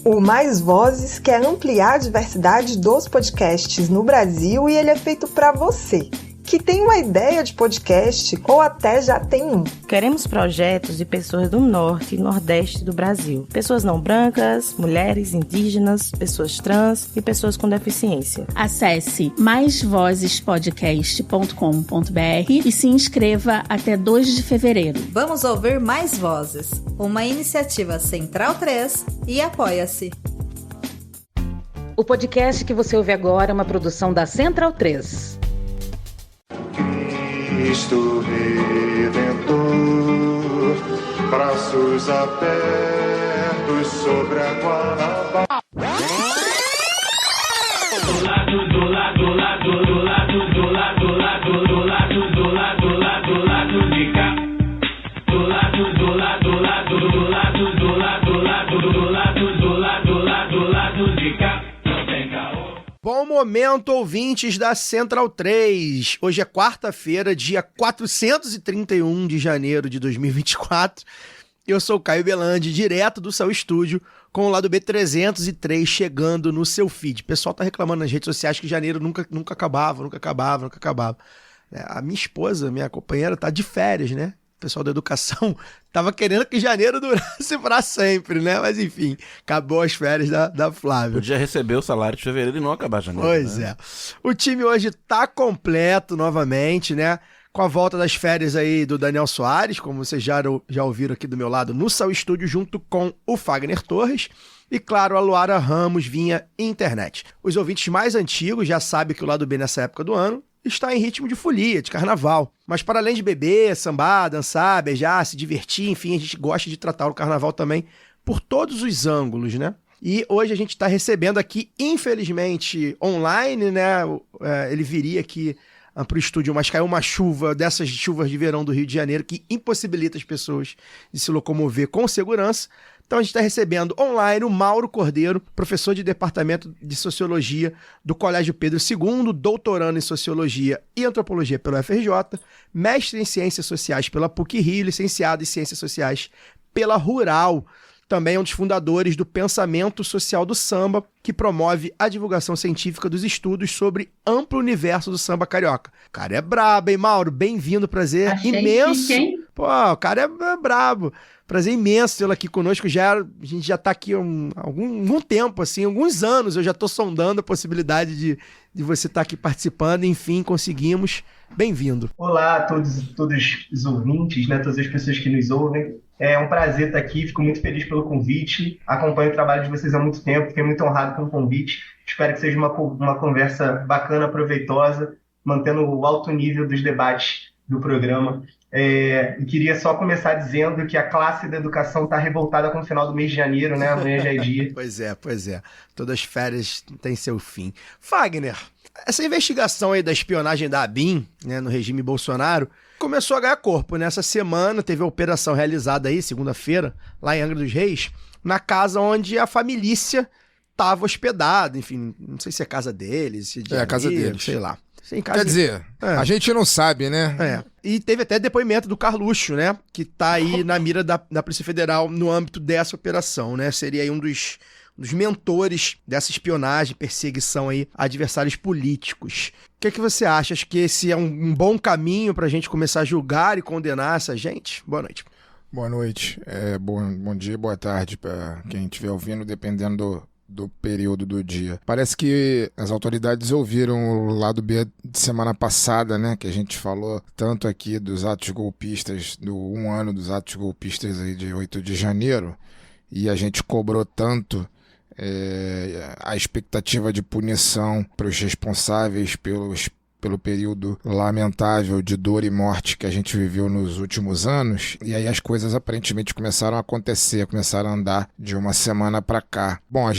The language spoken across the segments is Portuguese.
O Mais Vozes quer ampliar a diversidade dos podcasts no Brasil e ele é feito para você, que tem uma ideia de podcast ou até já tem um. Queremos projetos de pessoas do norte e nordeste do Brasil. Pessoas não brancas, mulheres, indígenas, pessoas trans e pessoas com deficiência. Acesse maisvozespodcast.com.br e se inscreva até 2 de fevereiro. Vamos ouvir Mais Vozes, uma iniciativa Central 3 e Apoia-se. O podcast que você ouve agora é uma produção da Central 3. Cristo Redentor, braços abertos sobre a Guanabara. Bom momento, ouvintes da Central 3. Hoje é quarta-feira, dia 431 de janeiro de 2024. Eu sou o Caio Belandi, direto do seu estúdio, com o lado B303 chegando no seu feed. O pessoal tá reclamando nas redes sociais que janeiro nunca acabava. A minha esposa, minha companheira, tá de férias, né? O pessoal da educação tava querendo que janeiro durasse pra sempre, né? Mas enfim, acabou as férias da Flávia. Podia receber o salário de fevereiro e não acabar janeiro. Pois né? é. O time hoje tá completo novamente, né? Com a volta das férias aí do Daniel Soares, como vocês já ouviram aqui do meu lado no seu estúdio, junto com o Fagner Torres. E claro, a Luara Ramos vinha internet. Os ouvintes mais antigos já sabem que o lado B nessa época do ano está em ritmo de folia, de carnaval. Mas para além de beber, sambar, dançar, beijar, se divertir, enfim, a gente gosta de tratar o carnaval também por todos os ângulos, né? E hoje a gente está recebendo aqui, infelizmente, online, né? Ele viria aqui para o estúdio, mas caiu uma chuva, dessas chuvas de verão do Rio de Janeiro, que impossibilita as pessoas de se locomover com segurança. Então a gente está recebendo online o Mauro Cordeiro, professor de Departamento de Sociologia do Colégio Pedro II, doutorando em Sociologia e Antropologia pelo FRJ, mestre em Ciências Sociais pela PUC-Rio, licenciado em Ciências Sociais pela Rural. Também é um dos fundadores do Pensamento Social do Samba, que promove a divulgação científica dos estudos sobre amplo universo do samba carioca. O cara é brabo, hein, Mauro? Bem-vindo, prazer imenso. Pô, o cara é brabo. Prazer imenso tê-lo aqui conosco. A gente já está aqui há algum tempo, assim, alguns anos. Eu já estou sondando a possibilidade de você estar aqui participando. Enfim, conseguimos. Bem-vindo. Olá a todos os ouvintes, né, todas as pessoas que nos ouvem. É um prazer estar aqui, fico muito feliz pelo convite. Acompanho o trabalho de vocês há muito tempo, fiquei muito honrado com o convite. Espero que seja uma conversa bacana, proveitosa, mantendo o alto nível dos debates do programa. E queria só começar dizendo que a classe da educação está revoltada com o final do mês de janeiro, né? Amanhã já é dia. Pois é. Todas as férias têm seu fim. Fagner, essa investigação aí da espionagem da ABIN, né, no regime Bolsonaro, começou a ganhar corpo. Nessa semana teve a operação realizada aí, segunda-feira, lá em Angra dos Reis, na casa onde a família estava hospedada. Enfim, não sei se é a casa deles, se é a casa deles, sei lá. Quer dizer, a gente não sabe, né? E teve até depoimento do Carluxo, né? Que tá aí na mira da Polícia Federal no âmbito dessa operação, né? Seria aí um dos mentores dessa espionagem, perseguição aí a adversários políticos. O que você acha? Acho que esse é um bom caminho pra gente começar a julgar e condenar essa gente? Boa noite. Boa noite. Bom dia, boa tarde para quem estiver ouvindo, dependendo do período do dia. Parece que as autoridades ouviram o lado B de semana passada, né, que a gente falou tanto aqui dos atos golpistas, do 1 ano dos atos golpistas aí de 8 de janeiro, e a gente cobrou tanto a expectativa de punição para os responsáveis pelo período lamentável de dor e morte que a gente viveu nos últimos anos, e aí as coisas aparentemente começaram a acontecer, começaram a andar de uma semana para cá. Bom, eu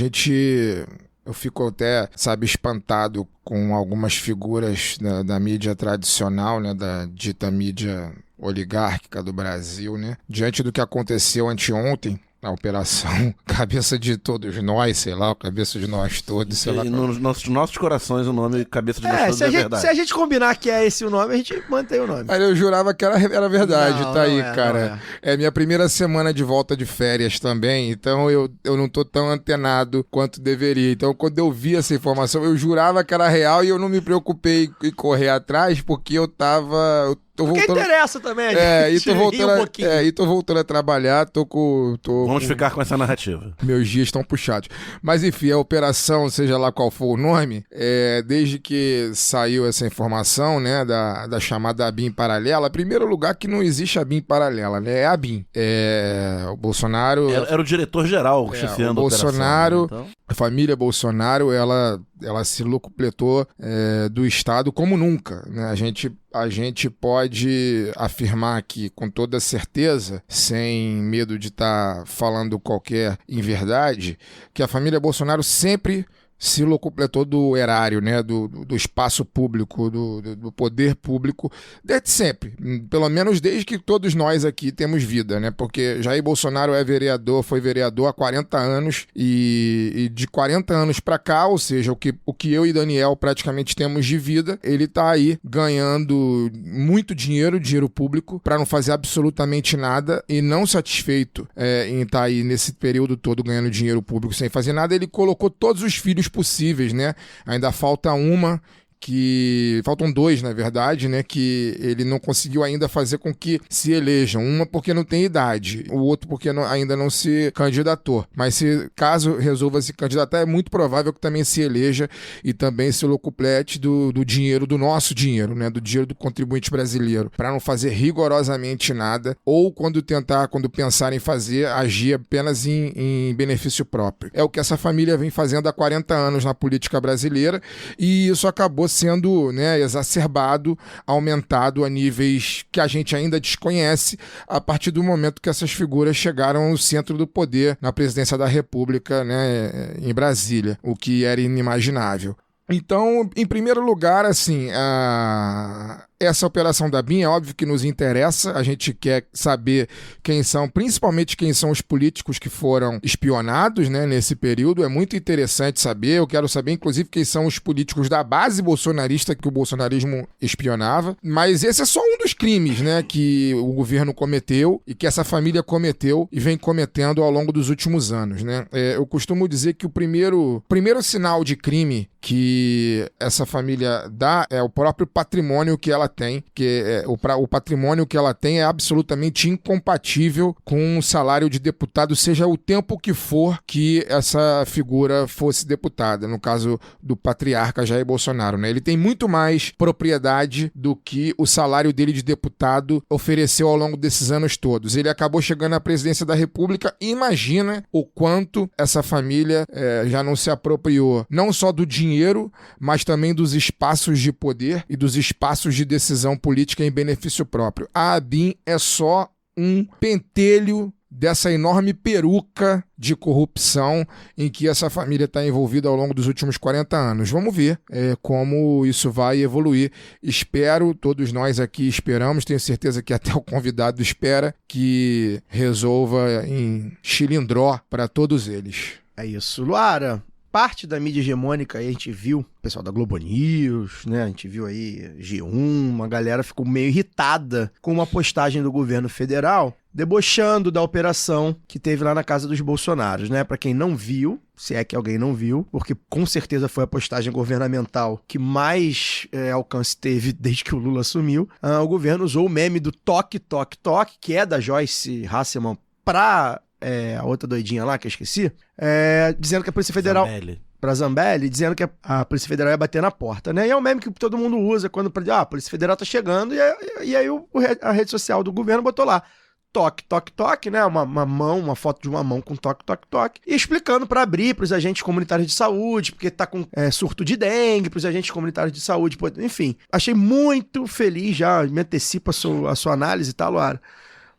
fico até, espantado com algumas figuras da mídia tradicional, né, da dita mídia oligárquica do Brasil, né? Diante do que aconteceu anteontem, a operação Cabeça de Todos Nós, sei lá, Cabeça de Nós Todos, sei lá. E nos nossos corações o nome Cabeça de Nós Todos é verdade. Se a gente combinar que é esse o nome, a gente mantém o nome. Mas eu jurava que era verdade, Não, tá aí, não é, cara. É minha primeira semana de volta de férias também, então eu não tô tão antenado quanto deveria. Então quando eu vi essa informação, eu jurava que era real e eu não me preocupei em correr atrás, porque eu tava... Porque interessa também, a gente e tô voltando a trabalhar, Vamos ficar com essa narrativa. Meus dias estão puxados. Mas enfim, a operação, seja lá qual for o nome, desde que saiu essa informação, né, da chamada ABIN paralela, em primeiro lugar que não existe ABIN paralela, né, é a ABIN. O Bolsonaro... Era o diretor-geral chefiando a operação. Bolsonaro, né, então... a família Bolsonaro, ela se locupletou do Estado como nunca, né? A gente pode afirmar aqui com toda certeza, sem medo de estar falando qualquer inverdade, que a família Bolsonaro sempre se locupletou do erário, né, do espaço público, do poder público, desde sempre, pelo menos desde que todos nós aqui temos vida, né, porque Jair Bolsonaro foi vereador há 40 anos e de 40 anos para cá, ou seja, o que eu e Daniel praticamente temos de vida, ele tá aí ganhando muito dinheiro público para não fazer absolutamente nada e não satisfeito em estar aí nesse período todo ganhando dinheiro público sem fazer nada, ele colocou todos os filhos possíveis, né? Ainda faltam dois, na verdade, né, que ele não conseguiu ainda fazer com que se elejam. Uma porque não tem idade, o outro porque ainda não se candidatou. Mas se caso resolva se candidatar, é muito provável que também se eleja e também se locuplete do dinheiro, do nosso dinheiro, né, do dinheiro do contribuinte brasileiro, para não fazer rigorosamente nada, ou quando pensar em fazer, agir apenas em benefício próprio. É o que essa família vem fazendo há 40 anos na política brasileira, e isso acabou sendo, né, exacerbado, aumentado a níveis que a gente ainda desconhece a partir do momento que essas figuras chegaram ao centro do poder na presidência da República, né, em Brasília, o que era inimaginável. Então, em primeiro lugar, assim, essa operação da ABIN é óbvio que nos interessa, a gente quer saber principalmente quem são os políticos que foram espionados, né, nesse período, é muito interessante saber, eu quero saber inclusive quem são os políticos da base bolsonarista que o bolsonarismo espionava, mas esse é só um dos crimes, né, que o governo cometeu e que essa família cometeu e vem cometendo ao longo dos últimos anos, né. Eu costumo dizer que o primeiro sinal de crime que essa família dá é o próprio patrimônio que ela tem, que o patrimônio que ela tem é absolutamente incompatível com o salário de deputado, seja o tempo que for que essa figura fosse deputada, no caso do patriarca Jair Bolsonaro, né? Ele tem muito mais propriedade do que o salário dele de deputado ofereceu ao longo desses anos todos. Ele acabou chegando à presidência da República, imagina o quanto essa família já não se apropriou, não só do dinheiro, mas também dos espaços de poder e dos espaços de decisão política em benefício próprio. A ABIN é só um pentelho dessa enorme peruca de corrupção em que essa família está envolvida ao longo dos últimos 40 anos. Vamos ver como isso vai evoluir. Espero, todos nós aqui esperamos, tenho certeza que até o convidado espera, que resolva em chilindró para todos eles. É isso. Luara, parte da mídia hegemônica aí a gente viu, o pessoal da Globo News, né? A gente viu aí G1, uma galera ficou meio irritada com uma postagem do governo federal debochando da operação que teve lá na casa dos Bolsonaros, né? Pra quem não viu, se é que alguém não viu, porque com certeza foi a postagem governamental que mais alcance teve desde que o Lula assumiu, o governo usou o meme do toque, toque, toque, que é da Joyce Hasselman pra a outra doidinha lá, que eu esqueci, dizendo que a Polícia Federal... Pra Zambelli, dizendo que a Polícia Federal ia bater na porta, né? E é um meme que todo mundo usa quando a Polícia Federal tá chegando, e aí a rede social do governo botou lá toque, toque, toque, né? Uma foto de uma mão com toque, toque, toque, e explicando para abrir pros agentes comunitários de saúde, porque tá com surto de dengue, pros agentes comunitários de saúde, enfim. Achei muito feliz já, me antecipa a sua análise, tá, Luara?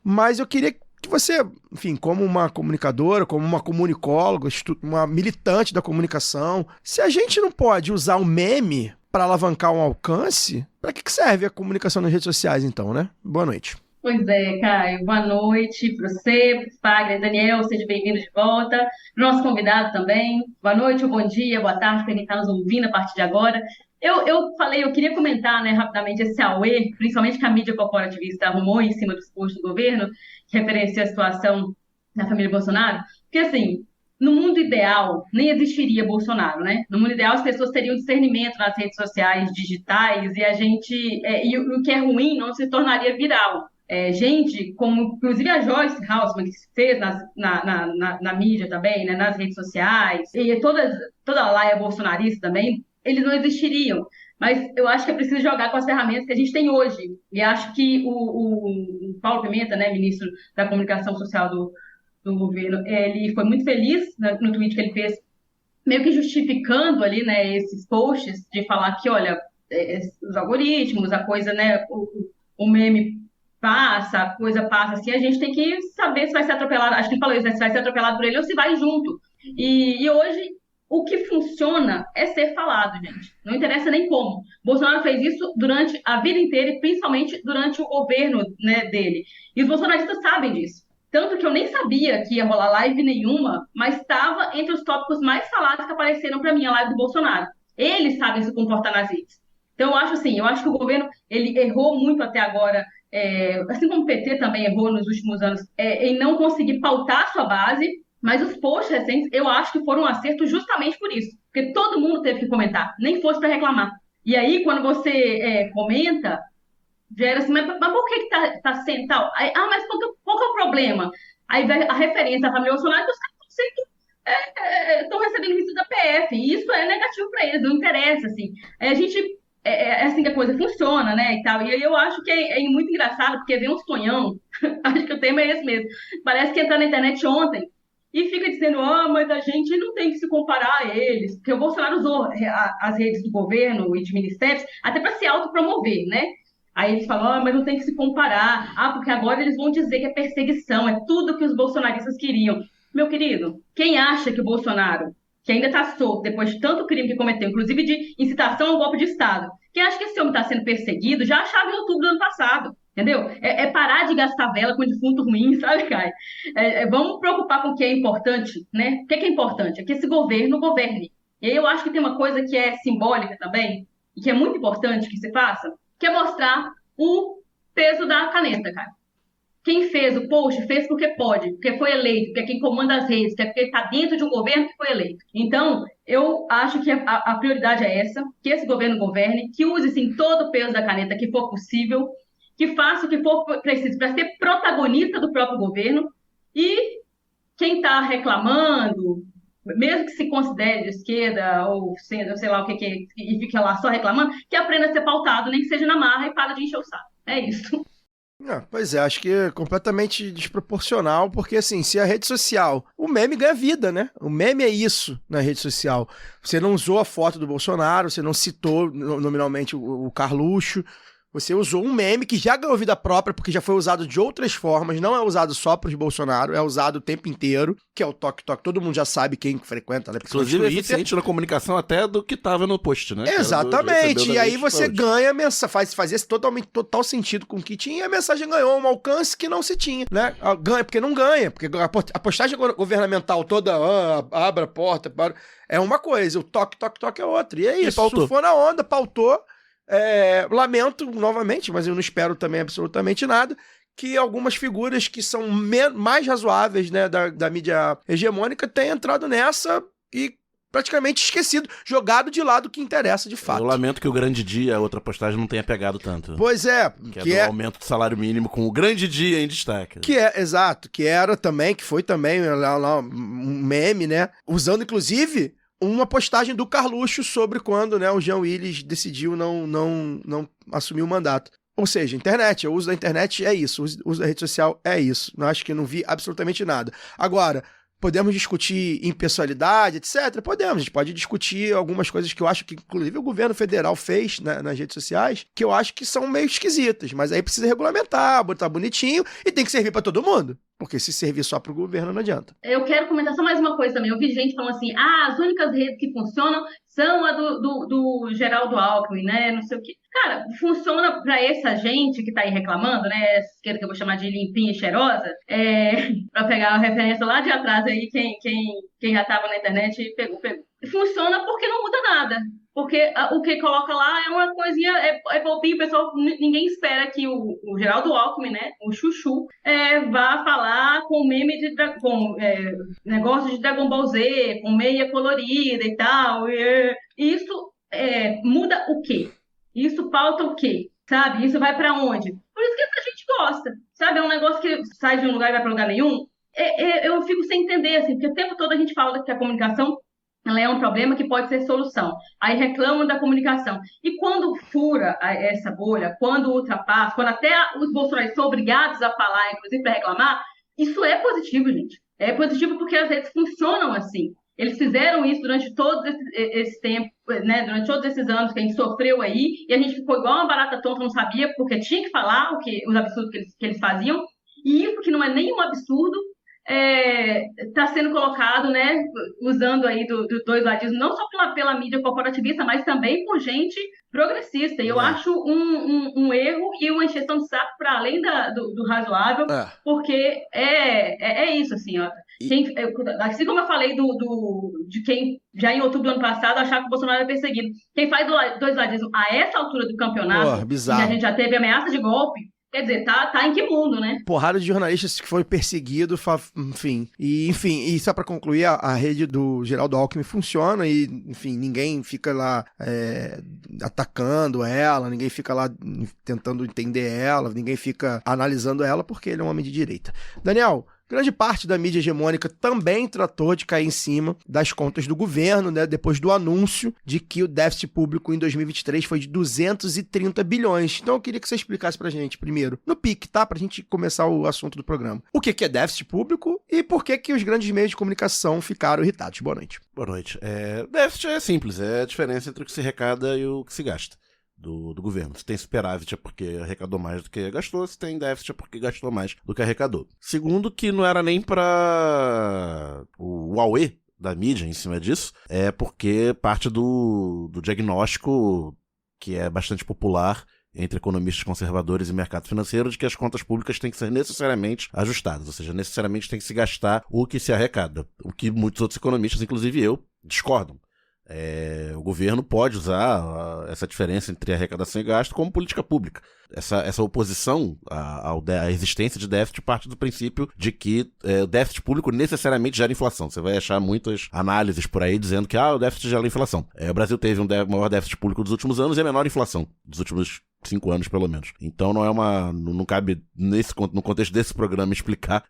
Mas eu queria que você, enfim, como uma comunicadora, como uma comunicóloga, uma militante da comunicação, se a gente não pode usar o meme para alavancar um alcance, para que serve a comunicação nas redes sociais, então, né? Boa noite. Pois é, Caio. Boa noite para você, para o Fagner, Daniel, seja bem-vindo de volta. Pro nosso convidado também. Boa noite, ou bom dia, boa tarde, para quem está nos ouvindo a partir de agora. Eu queria comentar, né, rapidamente esse auê, principalmente que a mídia corporativista arrumou em cima dos postos do governo, que referencia a situação da família Bolsonaro. Porque, assim, no mundo ideal, nem existiria Bolsonaro, né? No mundo ideal, as pessoas teriam discernimento nas redes sociais digitais e e o que é ruim não se tornaria viral. Gente, como inclusive a Joyce Haussmann, que fez na mídia também, né, nas redes sociais, e toda a laia bolsonarista também, eles não existiriam. Mas eu acho que é preciso jogar com as ferramentas que a gente tem hoje. E acho que o Paulo Pimenta, né, ministro da Comunicação Social do governo, ele foi muito feliz no tweet que ele fez, meio que justificando ali, né, esses posts, de falar que, olha, os algoritmos, a coisa, né, o meme passa, a coisa passa, assim, a gente tem que saber se vai ser atropelado, acho que ele falou isso, né, se vai ser atropelado por ele ou se vai junto. E hoje, o que funciona é ser falado, gente. Não interessa nem como. Bolsonaro fez isso durante a vida inteira e principalmente durante o governo, né, dele. E os bolsonaristas sabem disso. Tanto que eu nem sabia que ia rolar live nenhuma, mas estava entre os tópicos mais falados que apareceram para mim, a live do Bolsonaro. Eles sabem se comportar nas redes. Então, eu acho que o governo ele errou muito até agora, assim como o PT também errou nos últimos anos, em não conseguir pautar a sua base, mas os posts recentes, eu acho que foram um acerto justamente por isso. Porque todo mundo teve que comentar, nem fosse para reclamar. E aí, quando você comenta, gera assim, mas por que tá sendo tal? Aí, mas qual que é o problema? Aí vem a referência à família Bolsonaro, que os caras estão recebendo visto da PF, e isso é negativo para eles, não interessa, assim. Aí a gente, é assim que a coisa funciona, né, e tal. E aí eu acho que é muito engraçado, porque vem uns tonhão, acho que o tema é esse mesmo, parece que entrar na internet ontem, e fica dizendo, mas a gente não tem que se comparar a eles, porque o Bolsonaro usou as redes do governo e de ministérios até para se autopromover, né? Aí eles falam, mas não tem que se comparar. Porque agora eles vão dizer que é perseguição, é tudo que os bolsonaristas queriam. Meu querido, quem acha que o Bolsonaro, que ainda está solto depois de tanto crime que cometeu, inclusive de incitação ao golpe de Estado, quem acha que esse homem está sendo perseguido já achava em outubro do ano passado. Entendeu? Parar de gastar vela com defunto ruim, sabe, Caio? Vamos preocupar com o que é importante, né? O que é importante? É que esse governo governe. E aí eu acho que tem uma coisa que é simbólica também, e que é muito importante que se faça, que é mostrar o peso da caneta, cara. Quem fez o post fez porque pode, porque foi eleito, porque é quem comanda as redes, porque está dentro de um governo que foi eleito. Então, eu acho que a prioridade é essa, que esse governo governe, que use, sim, todo o peso da caneta que for possível, que faça o que for preciso para ser protagonista do próprio governo, e quem está reclamando, mesmo que se considere de esquerda ou sendo, sei lá o que e fique lá só reclamando, que aprenda a ser pautado, nem que seja na marra, e para de encher o saco. É isso. Pois é, acho que é completamente desproporcional, porque assim, se a rede social, o meme ganha vida, né? O meme é isso na rede social. Você não usou a foto do Bolsonaro, você não citou nominalmente o Carluxo, você usou um meme que já ganhou vida própria, porque já foi usado de outras formas, não é usado só para os Bolsonaro, é usado o tempo inteiro, que é o toque-toque, todo mundo já sabe quem frequenta, né? Inclusive é eficiente na comunicação até do que tava no post, né? Exatamente, e aí você ganha, fazia total sentido com o que tinha, e a mensagem ganhou um alcance que não se tinha, né? Ganha porque não ganha, porque a postagem governamental toda, abra a porta, é uma coisa, o toque é outra, e é isso, surfou na onda, pautou. Lamento novamente, mas eu não espero também absolutamente nada, que algumas figuras que são mais razoáveis, né, da mídia hegemônica tenham entrado nessa e praticamente esquecido, jogado de lado o que interessa de fato. Eu lamento que o Grande Dia, a outra postagem, não tenha pegado tanto. Pois é. Que é do aumento do salário mínimo com o Grande Dia em destaque. Exato, que foi também um meme, né, usando inclusive uma postagem do Carluxo sobre quando, né, o Jean Willis decidiu não assumir o mandato. Ou seja, internet, o uso da internet é isso, o uso da rede social é isso. Não acho que não vi absolutamente nada. Agora, podemos discutir impessoalidade, etc? Podemos, a gente pode discutir algumas coisas que eu acho que, inclusive, o governo federal fez, né, nas redes sociais, que eu acho que são meio esquisitas, mas aí precisa regulamentar, botar bonitinho, e tem que servir para todo mundo. Porque se servir só pro governo, não adianta. Eu quero comentar só mais uma coisa também. Eu vi gente falando assim, as únicas redes que funcionam são a do Geraldo Alckmin, né? Não sei o quê. Cara, funciona para essa gente que tá aí reclamando, né? Essa esquerda que eu vou chamar de limpinha e cheirosa, para pegar a referência lá de atrás aí, quem já tava na internet pegou. Funciona porque não muda nada. Porque o que coloca lá é uma coisinha, é bobinho, pessoal, ninguém espera que o Geraldo Alckmin, né, o Chuchu, vá falar com meme com negócio de Dragon Ball Z, com meia colorida e tal. Isso muda o quê? Isso pauta o quê? Sabe? Isso vai pra onde? Por isso que essa gente gosta, sabe? É um negócio que sai de um lugar e vai pra lugar nenhum. Eu fico sem entender, assim, porque o tempo todo a gente fala que a comunicação ela é um problema que pode ser solução. Aí reclamam da comunicação. E quando fura essa bolha, quando ultrapassa, quando até os bolsonaristas são obrigados a falar, inclusive para reclamar, isso é positivo, gente. É positivo porque as redes funcionam assim. Eles fizeram isso durante todo esse tempo, né? Durante todos esses anos que a gente sofreu aí, e a gente ficou igual uma barata tonta, não sabia, porque tinha que falar os absurdos que eles faziam. E isso que não é nenhum absurdo, está sendo colocado, né, usando aí do dois ladismos, não só pela mídia corporativista, mas também por gente progressista. E eu acho um erro e uma encheção de saco para além do razoável, porque é isso, assim, ó. Assim como eu falei de quem já em outubro do ano passado achava que o Bolsonaro era perseguido. Quem faz dois ladismos a essa altura do campeonato, que a gente já teve ameaça de golpe, quer dizer, tá em que mundo, né? Porrada de jornalistas que foi perseguido, enfim. E só pra concluir, a rede do Geraldo Alckmin funciona e, enfim, ninguém fica lá atacando ela, ninguém fica lá tentando entender ela, ninguém fica analisando ela porque ele é um homem de direita. Daniel, grande parte da mídia hegemônica também tratou de cair em cima das contas do governo, né, depois do anúncio de que o déficit público em 2023 foi de 230 bilhões. Então eu queria que você explicasse pra gente primeiro, no PIC, tá? Pra gente começar o assunto do programa. O que é déficit público e por que os grandes meios de comunicação ficaram irritados? Boa noite. Boa noite. Déficit é simples, é a diferença entre o que se arrecada e o que se gasta. Do governo. Se tem superávit é porque arrecadou mais do que gastou, se tem déficit é porque gastou mais do que arrecadou. Segundo, que não era nem para o auê da mídia em cima disso, é porque parte do diagnóstico que é bastante popular entre economistas conservadores e mercado financeiro de que as contas públicas têm que ser necessariamente ajustadas, ou seja, necessariamente tem que se gastar o que se arrecada, o que muitos outros economistas, inclusive eu, discordam. O governo pode usar essa diferença entre arrecadação e gasto como política pública. Essa oposição à existência de déficit parte do princípio de que o déficit público necessariamente gera inflação. Você vai achar muitas análises por aí dizendo que o déficit gera inflação. O Brasil teve maior déficit público dos últimos anos e a menor inflação dos últimos 5 anos, pelo menos. Então não cabe no contexto desse programa explicar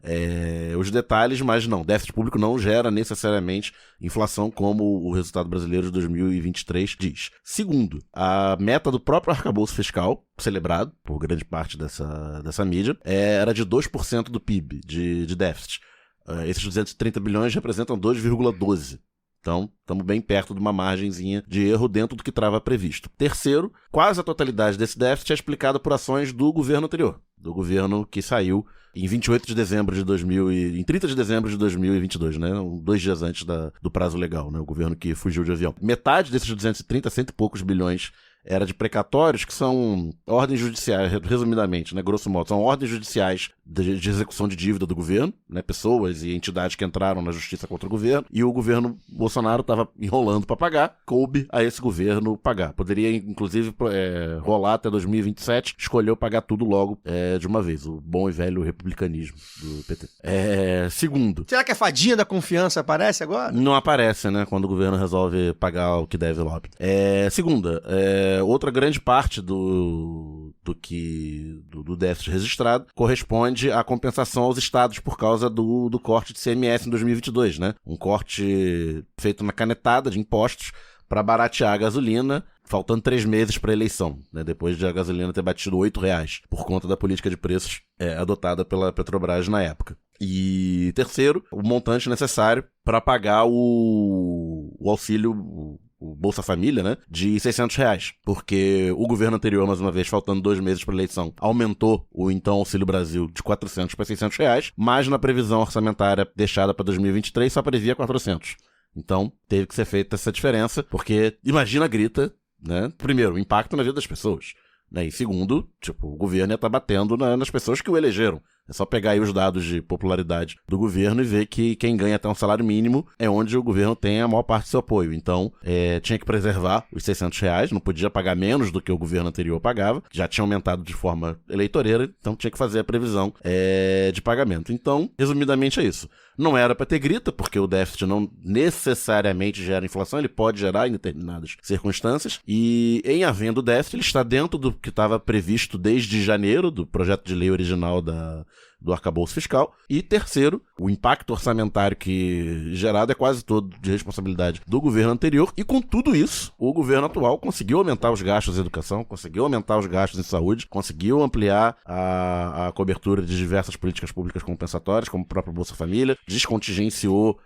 os detalhes, mas não, déficit público não gera necessariamente inflação, como o resultado brasileiro de 2023 diz. Segundo, a meta do próprio arcabouço fiscal, celebrado por grande parte dessa mídia, era de 2% do PIB de déficit. Esses 230 bilhões representam 2,12%. Então, estamos bem perto de uma margenzinha de erro dentro do que estava previsto. Terceiro, quase a totalidade desse déficit é explicada por ações do governo anterior, do governo que saiu em 30 de dezembro de 2022, né? 2 dias antes do prazo legal, né? O governo que fugiu de avião. Metade desses 230, cento e poucos bilhões, era de precatórios, que são ordens judiciais, resumidamente, né, grosso modo, são ordens judiciais de execução de dívida do governo, né, pessoas e entidades que entraram na justiça contra o governo, e o governo Bolsonaro estava enrolando para pagar, coube a esse governo pagar. Poderia, inclusive, rolar até 2027, escolheu pagar tudo logo de uma vez, o bom e velho republicanismo do PT. Segundo... Será que a fadinha da confiança aparece agora? Não aparece, né, quando o governo resolve pagar o que deve logo. Segunda, outra grande parte do déficit registrado corresponde à compensação aos estados por causa do corte de CMS em 2022, né? Um corte feito na canetada de impostos para baratear a gasolina, faltando 3 meses para a eleição, né? Depois de a gasolina ter batido R$8 por conta da política de preços adotada pela Petrobras na época. E terceiro, o montante necessário para pagar o auxílio, o Bolsa Família, né, de R$600, porque o governo anterior, mais uma vez, faltando 2 meses para a eleição, aumentou o então Auxílio Brasil de R$400 para R$600, mas na previsão orçamentária deixada para 2023 só previa 400. Então, teve que ser feita essa diferença, porque imagina a grita, né? Primeiro, o impacto na vida das pessoas, né? E segundo, o governo ia estar batendo nas pessoas que o elegeram. É só pegar aí os dados de popularidade do governo e ver que quem ganha até um salário mínimo é onde o governo tem a maior parte do seu apoio. Então, tinha que preservar os R$600, não podia pagar menos do que o governo anterior pagava, já tinha aumentado de forma eleitoreira, então tinha que fazer a previsão de pagamento. Então, resumidamente é isso. Não era para ter grita, porque o déficit não necessariamente gera inflação, ele pode gerar em determinadas circunstâncias, e em havendo déficit, ele está dentro do que estava previsto desde janeiro, do projeto de lei original do arcabouço fiscal. E terceiro, o impacto orçamentário que gerado é quase todo de responsabilidade do governo anterior, e com tudo isso, o governo atual conseguiu aumentar os gastos em educação, conseguiu aumentar os gastos em saúde, conseguiu ampliar a cobertura de diversas políticas públicas compensatórias, como o próprio Bolsa Família, descontingenciou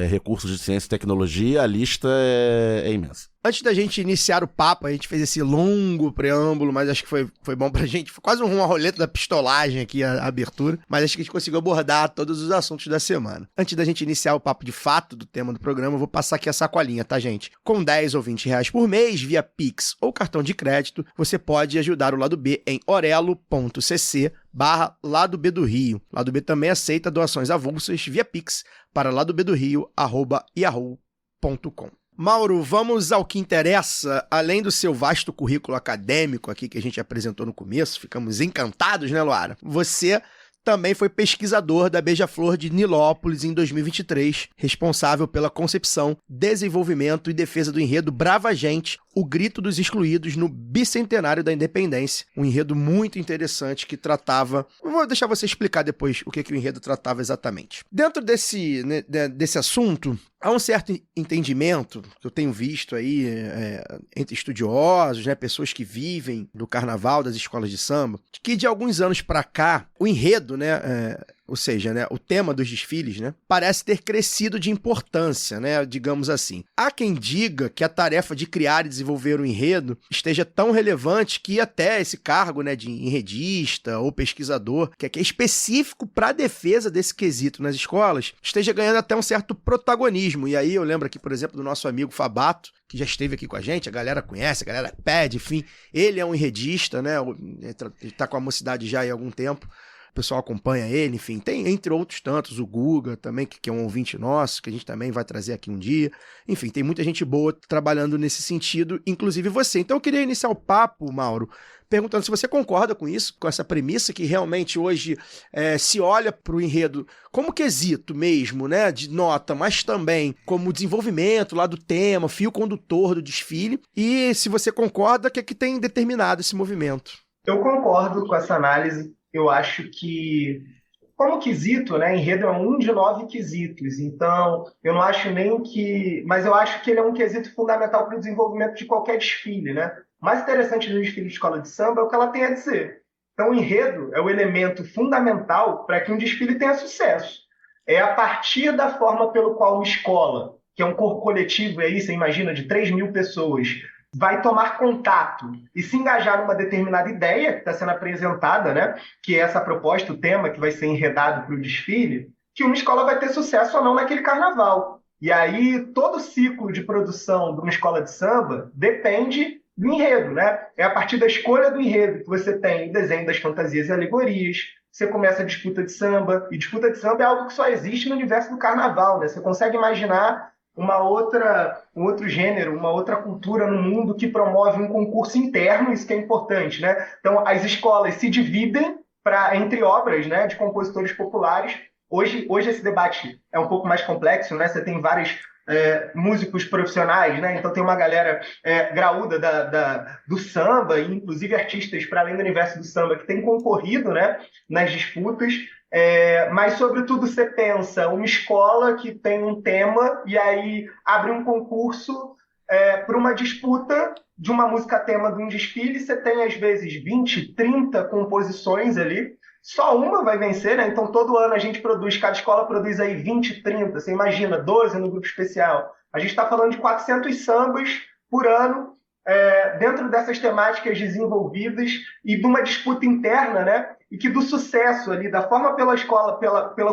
recursos de ciência e tecnologia, a lista é imensa. Antes da gente iniciar o papo, a gente fez esse longo preâmbulo, mas acho que foi bom pra gente. Foi quase uma roleta da pistolagem aqui, a abertura. Mas acho que a gente conseguiu abordar todos os assuntos da semana. Antes da gente iniciar o papo de fato do tema do programa, eu vou passar aqui a sacolinha, tá, gente? Com 10 ou 20 reais por mês, via Pix ou cartão de crédito, você pode ajudar o Lado B em orelo.cc/Lado B do Rio. Lado B também aceita doações avulsas via Pix para ladobedorio@yahoo.com. Mauro, vamos ao que interessa. Além do seu vasto currículo acadêmico aqui que a gente apresentou no começo, ficamos encantados, né, Luara? Você também foi pesquisador da Beija-Flor de Nilópolis em 2023, responsável pela concepção, desenvolvimento e defesa do enredo Brava Gente, o Grito dos Excluídos no bicentenário da Independência. Um enredo muito interessante que tratava... Vou deixar você explicar depois o que o enredo tratava exatamente. Dentro desse assunto, há um certo entendimento que eu tenho visto aí entre estudiosos, né, pessoas que vivem do carnaval, das escolas de samba, que de alguns anos para cá, o enredo, né, ou seja, né, o tema dos desfiles, né, parece ter crescido de importância, né, digamos assim. Há quem diga que a tarefa de criar e desenvolver um enredo esteja tão relevante que até esse cargo, né, de enredista ou pesquisador, que é específico para a defesa desse quesito nas escolas, esteja ganhando até um certo protagonismo. E aí eu lembro aqui, por exemplo, do nosso amigo Fabato, que já esteve aqui com a gente, a galera conhece, a galera pede, enfim, ele é um enredista, né, ele tá com a mocidade já há algum tempo, o pessoal acompanha ele, enfim, tem entre outros tantos, o Guga também, que é um ouvinte nosso, que a gente também vai trazer aqui um dia, enfim, tem muita gente boa trabalhando nesse sentido, inclusive você. Então eu queria iniciar o papo, Mauro, perguntando se você concorda com isso, com essa premissa que realmente hoje se olha para o enredo como quesito mesmo, né, de nota, mas também como desenvolvimento lá do tema, fio condutor do desfile, e se você concorda, o que é que tem determinado esse movimento? Eu concordo com essa análise. Eu acho que, como quesito, né, enredo é um de 9 quesitos, então eu não acho nem que... Mas eu acho que ele é um quesito fundamental para o desenvolvimento de qualquer desfile, né? O mais interessante do desfile de escola de samba é o que ela tem a dizer. Então o enredo é o elemento fundamental para que um desfile tenha sucesso. É a partir da forma pelo qual uma escola, que é um corpo coletivo, aí você imagina, de 3.000 pessoas, vai tomar contato e se engajar numa determinada ideia que está sendo apresentada, né? Que é essa proposta, o tema que vai ser enredado para o desfile, que uma escola vai ter sucesso ou não naquele carnaval. E aí todo o ciclo de produção de uma escola de samba depende do enredo, né? É a partir da escolha do enredo que você tem o desenho das fantasias e alegorias, você começa a disputa de samba, e disputa de samba é algo que só existe no universo do carnaval, né? Você consegue imaginar um outro gênero, uma outra cultura no mundo que promove um concurso interno, isso que é importante, né? Então, as escolas se dividem entre obras, né, de compositores populares. Hoje esse debate é um pouco mais complexo, né? Você tem vários músicos profissionais, né? Então tem uma galera graúda do samba, e inclusive artistas para além do universo do samba que tem concorrido, né, nas disputas. Mas, sobretudo, você pensa uma escola que tem um tema e aí abre um concurso para uma disputa de uma música-tema de um desfile. Você tem, às vezes, 20, 30 composições ali. Só uma vai vencer, né? Então, todo ano a gente produz, cada escola produz aí 20, 30. Você imagina, 12 no grupo especial. A gente está falando de 400 sambas por ano, dentro dessas temáticas desenvolvidas e de uma disputa interna, né? e que do sucesso ali, da forma pela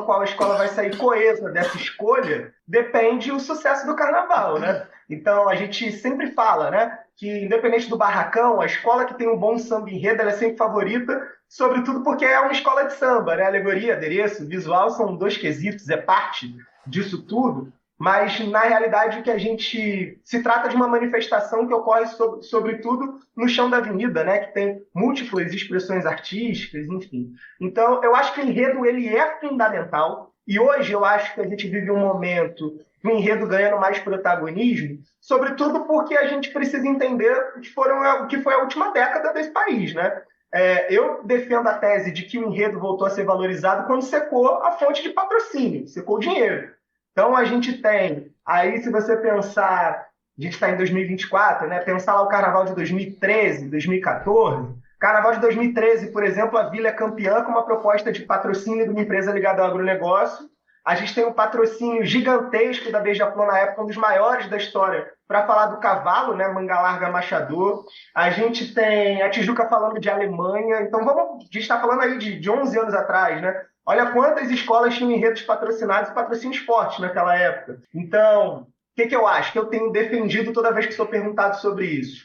qual a escola vai sair coesa dessa escolha, depende o sucesso do carnaval, né? Então, a gente sempre fala, né, que independente do barracão, a escola que tem um bom samba enredo, ela é sempre favorita, sobretudo porque é uma escola de samba, né? Alegoria, adereço, visual são 2 quesitos, é parte disso tudo, mas na realidade o que a gente se trata de uma manifestação que ocorre sobretudo no chão da avenida, né, que tem múltiplas expressões artísticas, enfim. Então eu acho que o enredo ele é fundamental e hoje eu acho que a gente vive um momento do enredo ganhando mais protagonismo, sobretudo porque a gente precisa entender o que foi a última década desse país, né? Eu defendo a tese de que o enredo voltou a ser valorizado quando secou a fonte de patrocínio, secou o dinheiro. Então, a gente tem, aí se você pensar, a gente está em 2024, né? Pensar lá o Carnaval de 2013, 2014. Carnaval de 2013, por exemplo, a Vila é campeã com uma proposta de patrocínio de uma empresa ligada ao agronegócio. A gente tem um patrocínio gigantesco da Beija-Flor na época, um dos maiores da história, para falar do cavalo, né? Manga Larga Machador. A gente tem a Tijuca falando de Alemanha. Então, a gente está falando aí de 11 anos atrás, né? Olha quantas escolas tinham enredos patrocinados e patrocínios fortes naquela época. Então, o que eu acho? Que eu tenho defendido toda vez que sou perguntado sobre isso.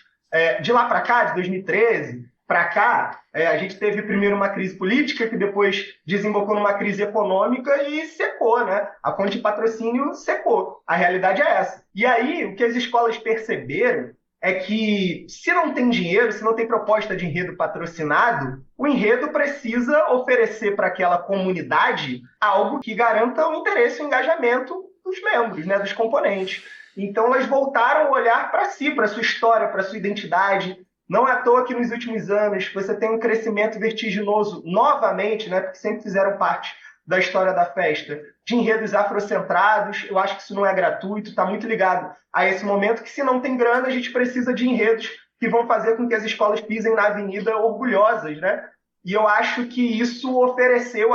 De lá para cá, de 2013 para cá, a gente teve primeiro uma crise política, que depois desembocou numa crise econômica e secou, né? A fonte de patrocínio secou. A realidade é essa. E aí, o que as escolas perceberam é que se não tem dinheiro, se não tem proposta de enredo patrocinado, o enredo precisa oferecer para aquela comunidade algo que garanta o interesse e o engajamento dos membros, né, dos componentes. Então elas voltaram a olhar para si, para sua história, para sua identidade. Não é à toa que nos últimos anos você tem um crescimento vertiginoso novamente, né, porque sempre fizeram parte da história da festa, de enredos afrocentrados. Eu acho que isso não é gratuito, está muito ligado a esse momento que, se não tem grana, a gente precisa de enredos que vão fazer com que as escolas pisem na avenida orgulhosas, né? E eu acho que isso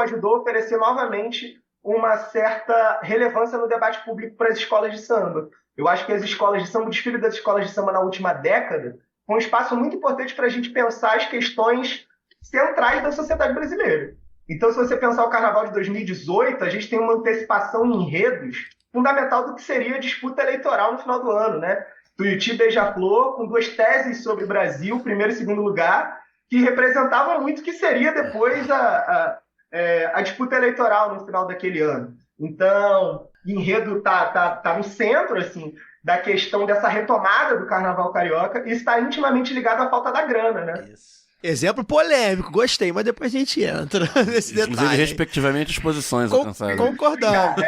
ajudou a oferecer novamente uma certa relevância no debate público para as escolas de samba. Eu acho que as escolas de samba, o desfile das escolas de samba na última década, foi um espaço muito importante para a gente pensar as questões centrais da sociedade brasileira. Então, se você pensar o Carnaval de 2018, a gente tem uma antecipação em enredos fundamental do que seria a disputa eleitoral no final do ano, né? Tuiuti e Beija-Flor, com 2 teses sobre o Brasil, primeiro e segundo lugar, que representavam muito o que seria depois a disputa eleitoral no final daquele ano. Então, o enredo tá no centro, assim, da questão dessa retomada do Carnaval Carioca e está intimamente ligado à falta da grana, né? Isso. Exemplo polêmico, gostei, mas depois a gente entra nesse detalhe. Inclusive, respectivamente, as posições alcançadas.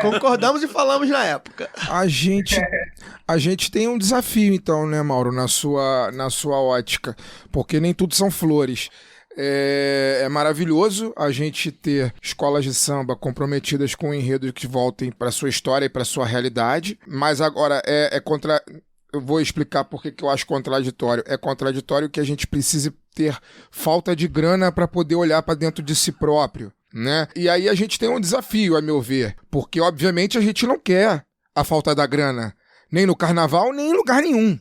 Concordamos e falamos na época. A gente tem um desafio, então, né, Mauro, na sua ótica, porque nem tudo são flores. É maravilhoso a gente ter escolas de samba comprometidas com enredos que voltem para sua história e para sua realidade, mas agora eu vou explicar por que eu acho contraditório. É contraditório que a gente precise ter falta de grana para poder olhar para dentro de si próprio, né? E aí a gente tem um desafio, a meu ver, porque obviamente a gente não quer a falta da grana, nem no carnaval, nem em lugar nenhum.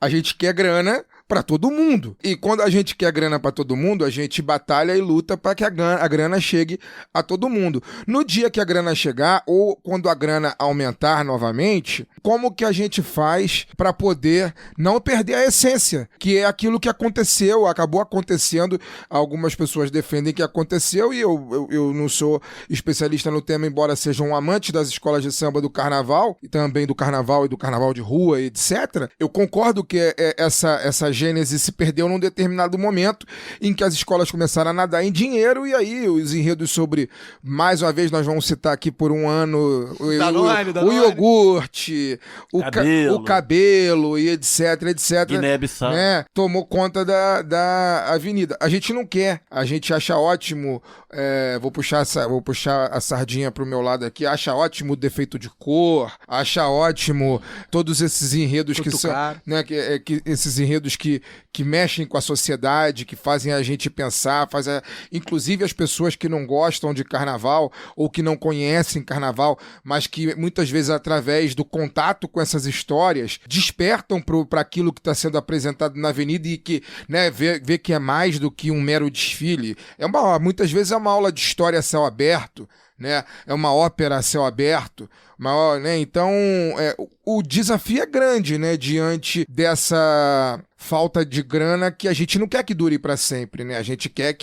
A gente quer grana para todo mundo. E quando a gente quer grana para todo mundo, a gente batalha e luta para que a grana chegue a todo mundo. No dia que a grana chegar, ou quando a grana aumentar novamente, como que a gente faz para poder não perder a essência, que é aquilo que aconteceu, acabou acontecendo. Algumas pessoas defendem que aconteceu, e eu não sou especialista no tema, embora seja um amante das escolas de samba do carnaval, e também do carnaval e do carnaval de rua, etc. Eu concordo que essa gênese se perdeu num determinado momento em que as escolas começaram a nadar em dinheiro, e aí os enredos sobre, mais uma vez nós vamos citar aqui por um ano, o iogurte, o cabelo e etc, né, tomou conta da avenida. A gente não quer, a gente acha ótimo, vou puxar a sardinha pro meu lado aqui, acha ótimo o defeito de cor, acha ótimo todos esses enredos que são, né, que esses enredos que que mexem com a sociedade, que fazem a gente pensar, inclusive as pessoas que não gostam de carnaval ou que não conhecem carnaval, mas que muitas vezes através do contato com essas histórias despertam para aquilo que está sendo apresentado na avenida e que, né, vê que é mais do que um mero desfile. Muitas vezes é uma aula de história a céu aberto, né? É uma ópera a céu aberto, né? Então o desafio é grande, né? Diante dessa falta de grana que a gente não quer que dure para sempre, né? A gente quer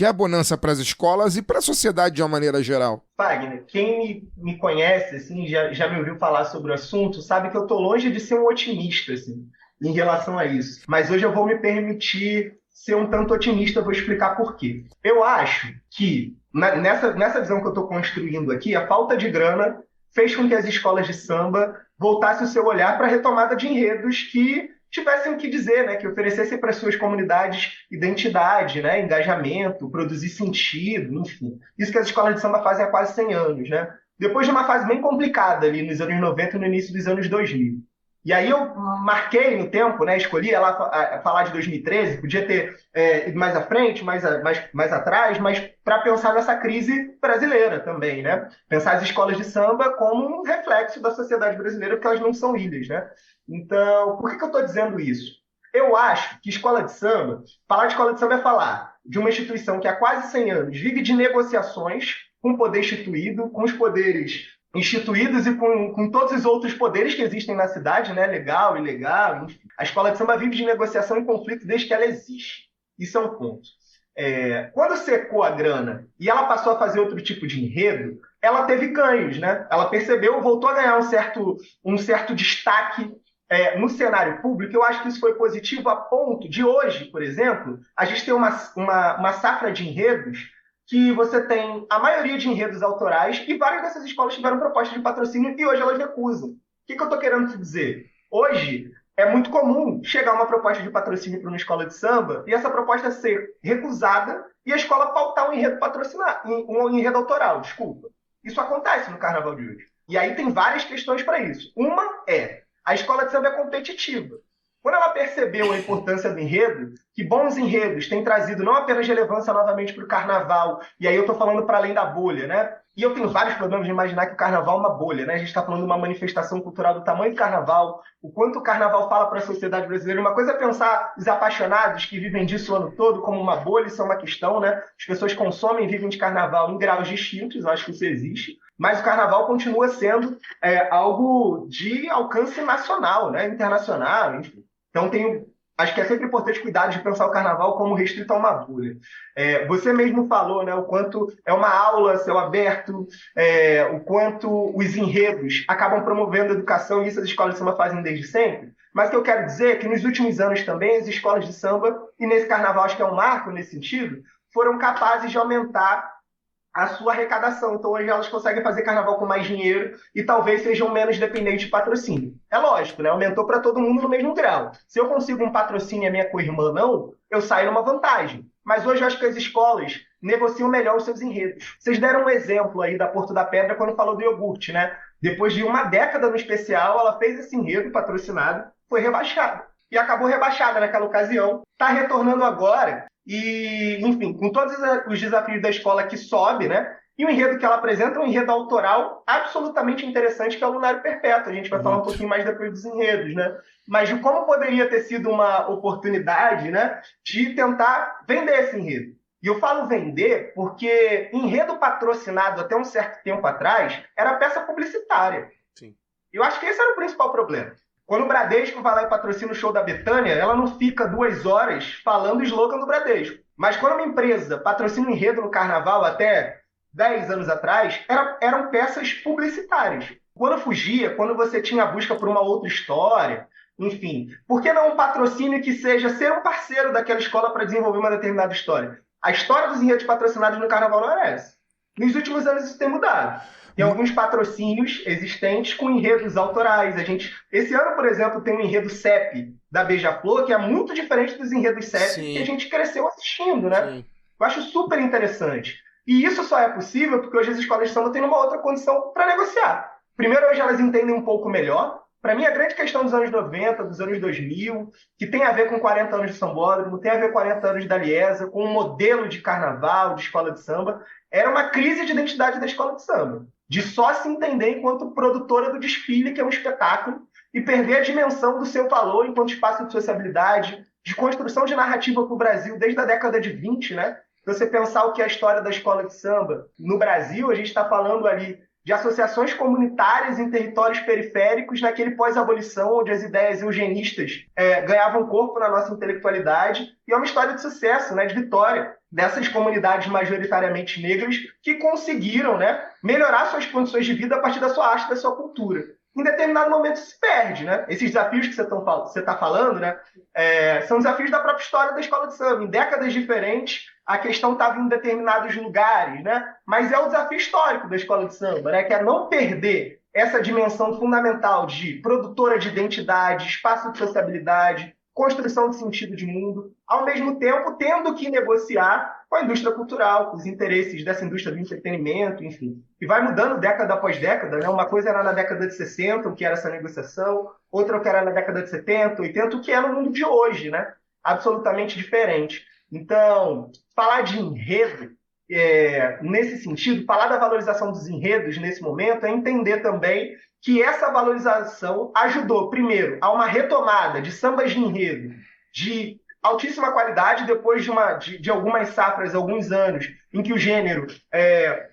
a bonança para as escolas e para a sociedade de uma maneira geral. Wagner, quem me conhece, assim, já me ouviu falar sobre o assunto, sabe que eu tô longe de ser um otimista, assim, em relação a isso. Mas hoje eu vou me permitir ser um tanto otimista, eu vou explicar por quê. Eu acho que, nessa visão que eu estou construindo aqui, a falta de grana fez com que as escolas de samba voltassem o seu olhar para a retomada de enredos que tivessem o que dizer, né? Que oferecessem para as suas comunidades identidade, né? Engajamento, produzir sentido, enfim. Isso que as escolas de samba fazem há quase 100 anos, né? Depois de uma fase bem complicada ali nos anos 90 e no início dos anos 2000. E aí eu marquei no tempo, né? Escolhi ela falar de 2013, podia ter ido mais à frente, mais atrás, mas para pensar nessa crise brasileira também, né? Pensar as escolas de samba como um reflexo da sociedade brasileira, porque elas não são ilhas, né? Então, por que eu estou dizendo isso? Eu acho que escola de samba, falar de escola de samba é falar de uma instituição que há quase 100 anos vive de negociações com o poder instituído, com os poderes instituídos e com todos os outros poderes que existem na cidade, né? Legal, ilegal, enfim. A escola de samba vive de negociação e conflito desde que ela existe. Isso é um ponto. Quando secou a grana e ela passou a fazer outro tipo de enredo, ela teve ganhos, né? Ela percebeu, voltou a ganhar um certo destaque no cenário público. Eu acho que isso foi positivo a ponto de hoje, por exemplo, a gente ter uma safra de enredos que você tem a maioria de enredos autorais e várias dessas escolas tiveram proposta de patrocínio e hoje elas recusam. O que eu estou querendo te dizer? Hoje é muito comum chegar uma proposta de patrocínio para uma escola de samba e essa proposta ser recusada e a escola pautar um enredo patrocinado, um enredo autoral, desculpa. Isso acontece no carnaval de hoje. E aí tem várias questões para isso. Uma é, a escola de samba é competitiva. Quando ela percebeu a importância do enredo, que bons enredos têm trazido não apenas relevância novamente para o carnaval, e aí eu estou falando para além da bolha, né? E eu tenho vários problemas de imaginar que o carnaval é uma bolha, né? A gente está falando de uma manifestação cultural do tamanho do carnaval, o quanto o carnaval fala para a sociedade brasileira. Uma coisa é pensar os apaixonados que vivem disso o ano todo como uma bolha, isso é uma questão, né? As pessoas consomem e vivem de carnaval em graus distintos, eu acho que isso existe. Mas o carnaval continua sendo algo de alcance nacional, né? Internacional, enfim. Então, acho que é sempre importante cuidar de pensar o carnaval como restrito a uma bolha. Você mesmo falou, né, o quanto é uma aula a céu aberto, o quanto os enredos acabam promovendo a educação, e isso as escolas de samba fazem desde sempre. Mas o que eu quero dizer é que nos últimos anos também as escolas de samba, e nesse carnaval acho que é um marco nesse sentido, foram capazes de aumentar a sua arrecadação. Então hoje elas conseguem fazer carnaval com mais dinheiro e talvez sejam menos dependentes de patrocínio. É lógico, né? Aumentou para todo mundo no mesmo grau. Se eu consigo um patrocínio e a minha co-irmã não, eu saio numa vantagem. Mas hoje eu acho que as escolas negociam melhor os seus enredos. Vocês deram um exemplo aí da Porto da Pedra quando falou do iogurte, né? Depois de uma década no especial, ela fez esse enredo patrocinado, foi rebaixada. E acabou rebaixada naquela ocasião. Está retornando agora. E, enfim, com todos os desafios da escola que sobe, né? E o enredo que ela apresenta é um enredo autoral absolutamente interessante, que é o Lunário Perpétuo. A gente vai falar um pouquinho mais depois dos enredos, né? Mas de como poderia ter sido uma oportunidade, né, de tentar vender esse enredo. E eu falo vender porque enredo patrocinado até um certo tempo atrás era peça publicitária. Sim. Eu acho que esse era o principal problema. Quando o Bradesco vai lá e patrocina o show da Bethânia, ela não fica 2 horas falando o slogan do Bradesco. Mas quando uma empresa patrocina um enredo no carnaval até 10 anos atrás, eram peças publicitárias. Quando fugia, quando você tinha a busca por uma outra história, enfim. Por que não um patrocínio que seja ser um parceiro daquela escola para desenvolver uma determinada história? A história dos enredos patrocinados no carnaval não era essa. Nos últimos anos isso tem mudado. Tem alguns patrocínios existentes com enredos autorais. Esse ano, por exemplo, tem um enredo CEP da Beija-Flor, que é muito diferente dos enredos CEP que a gente cresceu assistindo, né? Sim. Eu acho super interessante. E isso só é possível porque hoje as escolas de samba têm uma outra condição para negociar. Primeiro, hoje elas entendem um pouco melhor Para mim, a grande questão dos anos 90, dos anos 2000, que tem a ver com 40 anos de sambódromo, tem a ver com 40 anos da Liesa, com um modelo de carnaval, de escola de samba, era uma crise de identidade da escola de samba, de só se entender enquanto produtora do desfile, que é um espetáculo, e perder a dimensão do seu valor enquanto espaço de sociabilidade, de construção de narrativa para o Brasil desde a década de 20, né? Se você pensar o que é a história da escola de samba no Brasil, a gente está falando ali de associações comunitárias em territórios periféricos naquele pós-abolição, onde as ideias eugenistas ganhavam corpo na nossa intelectualidade, e é uma história de sucesso, né, de vitória dessas comunidades majoritariamente negras que conseguiram, né, melhorar suas condições de vida a partir da sua arte, da sua cultura. Em determinado momento se perde, né? Esses desafios que você está falando, né, são desafios da própria história da escola de samba. Em décadas diferentes, a questão estava em determinados lugares, né? Mas é o desafio histórico da escola de samba, né? Que é não perder essa dimensão fundamental de produtora de identidade, espaço de sociabilidade, construção de sentido de mundo, ao mesmo tempo tendo que negociar com a indústria cultural, com os interesses dessa indústria do entretenimento, enfim, que vai mudando década após década, né? Uma coisa era na década de 60, o que era essa negociação, outra o que era na década de 70, 80, o que é no mundo de hoje, né? Absolutamente diferente. Então, falar de enredo, nesse sentido, falar da valorização dos enredos nesse momento é entender também que essa valorização ajudou, primeiro, a uma retomada de sambas de enredo de altíssima qualidade, depois de algumas safras, alguns anos, em que o gênero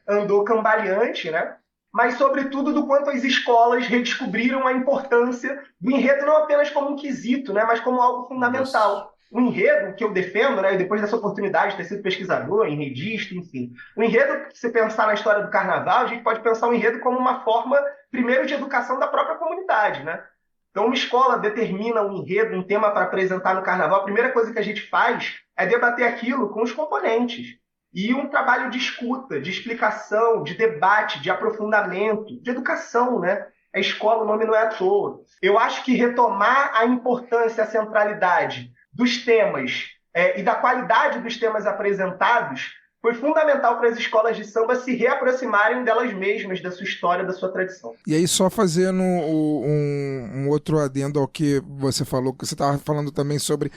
andou cambaleante, né? Mas, sobretudo, do quanto as escolas redescobriram a importância do enredo não apenas como um quesito, né? Mas como algo fundamental. O enredo que eu defendo, né, depois dessa oportunidade de ter sido pesquisador, enredista, enfim. O enredo, se pensar na história do carnaval, a gente pode pensar o enredo como uma forma, primeiro, de educação da própria comunidade, né? Então, uma escola determina um enredo, um tema para apresentar no carnaval, a primeira coisa que a gente faz é debater aquilo com os componentes. E um trabalho de escuta, de explicação, de debate, de aprofundamento, de educação, né? A escola, o nome não é à toa. Eu acho que retomar a importância, a centralidade dos temas e da qualidade dos temas apresentados foi fundamental para as escolas de samba se reaproximarem delas mesmas, da sua história, da sua tradição. E aí, só fazendo um outro adendo ao que você falou, que você estava falando também sobre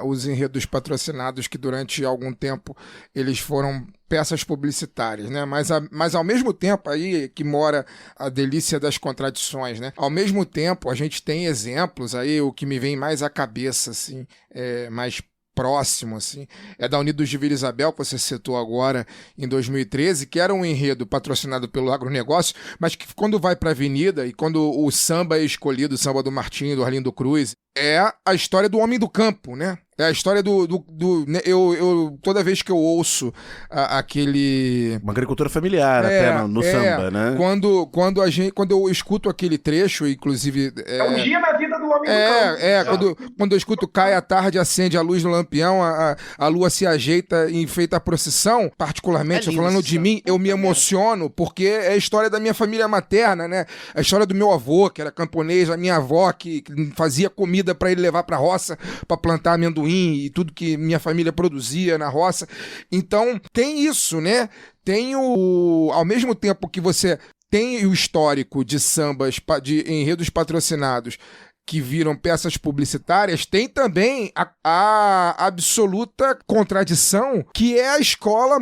os enredos patrocinados, que durante algum tempo eles foram peças publicitárias, né? Mas ao mesmo tempo, aí que mora a delícia das contradições, né? Ao mesmo tempo, a gente tem exemplos aí, o que me vem mais à cabeça, assim, mais próximo, assim, é da Unidos de Vila Isabel, que você citou agora, em 2013, que era um enredo patrocinado pelo agronegócio, mas que quando vai para a avenida e quando o samba é escolhido, o samba do Martinho, do Arlindo Cruz, é a história do homem do campo, né? É a história eu toda vez que eu ouço aquele... Uma agricultura familiar até no samba, né? Quando eu escuto aquele trecho, inclusive... É um dia na vida do homem do campo. Quando eu escuto cai a tarde, acende a luz no lampião, a lua se ajeita e enfeita a procissão, particularmente, falando de mim, eu me emociono, porque é a história da minha família materna, né? A história do meu avô, que era camponês, a minha avó, que fazia comida para ele levar para a roça, para plantar amendoim e tudo que minha família produzia na roça. Então, tem isso, né? Tem ao mesmo tempo que você tem o histórico de sambas, de enredos patrocinados que viram peças publicitárias, tem também a absoluta contradição, que é a escola,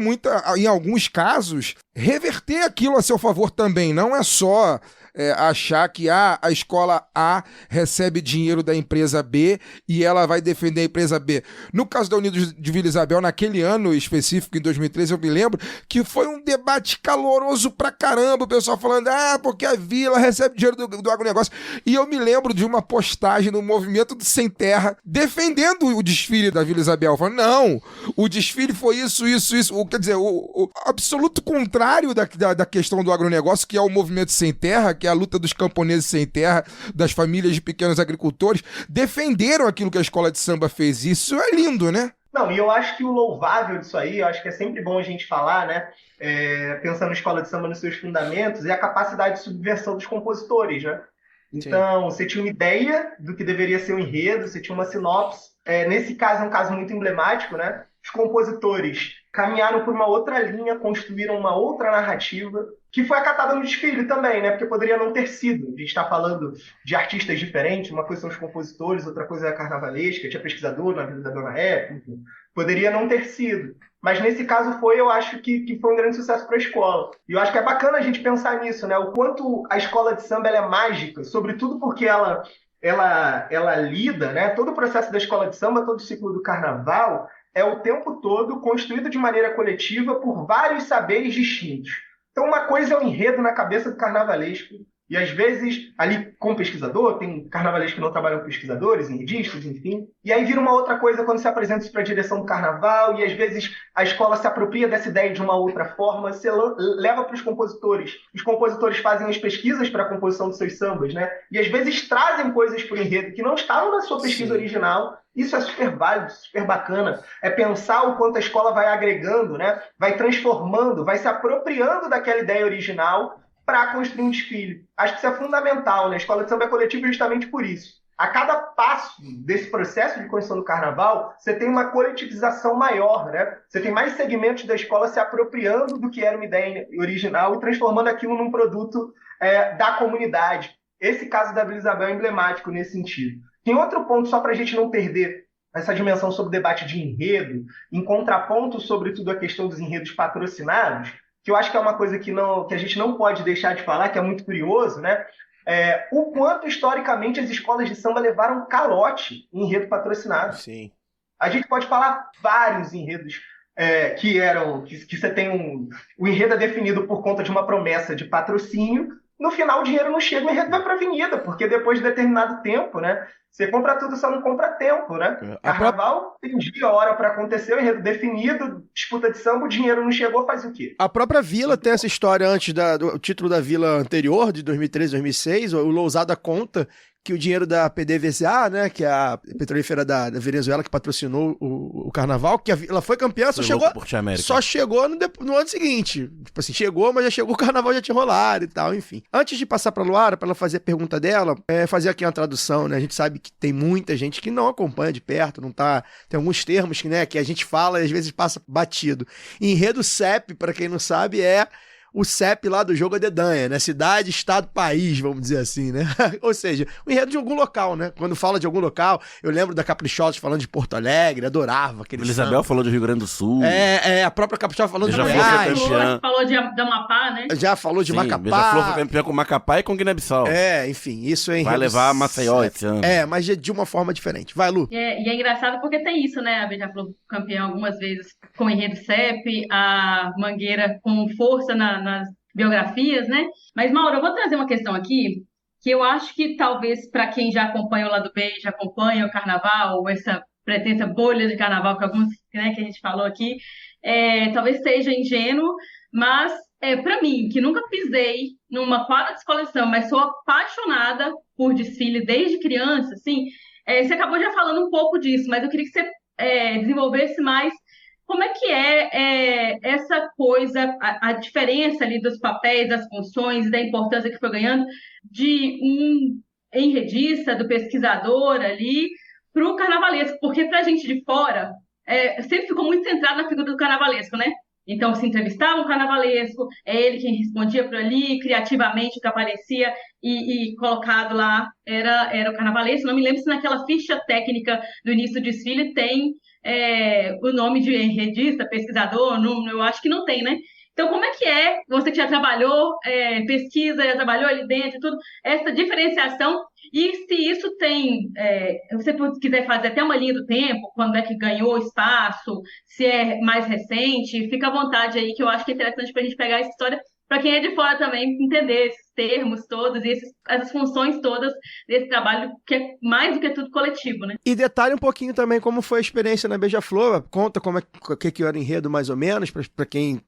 em alguns casos, reverter aquilo a seu favor também. Não é só achar que a escola A recebe dinheiro da empresa B e ela vai defender a empresa B. No caso da Unidos de Vila Isabel, naquele ano específico, em 2013, eu me lembro que foi um debate caloroso pra caramba, o pessoal falando, porque a Vila recebe dinheiro do agronegócio. E eu me lembro de uma postagem no Movimento do Sem Terra defendendo o desfile da Vila Isabel, falando, não, o desfile foi isso. Quer dizer, o absoluto contrário da questão do agronegócio, que é o Movimento Sem Terra, que é a luta dos camponeses sem terra, das famílias de pequenos agricultores, defenderam aquilo que a escola de samba fez. Isso é lindo, né? Não, e eu acho que o louvável disso aí, eu acho que é sempre bom a gente falar, né? Pensando na escola de samba nos seus fundamentos, é a capacidade de subversão dos compositores, né? Então, você tinha uma ideia do que deveria ser o enredo, você tinha uma sinopse. Nesse caso, é um caso muito emblemático, né? os compositores caminharam por uma outra linha, construíram uma outra narrativa, que foi acatada no desfile também, né? Porque poderia não ter sido. A gente está falando de artistas diferentes, uma coisa são os compositores, outra coisa é a carnavalesca, tinha pesquisador na vida da Dona Ré, enfim. Poderia não ter sido. Mas nesse caso eu acho que foi um grande sucesso para a escola. E eu acho que é bacana a gente pensar nisso, né? O quanto a escola de samba ela é mágica, sobretudo porque ela lida, né? Todo o processo da escola de samba, todo o ciclo do carnaval, é o tempo todo construído de maneira coletiva por vários saberes distintos. Então, uma coisa é o enredo na cabeça do carnavalesco, e às vezes, ali com o pesquisador, tem carnavalescos que não trabalham com pesquisadores, enredistas, enfim, e aí vira uma outra coisa quando se apresenta isso para a direção do carnaval, e às vezes a escola se apropria dessa ideia de uma outra forma, se leva para os compositores fazem as pesquisas para a composição dos seus sambas, né? E às vezes trazem coisas para o enredo que não estavam na sua pesquisa original. Isso é super válido, super bacana. É pensar o quanto a escola vai agregando, né? Vai transformando, vai se apropriando daquela ideia original para construir um desfile. Acho que isso é fundamental, né? A escola de samba é coletiva justamente por isso. A cada passo desse processo de construção do carnaval, você tem uma coletivização maior, né? Você tem mais segmentos da escola se apropriando do que era uma ideia original e transformando aquilo num produto da comunidade. Esse caso da Vila Isabel é emblemático nesse sentido. Tem outro ponto, só para a gente não perder essa dimensão sobre o debate de enredo, em contraponto, sobretudo, a questão dos enredos patrocinados, que eu acho que é uma coisa que a gente não pode deixar de falar, que é muito curioso, né? O quanto, historicamente, as escolas de samba levaram calote em enredo patrocinado. Sim. A gente pode falar vários enredos que você tem o enredo é definido por conta de uma promessa de patrocínio. No final, o dinheiro não chega, o enredo vai para a avenida, porque depois de determinado tempo, né? Você compra tudo, só não compra tempo, né? Carnaval tem dia, hora para acontecer, o enredo definido, disputa de samba, o dinheiro não chegou, faz o quê? A própria Vila tem essa história antes do título da Vila anterior, de 2013, 2006, o Lousada conta que o dinheiro da PDVSA, né, que é a petrolífera da Venezuela que patrocinou o carnaval, que a Vila foi campeã, só chegou no ano seguinte. Tipo assim, chegou, mas já chegou, o carnaval já tinha rolado e tal, enfim. Antes de passar pra Luara, pra ela fazer a pergunta dela, fazer aqui uma tradução, né, a gente sabe que tem muita gente que não acompanha de perto, não tá, tem alguns termos que a gente fala e às vezes passa batido. Enredo CEP, pra quem não sabe, é o CEP lá do jogo dedanha, né? Cidade, estado, país, vamos dizer assim, né? Ou seja, o enredo de algum local, né? Quando fala de algum local, eu lembro da Caprichosos falando de Porto Alegre, adorava aquele Isabel falou de Rio Grande do Sul. A própria Caprichosos falando de Goiás. Falou de Amapá, né? Já falou de Macapá. Beija-Flor foi campeã com Macapá e com Guiné-Bissau. Enfim, isso é enredo. Vai levar Maceió esse ano. Mas de uma forma diferente. Vai, Lu. E é engraçado porque tem isso, né? A Beija-Flor campeã algumas vezes com enredo CEP, a Mangueira com força nas biografias, né? Mas, Mauro, eu vou trazer uma questão aqui que eu acho que talvez para quem já acompanha o Lado B, já acompanha o carnaval, essa pretensa bolha de carnaval que alguns, né, que a gente falou aqui, talvez seja ingênuo, mas para mim, que nunca pisei numa quadra de escola de samba, mas sou apaixonada por desfile desde criança, assim, você acabou já falando um pouco disso, mas eu queria que você desenvolvesse mais. Como é que essa coisa, a diferença ali dos papéis, das funções, da importância que foi ganhando de um enredista, do pesquisador ali, para o carnavalesco? Porque para a gente de fora, sempre ficou muito centrado na figura do carnavalesco, né? Então, se entrevistava um carnavalesco, é ele quem respondia por ali, criativamente o que aparecia e colocado lá era o carnavalesco. Não me lembro se naquela ficha técnica do início do desfile tem o nome de enredista, pesquisador, eu acho que não tem, né? Então, como é que você que já trabalhou, pesquisa, já trabalhou ali dentro e tudo, essa diferenciação, e se isso tem, se você quiser fazer até uma linha do tempo, quando é que ganhou espaço, se é mais recente, fica à vontade aí, que eu acho que é interessante para a gente pegar essa história, para quem é de fora também entender esses termos todos e essas funções todas desse trabalho, que é mais do que tudo coletivo, né? E detalhe um pouquinho também como foi a experiência na Beija-Flor, conta o que era o enredo mais ou menos, para quem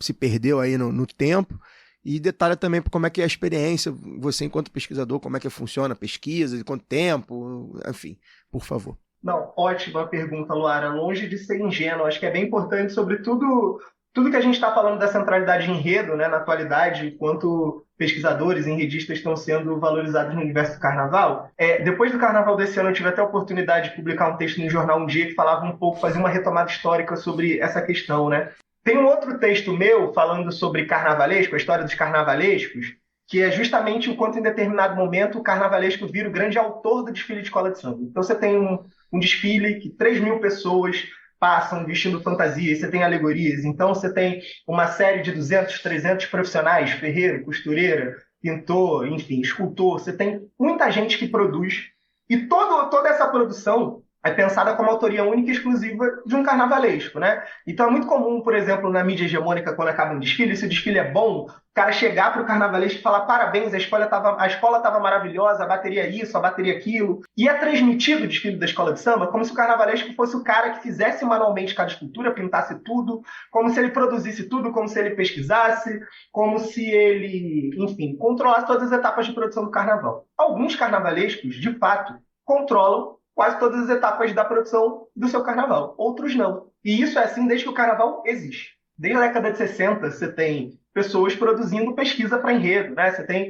se perdeu aí no tempo, e detalha também como é que é a experiência, você enquanto pesquisador, como é que funciona a pesquisa, de quanto tempo, enfim, por favor. Não, ótima pergunta, Luara, longe de ser ingênuo, acho que é bem importante, sobretudo tudo que a gente está falando da centralidade de enredo, né, na atualidade, enquanto pesquisadores, enredistas estão sendo valorizados no universo do carnaval. Depois do carnaval desse ano, eu tive até a oportunidade de publicar um texto no jornal Um Dia que falava um pouco, fazia uma retomada histórica sobre essa questão, né? Tem um outro texto meu falando sobre carnavalesco, a história dos carnavalescos, que é justamente o quanto em determinado momento o carnavalesco vira o grande autor do desfile de escola de samba. Então você tem um desfile que 3.000 pessoas passam vestindo fantasias, você tem alegorias, então você tem uma série de 200, 300 profissionais, ferreiro, costureira, pintor, enfim, escultor, você tem muita gente que produz, e toda essa produção é pensada como autoria única e exclusiva de um carnavalesco, né? Então é muito comum, por exemplo, na mídia hegemônica, quando acaba um desfile, se o desfile é bom, o cara chegar para o carnavalesco e falar parabéns, a escola estava maravilhosa, a bateria isso, a bateria aquilo. E é transmitido o desfile da escola de samba como se o carnavalesco fosse o cara que fizesse manualmente cada escultura, pintasse tudo, como se ele produzisse tudo, como se ele pesquisasse, como se ele, enfim, controlasse todas as etapas de produção do carnaval. Alguns carnavalescos, de fato, controlam quase todas as etapas da produção do seu carnaval. Outros não. E isso é assim desde que o carnaval existe. Desde a década de 60, você tem pessoas produzindo pesquisa para enredo, né? Você tem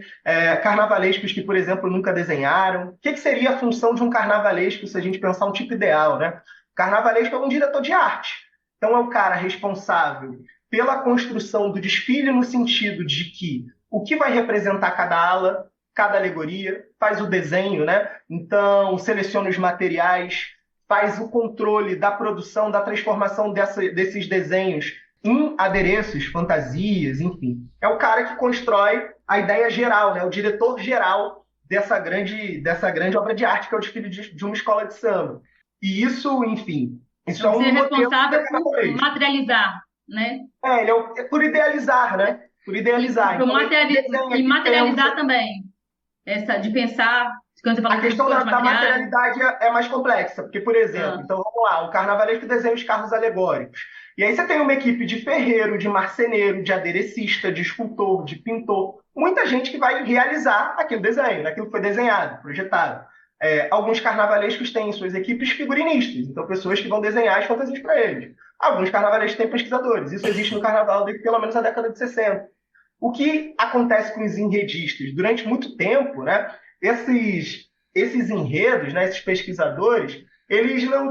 carnavalescos que, por exemplo, nunca desenharam. O que seria a função de um carnavalesco se a gente pensar um tipo ideal, né? O carnavalesco é um diretor de arte. Então é o cara responsável pela construção do desfile no sentido de que o que vai representar cada ala, cada alegoria, faz o desenho, né? Então, seleciona os materiais, faz o controle da produção, da transformação desses desenhos em adereços, fantasias, enfim. É o cara que constrói a ideia geral, né? O diretor geral dessa grande obra de arte que é o desfile de uma escola de samba. E isso, enfim... Isso Você é responsável por materializar, né? Ele é por idealizar, né? Por idealizar. E materializar também. Essa de pensar, quando você fala a questão da materialidade é mais complexa, porque, por exemplo, então vamos lá, o carnavalesco desenha os carros alegóricos. E aí você tem uma equipe de ferreiro, de marceneiro, de aderecista, de escultor, de pintor, muita gente que vai realizar aquele desenho, aquilo que foi desenhado, projetado. Alguns carnavalescos têm em suas equipes figurinistas, então pessoas que vão desenhar as fantasias para eles. Alguns carnavalescos têm pesquisadores, isso existe no carnaval desde pelo menos a década de 60. O que acontece com os enredistas? Durante muito tempo, né, esses enredos, né, esses pesquisadores, eles não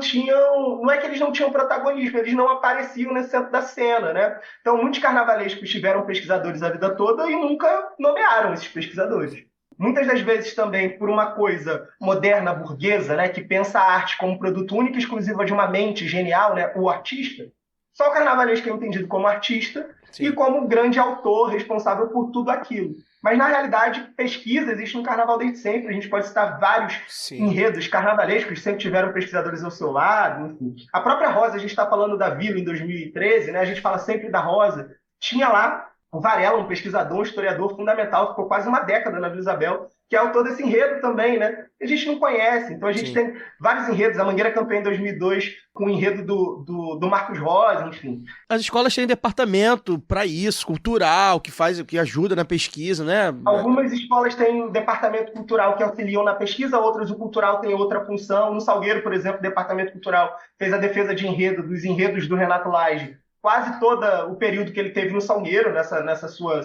é que eles não tinham protagonismo, eles não apareciam no centro da cena, né? Então, muitos carnavalescos tiveram pesquisadores a vida toda e nunca nomearam esses pesquisadores. Muitas das vezes também por uma coisa moderna, burguesa, né, que pensa a arte como produto único e exclusivo de uma mente genial, né, o artista. Só o carnavalesco é entendido como artista. Sim. E como grande autor responsável por tudo aquilo. Mas, na realidade, pesquisa existe no carnaval desde sempre. A gente pode citar vários enredos carnavalescos que sempre tiveram pesquisadores ao seu lado. Enfim. A própria Rosa, a gente está falando da Vila em 2013, né? A gente fala sempre da Rosa. Tinha lá o Varela, um pesquisador, um historiador fundamental, ficou quase uma década na Vila Isabel, que é autor desse enredo também, né? A gente não conhece. Então a gente tem vários enredos. A Mangueira campeã em 2002 com o enredo do Marcos Rosa, enfim. As escolas têm departamento para isso, cultural, que ajuda na pesquisa, né? Algumas escolas têm um departamento cultural que auxiliam na pesquisa, outras o cultural tem outra função. No Salgueiro, por exemplo, o departamento cultural fez a defesa de enredo, dos enredos do Renato Lage, quase todo o período que ele teve no Salgueiro, nessa sua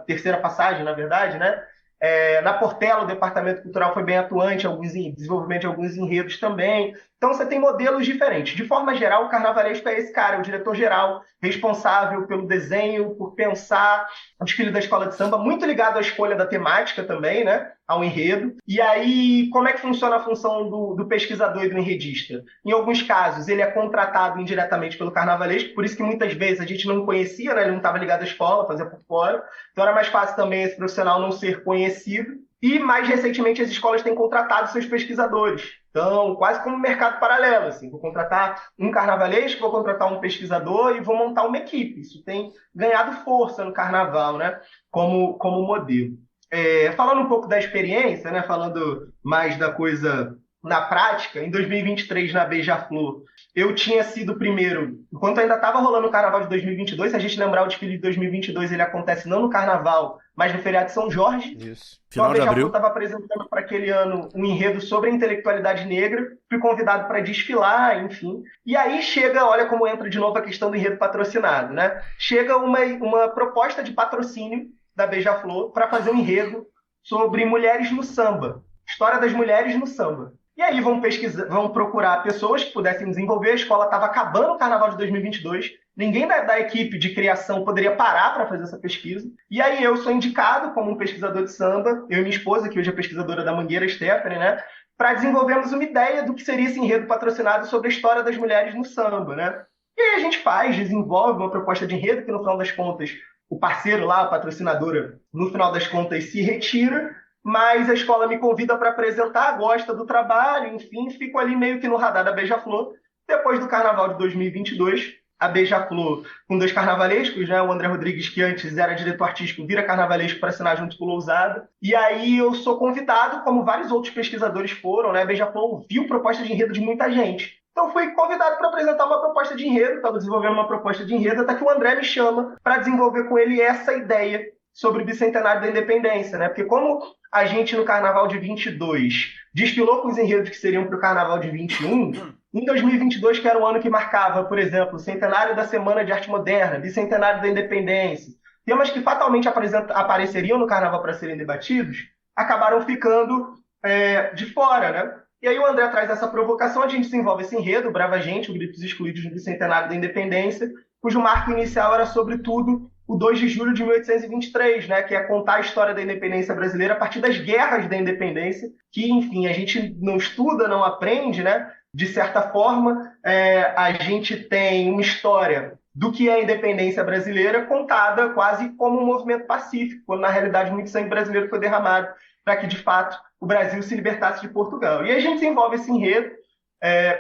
terceira passagem, na verdade, né? Na Portela, o departamento cultural foi bem atuante, desenvolvimento de alguns enredos também. Então você tem modelos diferentes. De forma geral, o carnavalesco é esse cara, o diretor-geral, responsável pelo desenho, por pensar o desfile da escola de samba, muito ligado à escolha da temática também, né? Ao enredo. E aí, como é que funciona a função do pesquisador e do enredista? Em alguns casos, ele é contratado indiretamente pelo carnavalesco, por isso que muitas vezes a gente não conhecia, né? Ele não estava ligado à escola, fazia por fora. Então era mais fácil também esse profissional não ser conhecido. E, mais recentemente, as escolas têm contratado seus pesquisadores. Então, quase como um mercado paralelo. Assim. Vou contratar um carnavalesco, vou contratar um pesquisador e vou montar uma equipe. Isso tem ganhado força no carnaval, né? Como modelo. Falando um pouco da experiência, né? Falando mais da coisa na prática, em 2023, na Beija-Flor, eu tinha sido o primeiro, enquanto ainda estava rolando o Carnaval de 2022, se a gente lembrar, o desfile de 2022 ele acontece não no Carnaval, mas no feriado de São Jorge. Isso. Então a Beija-Flor estava apresentando para aquele ano um enredo sobre a intelectualidade negra, fui convidado para desfilar, enfim. E aí chega, olha como entra de novo a questão do enredo patrocinado, né? Chega uma proposta de patrocínio da Beija-Flor para fazer um enredo sobre mulheres no samba, história das mulheres no samba. E aí vão procurar pessoas que pudessem desenvolver. A escola estava acabando o Carnaval de 2022, ninguém da equipe de criação poderia parar para fazer essa pesquisa. E aí eu sou indicado como um pesquisador de samba, eu e minha esposa, que hoje é pesquisadora da Mangueira, Stephanie, né, para desenvolvermos uma ideia do que seria esse enredo patrocinado sobre a história das mulheres no samba, né? E aí a gente desenvolve uma proposta de enredo que, no final das contas, o parceiro lá, a patrocinadora, no final das contas, se retira, mas a escola me convida para apresentar, gosta do trabalho, enfim, fico ali meio que no radar da Beija-Flor. Depois do Carnaval de 2022, a Beija-Flor, com 2 carnavalescos, né? O André Rodrigues, que antes era diretor artístico, vira carnavalesco para assinar junto com o Lousada. E aí eu sou convidado, como vários outros pesquisadores foram, né? A Beija-Flor viu proposta de enredo de muita gente. Então fui convidado para apresentar uma proposta de enredo, estava desenvolvendo uma proposta de enredo, até que o André me chama para desenvolver com ele essa ideia sobre o bicentenário da independência, né? Porque como a gente no Carnaval de 22 desfilou com os enredos que seriam para o Carnaval de 21, em 2022, que era o ano que marcava, por exemplo, o centenário da Semana de Arte Moderna, bicentenário da independência, temas que fatalmente apareceriam no Carnaval para serem debatidos, acabaram ficando de fora, né? E aí o André traz essa provocação, a gente desenvolve esse enredo, Brava Gente, o Gritos Excluídos no Bicentenário da Independência, cujo marco inicial era, sobretudo, o 2 de julho de 1823, né, que é contar a história da independência brasileira a partir das guerras da independência, que, enfim, a gente não estuda, não aprende, né? De certa forma, a gente tem uma história do que é a independência brasileira contada quase como um movimento pacífico, quando, na realidade, muito sangue brasileiro foi derramado para que, de fato, o Brasil se libertasse de Portugal. E a gente desenvolve esse enredo,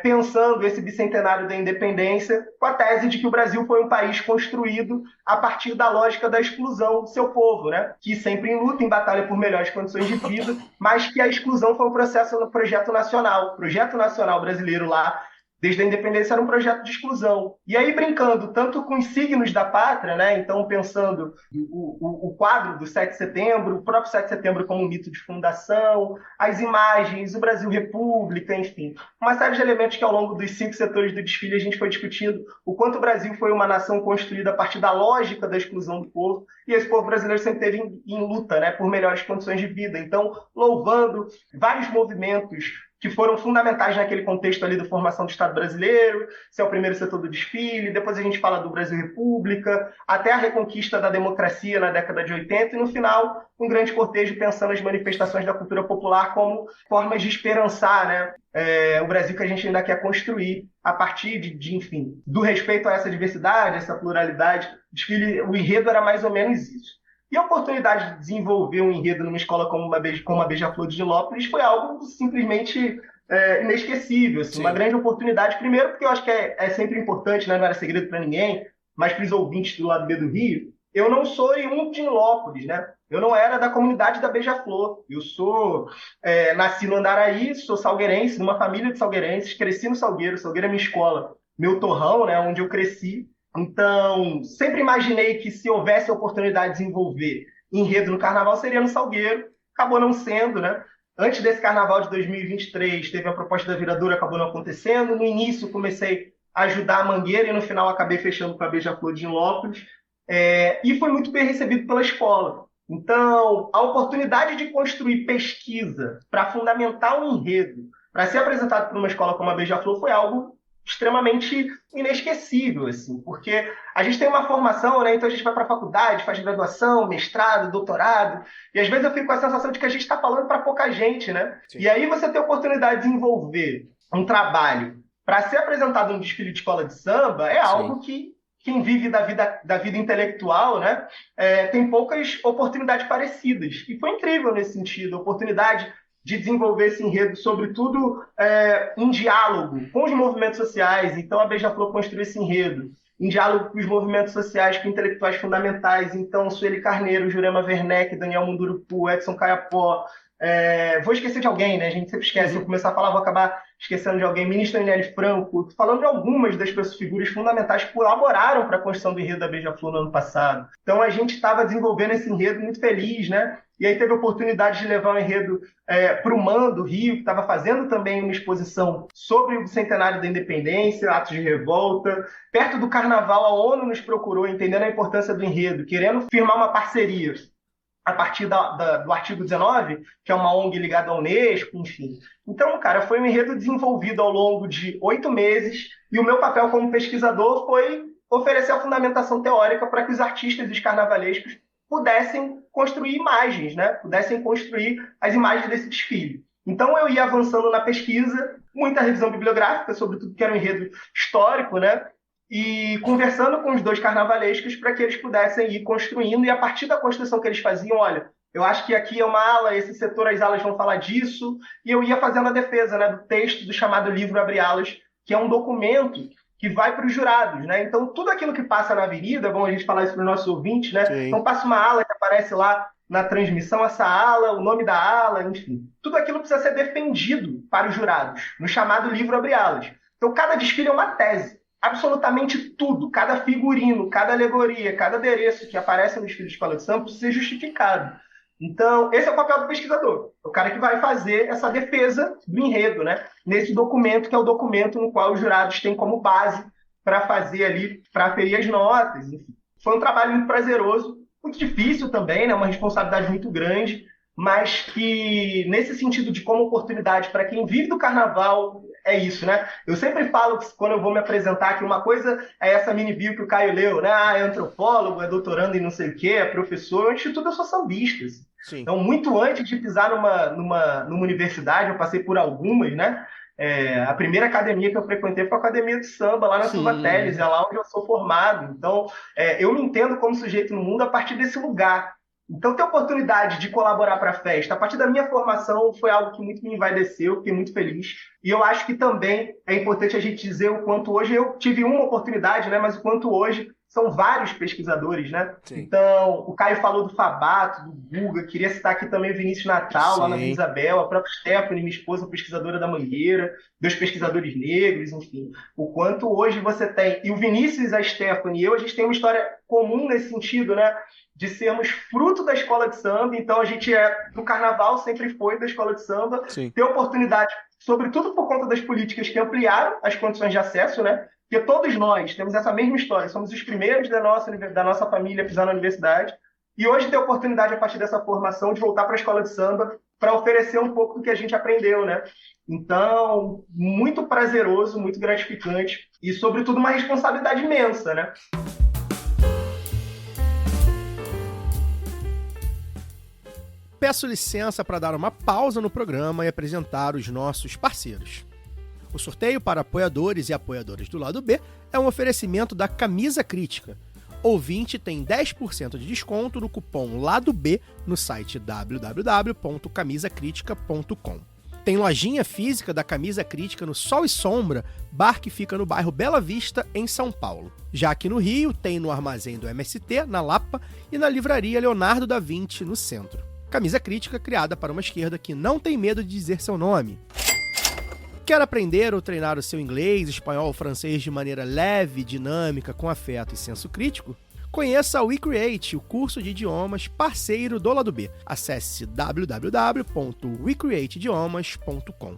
pensando esse bicentenário da independência com a tese de que o Brasil foi um país construído a partir da lógica da exclusão do seu povo, né? Que sempre em luta, em batalha por melhores condições de vida, mas que a exclusão foi um projeto nacional brasileiro lá, desde a independência era um projeto de exclusão. E aí brincando tanto com os signos da pátria, né? Então pensando o quadro do 7 de setembro, o próprio 7 de setembro como um mito de fundação, as imagens, o Brasil República, enfim. Uma série de elementos que ao longo dos 5 setores do desfile a gente foi discutindo o quanto o Brasil foi uma nação construída a partir da lógica da exclusão do povo, e esse povo brasileiro sempre esteve em luta, né? Por melhores condições de vida. Então, louvando vários movimentos que foram fundamentais naquele contexto ali da formação do Estado brasileiro, se é o primeiro setor do desfile, depois a gente fala do Brasil República, até a reconquista da democracia na década de 80, e no final, um grande cortejo pensando as manifestações da cultura popular como formas de esperançar, né, o Brasil que a gente ainda quer construir a partir enfim, do respeito a essa diversidade, essa pluralidade. O desfile, o enredo era mais ou menos isso. E a oportunidade de desenvolver um enredo numa escola como a Beija-Flor de Nilópolis foi algo simplesmente inesquecível. Assim, uma grande oportunidade, primeiro porque eu acho que é sempre importante, né, não era segredo para ninguém, mas para os ouvintes do lado B do Rio, eu não sou oriundo de Nilópolis, né? Eu não era da comunidade da Beija-Flor. Eu nasci no Andaraí, sou salgueirense, numa família de salgueirenses, cresci no Salgueiro. Salgueiro é minha escola, meu torrão, né, onde eu cresci. Então, sempre imaginei que se houvesse a oportunidade de desenvolver enredo no Carnaval, seria no Salgueiro. Acabou não sendo, né? Antes desse Carnaval de 2023, teve a proposta da Viradouro, acabou não acontecendo. No início, comecei a ajudar a Mangueira e no final acabei fechando com a Beija-Flor de Nilópolis. E foi muito bem recebido pela escola. Então, a oportunidade de construir pesquisa para fundamentar um enredo, para ser apresentado por uma escola como a Beija-Flor, foi algo extremamente inesquecível, assim, porque a gente tem uma formação, né? Então a gente vai para a faculdade, faz graduação, mestrado, doutorado, e às vezes eu fico com a sensação de que a gente está falando para pouca gente, né? Sim. E aí você ter a oportunidade de desenvolver um trabalho para ser apresentado num desfile de escola de samba é algo que quem vive da vida intelectual, né, tem poucas oportunidades parecidas. E foi incrível nesse sentido, a oportunidade de desenvolver esse enredo, sobretudo em diálogo com os movimentos sociais. Então, a Beija-Flor construiu esse enredo em diálogo com os movimentos sociais, com intelectuais fundamentais. Então, Sueli Carneiro, Jurema Werneck, Daniel Munduruku, Edson Caiapó. Vou esquecer de alguém, né? A gente sempre esquece. Se eu começar a falar, vou acabar esquecendo de alguém. Ministro Aniele Franco, falando de algumas das figuras fundamentais que colaboraram para a construção do enredo da Beija-Flor no ano passado. Então, a gente estava desenvolvendo esse enredo muito feliz, né? E aí teve a oportunidade de levar o enredo para o MAN do Rio, que estava fazendo também uma exposição sobre o centenário da independência, atos de revolta. Perto do Carnaval, a ONU nos procurou, entendendo a importância do enredo, querendo firmar uma parceria a partir do artigo 19, que é uma ONG ligada à Unesco, enfim. Então, cara, foi um enredo desenvolvido ao longo de 8 meses, e o meu papel como pesquisador foi oferecer a fundamentação teórica para que os artistas e os carnavalescos pudessem construir imagens, né? Pudessem construir as imagens desse desfile. Então, eu ia avançando na pesquisa, muita revisão bibliográfica, sobretudo que era um enredo histórico, né? E conversando com os 2 carnavalescos para que eles pudessem ir construindo, e a partir da construção que eles faziam, olha, eu acho que aqui é uma ala, esse setor, as alas vão falar disso, e eu ia fazendo a defesa, né, do texto do chamado livro Abre Alas, que é um documento que vai para os jurados, né? Então, tudo aquilo que passa na avenida, bom a gente falar isso para os nossos ouvintes, né? Sim. Então, passa uma ala que aparece lá na transmissão, essa ala, o nome da ala, enfim. Tudo aquilo precisa ser defendido para os jurados, no chamado livro Abre Alas. Então, cada desfile é uma tese. Absolutamente tudo, cada figurino, cada alegoria, cada adereço que aparece no desfile de escola de samba precisa ser justificado. Então, esse é o papel do pesquisador, o cara que vai fazer essa defesa do enredo, né? Nesse documento, que é o documento no qual os jurados têm como base para fazer ali, para aferir as notas, enfim. Foi um trabalho muito prazeroso, muito difícil também, né? Uma responsabilidade muito grande, mas que, nesse sentido de como oportunidade para quem vive do carnaval, é isso, né? Eu sempre falo que quando eu vou me apresentar que uma coisa é essa mini bio que o Caio leu, né? É antropólogo, é doutorando em não sei o quê, é professor, antes de tudo eu sou sambista. Sim. Então, muito antes de pisar numa universidade, eu passei por algumas, né? A primeira academia que eu frequentei foi a Academia de Samba, lá na Silva Teles, é lá onde eu sou formado. Então, eu me entendo como sujeito no mundo a partir desse lugar. Então, ter a oportunidade de colaborar para a festa, a partir da minha formação, foi algo que muito me envaideceu, fiquei muito feliz. E eu acho que também é importante a gente dizer o quanto hoje, eu tive uma oportunidade, né, mas o quanto hoje são vários pesquisadores, né? Sim. Então, o Caio falou do Fabato, do Guga, queria citar aqui também o Vinícius Natal, lá na Vila Isabel, a própria Stephanie, minha esposa, pesquisadora da Mangueira, 2 pesquisadores negros, enfim. O quanto hoje você tem... E o Vinícius, a Stephanie e eu, a gente tem uma história comum nesse sentido, né? De sermos fruto da escola de samba, então a gente do carnaval, sempre foi da escola de samba, Sim. ter oportunidade, sobretudo por conta das políticas que ampliaram as condições de acesso, né? Porque todos nós temos essa mesma história, somos os primeiros da nossa família a pisar na universidade, e hoje ter a oportunidade, a partir dessa formação, de voltar para a escola de samba para oferecer um pouco do que a gente aprendeu, né? Então, muito prazeroso, muito gratificante, e sobretudo uma responsabilidade imensa, né? Peço licença para dar uma pausa no programa e apresentar os nossos parceiros. O sorteio para apoiadores e apoiadoras do lado B é um oferecimento da Camisa Crítica. Ouvinte tem 10% de desconto no cupom Lado B no site www.camisacritica.com. Tem lojinha física da Camisa Crítica no Sol e Sombra, bar que fica no bairro Bela Vista, em São Paulo. Já aqui no Rio, tem no armazém do MST, na Lapa, e na livraria Leonardo da Vinci, no centro. Camisa Crítica criada para uma esquerda que não tem medo de dizer seu nome. Quer aprender ou treinar o seu inglês, espanhol ou francês de maneira leve, dinâmica, com afeto e senso crítico? Conheça o WeCreate, o curso de idiomas parceiro do Lado B. Acesse www.wecreateidiomas.com.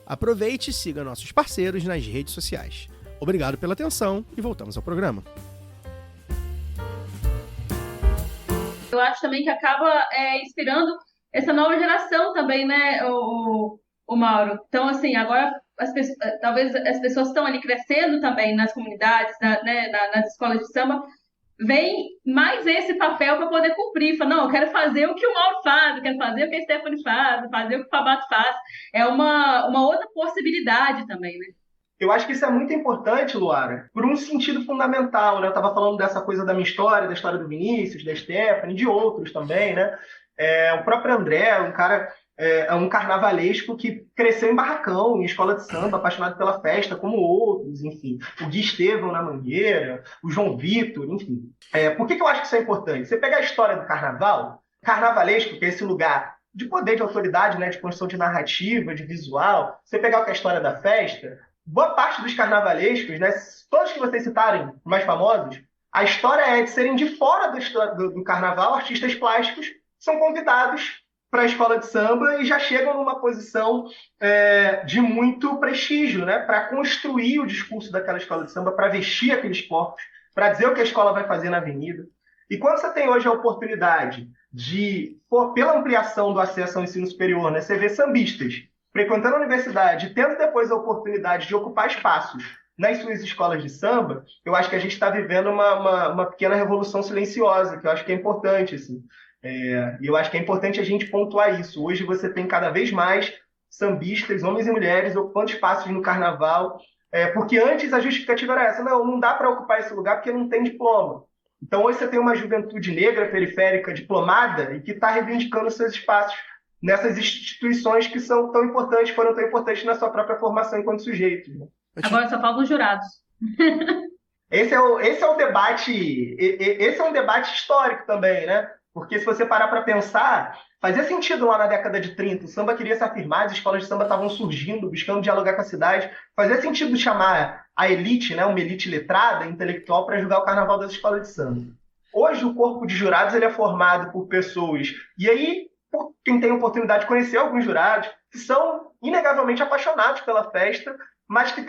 Aproveite e siga nossos parceiros nas redes sociais. Obrigado pela atenção e voltamos ao programa. Eu acho também que acaba inspirando essa nova geração também, né, o Mauro? Então, assim, agora talvez as pessoas estão ali crescendo também nas comunidades, nas escolas de samba, vem mais esse papel para poder cumprir. Fala, não, eu quero fazer o que o Mauro faz, eu quero fazer o que a Stephanie faz, fazer o que o Fabato faz. É uma outra possibilidade também, né? Eu acho que isso é muito importante, Luara, por um sentido fundamental, né? Eu estava falando dessa coisa da minha história, da história do Vinícius, da Stephanie, de outros também, né? O próprio André, um cara, um carnavalesco que cresceu em barracão, em escola de samba, apaixonado pela festa, como outros, enfim. O Gui Estevão na Mangueira, o João Vitor, enfim. Por que eu acho que isso é importante? Você pega a história do carnavalesco, que é esse lugar de poder, de autoridade, né? De construção de narrativa, de visual. Você pegar o que é a história da festa, boa parte dos carnavalescos, né, todos que vocês citarem, mais famosos, a história é de serem de fora do carnaval, artistas plásticos são convidados para a escola de samba e já chegam numa posição de muito prestígio, né, para construir o discurso daquela escola de samba, para vestir aqueles corpos, para dizer o que a escola vai fazer na avenida. E quando você tem hoje a oportunidade pela ampliação do acesso ao ensino superior, né, você vê sambistas frequentando a universidade, tendo depois a oportunidade de ocupar espaços nas suas escolas de samba, eu acho que a gente está vivendo uma pequena revolução silenciosa, que eu acho que é importante, assim. E eu acho que é importante a gente pontuar isso. Hoje você tem cada vez mais sambistas, homens e mulheres, ocupando espaços no carnaval, porque antes a justificativa era essa: não dá para ocupar esse lugar porque não tem diploma. Então hoje você tem uma juventude negra, periférica, diplomada, e que está reivindicando seus espaços nessas instituições que são tão importantes, foram tão importantes na sua própria formação enquanto sujeito. Né? Agora só faltam os jurados. Esse é o debate, esse é um debate histórico também, né? Porque se você parar para pensar, fazia sentido lá na década de 30, o samba queria se afirmar, as escolas de samba estavam surgindo, buscando dialogar com a cidade, fazia sentido chamar a elite, né, uma elite letrada, intelectual, para julgar o carnaval das escolas de samba. Hoje o corpo de jurados ele é formado por pessoas, e aí por quem tem a oportunidade de conhecer alguns jurados, que são inegavelmente apaixonados pela festa, mas que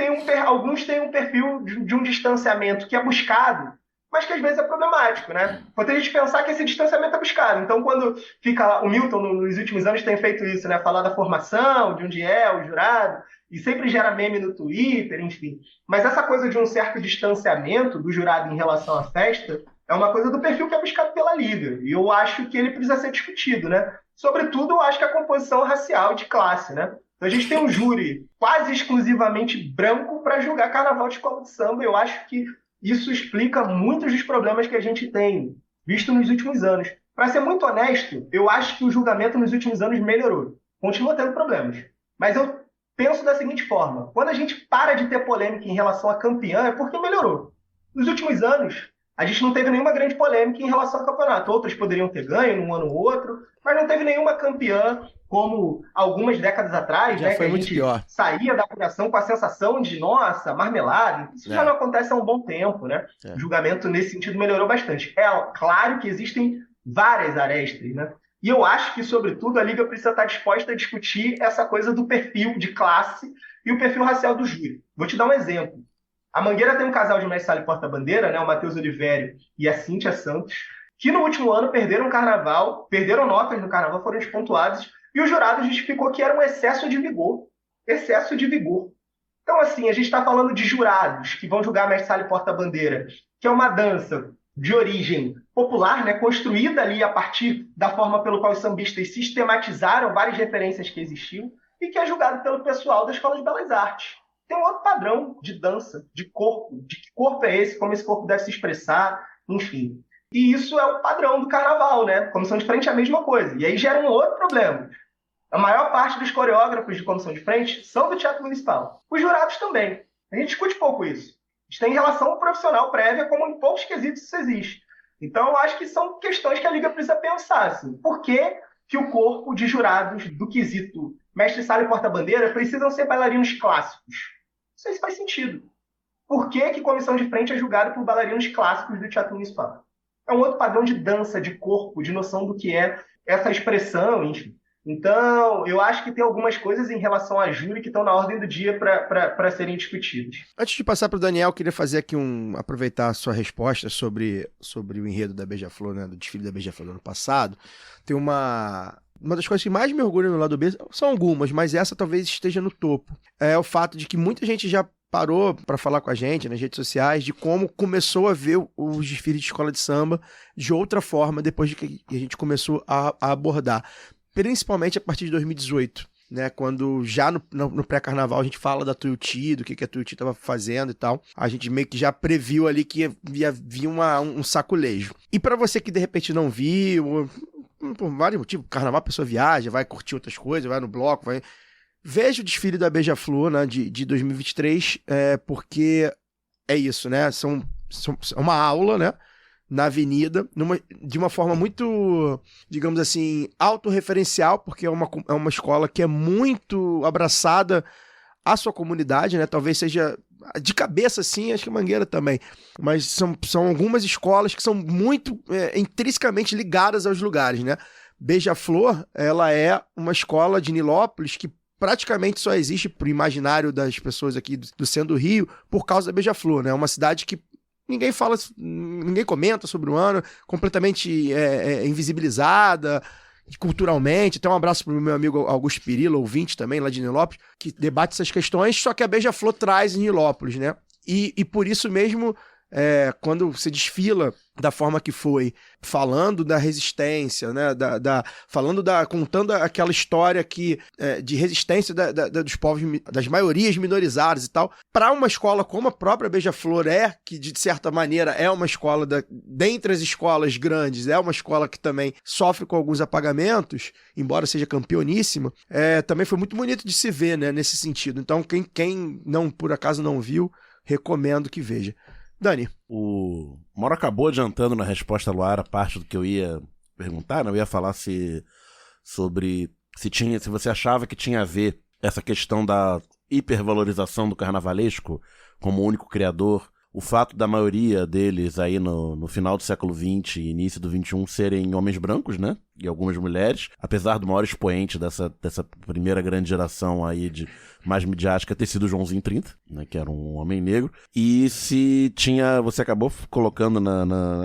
alguns têm um perfil de um distanciamento que é buscado, mas que às vezes é problemático, né? Pode a gente pensar que esse distanciamento é buscado. Então, quando fica lá, o Milton, nos últimos anos, tem feito isso, né? Falar da formação, de onde é o jurado, e sempre gera meme no Twitter, enfim. Mas essa coisa de um certo distanciamento do jurado em relação à festa é uma coisa do perfil que é buscado pela Liga. E eu acho que ele precisa ser discutido, né? Sobretudo, eu acho que a composição racial de classe, né? Então, a gente tem um júri quase exclusivamente branco para julgar carnaval de escola de samba. Eu acho que isso explica muitos dos problemas que a gente tem visto nos últimos anos. Para ser muito honesto, eu acho que o julgamento nos últimos anos melhorou. Continua tendo problemas. Mas eu penso da seguinte forma: quando a gente para de ter polêmica em relação a campeã, é porque melhorou. Nos últimos anos, a gente não teve nenhuma grande polêmica em relação ao campeonato. Outras poderiam ter ganho num ano ou outro, mas não teve nenhuma campeã como algumas décadas atrás, já né, foi que a muito gente pior. saía da apuração com a sensação de, nossa, marmelada. Isso já não acontece há um bom tempo, né? O julgamento, nesse sentido, melhorou bastante. É claro que existem várias arestas, né? E eu acho que, sobretudo, a Liga precisa estar disposta a discutir essa coisa do perfil de classe e o perfil racial do júri. Vou te dar um exemplo. A Mangueira tem um casal de mestre sala e porta-bandeira, né, o Matheus Olivério e a Cíntia Santos, que no último ano perderam carnaval, perderam notas no carnaval, foram despontuados, e o jurado justificou que era um excesso de vigor. Excesso de vigor. Então, assim, a gente está falando de jurados que vão julgar mestre sala e porta-bandeira, que é uma dança de origem popular, né, construída ali a partir da forma pelo qual os sambistas sistematizaram várias referências que existiam, e que é julgado pelo pessoal da Escola de Belas Artes. Tem um outro padrão de dança, de que corpo é esse, como esse corpo deve se expressar, enfim. E isso é o padrão do carnaval, né? Comissão de frente é a mesma coisa. E aí gera um outro problema. A maior parte dos coreógrafos de comissão de frente são do Teatro Municipal. Os jurados também. A gente discute pouco isso. A gente tem relação profissional prévia, como em poucos quesitos isso existe. Então, eu acho que são questões que a Liga precisa pensar. Assim. Por que o corpo de jurados do quesito mestre sala e porta-bandeira precisam ser bailarinos clássicos? Não sei se faz sentido. Por que comissão de frente é julgada por bailarinos clássicos do Teatro Municipal? É um outro padrão de dança, de corpo, de noção do que é essa expressão, enfim. Então, eu acho que tem algumas coisas em relação à júri que estão na ordem do dia para serem discutidas. Antes de passar para o Daniel, eu queria fazer aqui aproveitar a sua resposta sobre o enredo da Beija-Flor, né, do desfile da Beija-Flor do ano passado. Tem uma das coisas que mais me orgulha no lado B, são algumas, mas essa talvez esteja no topo. É o fato de que muita gente já parou para falar com a gente nas redes sociais de como começou a ver os desfiles de escola de samba de outra forma depois de que a gente começou a abordar. Principalmente a partir de 2018, né? Quando já no pré-carnaval a gente fala da Tuiuti, do que a Tuiuti estava fazendo e tal. A gente meio que já previu ali que ia vir um saculejo. E para você que de repente não viu, por vários motivos, carnaval a pessoa viaja, vai curtir outras coisas, vai no bloco, vai... Veja o desfile da Beija-Flor, né, de 2023, porque é isso, né? É uma aula, né? Na avenida, de uma forma muito, digamos assim, autorreferencial, porque é uma escola que é muito abraçada à sua comunidade, né? Talvez seja de cabeça, sim, acho que a Mangueira também, mas são algumas escolas que são muito intrinsecamente ligadas aos lugares, né? Beija-Flor, ela é uma escola de Nilópolis que praticamente só existe pro imaginário das pessoas aqui do centro do Rio por causa da Beija-Flor, né? É uma cidade que ninguém fala, ninguém comenta sobre o ano, completamente invisibilizada culturalmente. Até um abraço pro meu amigo Augusto Pirillo, ouvinte também, lá de Nilópolis, que debate essas questões, só que a Beija-Flor traz em Nilópolis, né? E por isso mesmo, quando se desfila da forma que foi, falando da resistência, né? Contando aquela história de resistência dos povos, das maiorias minorizadas e tal, para uma escola como a própria Beija-Flor que de certa maneira é uma escola, dentre as escolas grandes, é uma escola que também sofre com alguns apagamentos, embora seja campeoníssima, também foi muito bonito de se ver, né, nesse sentido. Então, quem não, por acaso não viu, recomendo que veja. Dani. O Mauro acabou adiantando na resposta, Luara, parte do que eu ia perguntar, né? Eu ia falar se você achava que tinha a ver essa questão da hipervalorização do carnavalesco como único criador, o fato da maioria deles aí no final do século XX e início do XXI serem homens brancos, né? E algumas mulheres, apesar do maior expoente dessa primeira grande geração aí mais midiática ter sido o Joãozinho 30, né? Que era um homem negro. E se você acabou colocando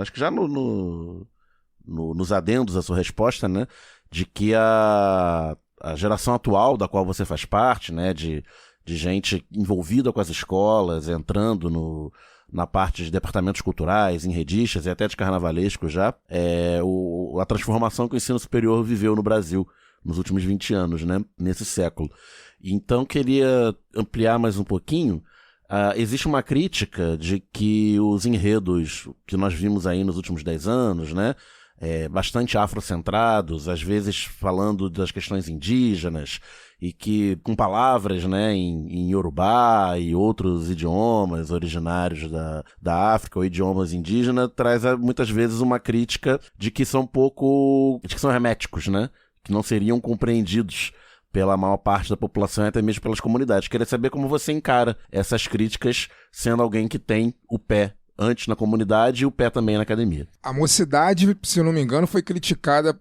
acho que já nos adendos a sua resposta, né? De que a geração atual da qual você faz parte, né? De gente envolvida com as escolas, entrando na parte de departamentos culturais, enredistas e até de carnavalesco já, a transformação que o ensino superior viveu no Brasil nos últimos 20 anos, né, nesse século. Então, queria ampliar mais um pouquinho. Existe uma crítica de que os enredos que nós vimos aí nos últimos 10 anos, né, bastante afrocentrados, às vezes falando das questões indígenas, e que com palavras, né, em Yorubá e outros idiomas originários da África ou idiomas indígenas, traz muitas vezes uma crítica de que são herméticos, né, que não seriam compreendidos pela maior parte da população e até mesmo pelas comunidades. Queria saber como você encara essas críticas, sendo alguém que tem o pé antes na comunidade e o pé também na academia. A Mocidade, se eu não me engano, foi criticada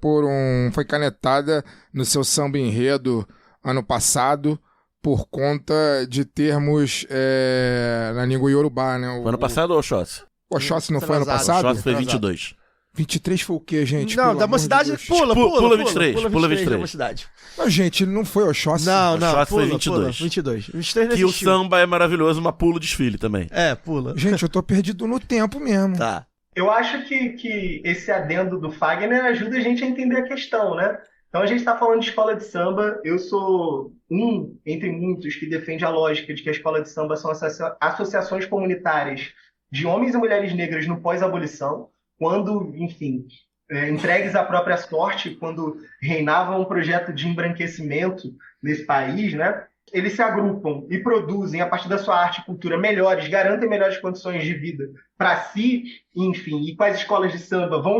foi canetada no seu samba enredo ano passado por conta de termos na língua Yorubá, né? Foi ano passado ou Oxóssi? O Oxóssi não foi ano passado? Oxóssi foi 22. 23 foi o quê, gente? Não, da Mocidade, pula 23. Pula 23 da Mocidade. Não, gente, ele não foi Oxóssi. Não, Oxóssi foi 22. 23 que o samba é maravilhoso, mas pula o desfile também. Pula. Gente, eu tô perdido no tempo mesmo. Tá. Eu acho que esse adendo do Fagner ajuda a gente a entender a questão, né? Então a gente está falando de escola de samba, eu sou um entre muitos que defende a lógica de que a escola de samba são associações comunitárias de homens e mulheres negras no pós-abolição, quando, enfim, entregues à própria sorte, quando reinava um projeto de embranquecimento nesse país, né? Eles se agrupam e produzem, a partir da sua arte e cultura, garantem melhores condições de vida para si, enfim, e com as escolas de samba vão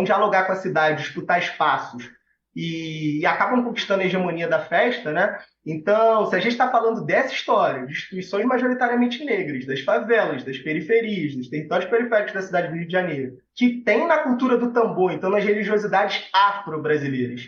dialogar com a cidade, disputar espaços e acabam conquistando a hegemonia da festa, né? Então, se a gente está falando dessa história, de instituições majoritariamente negras, das favelas, das periferias, dos territórios periféricos da cidade do Rio de Janeiro, que tem na cultura do tambor, então nas religiosidades afro-brasileiras,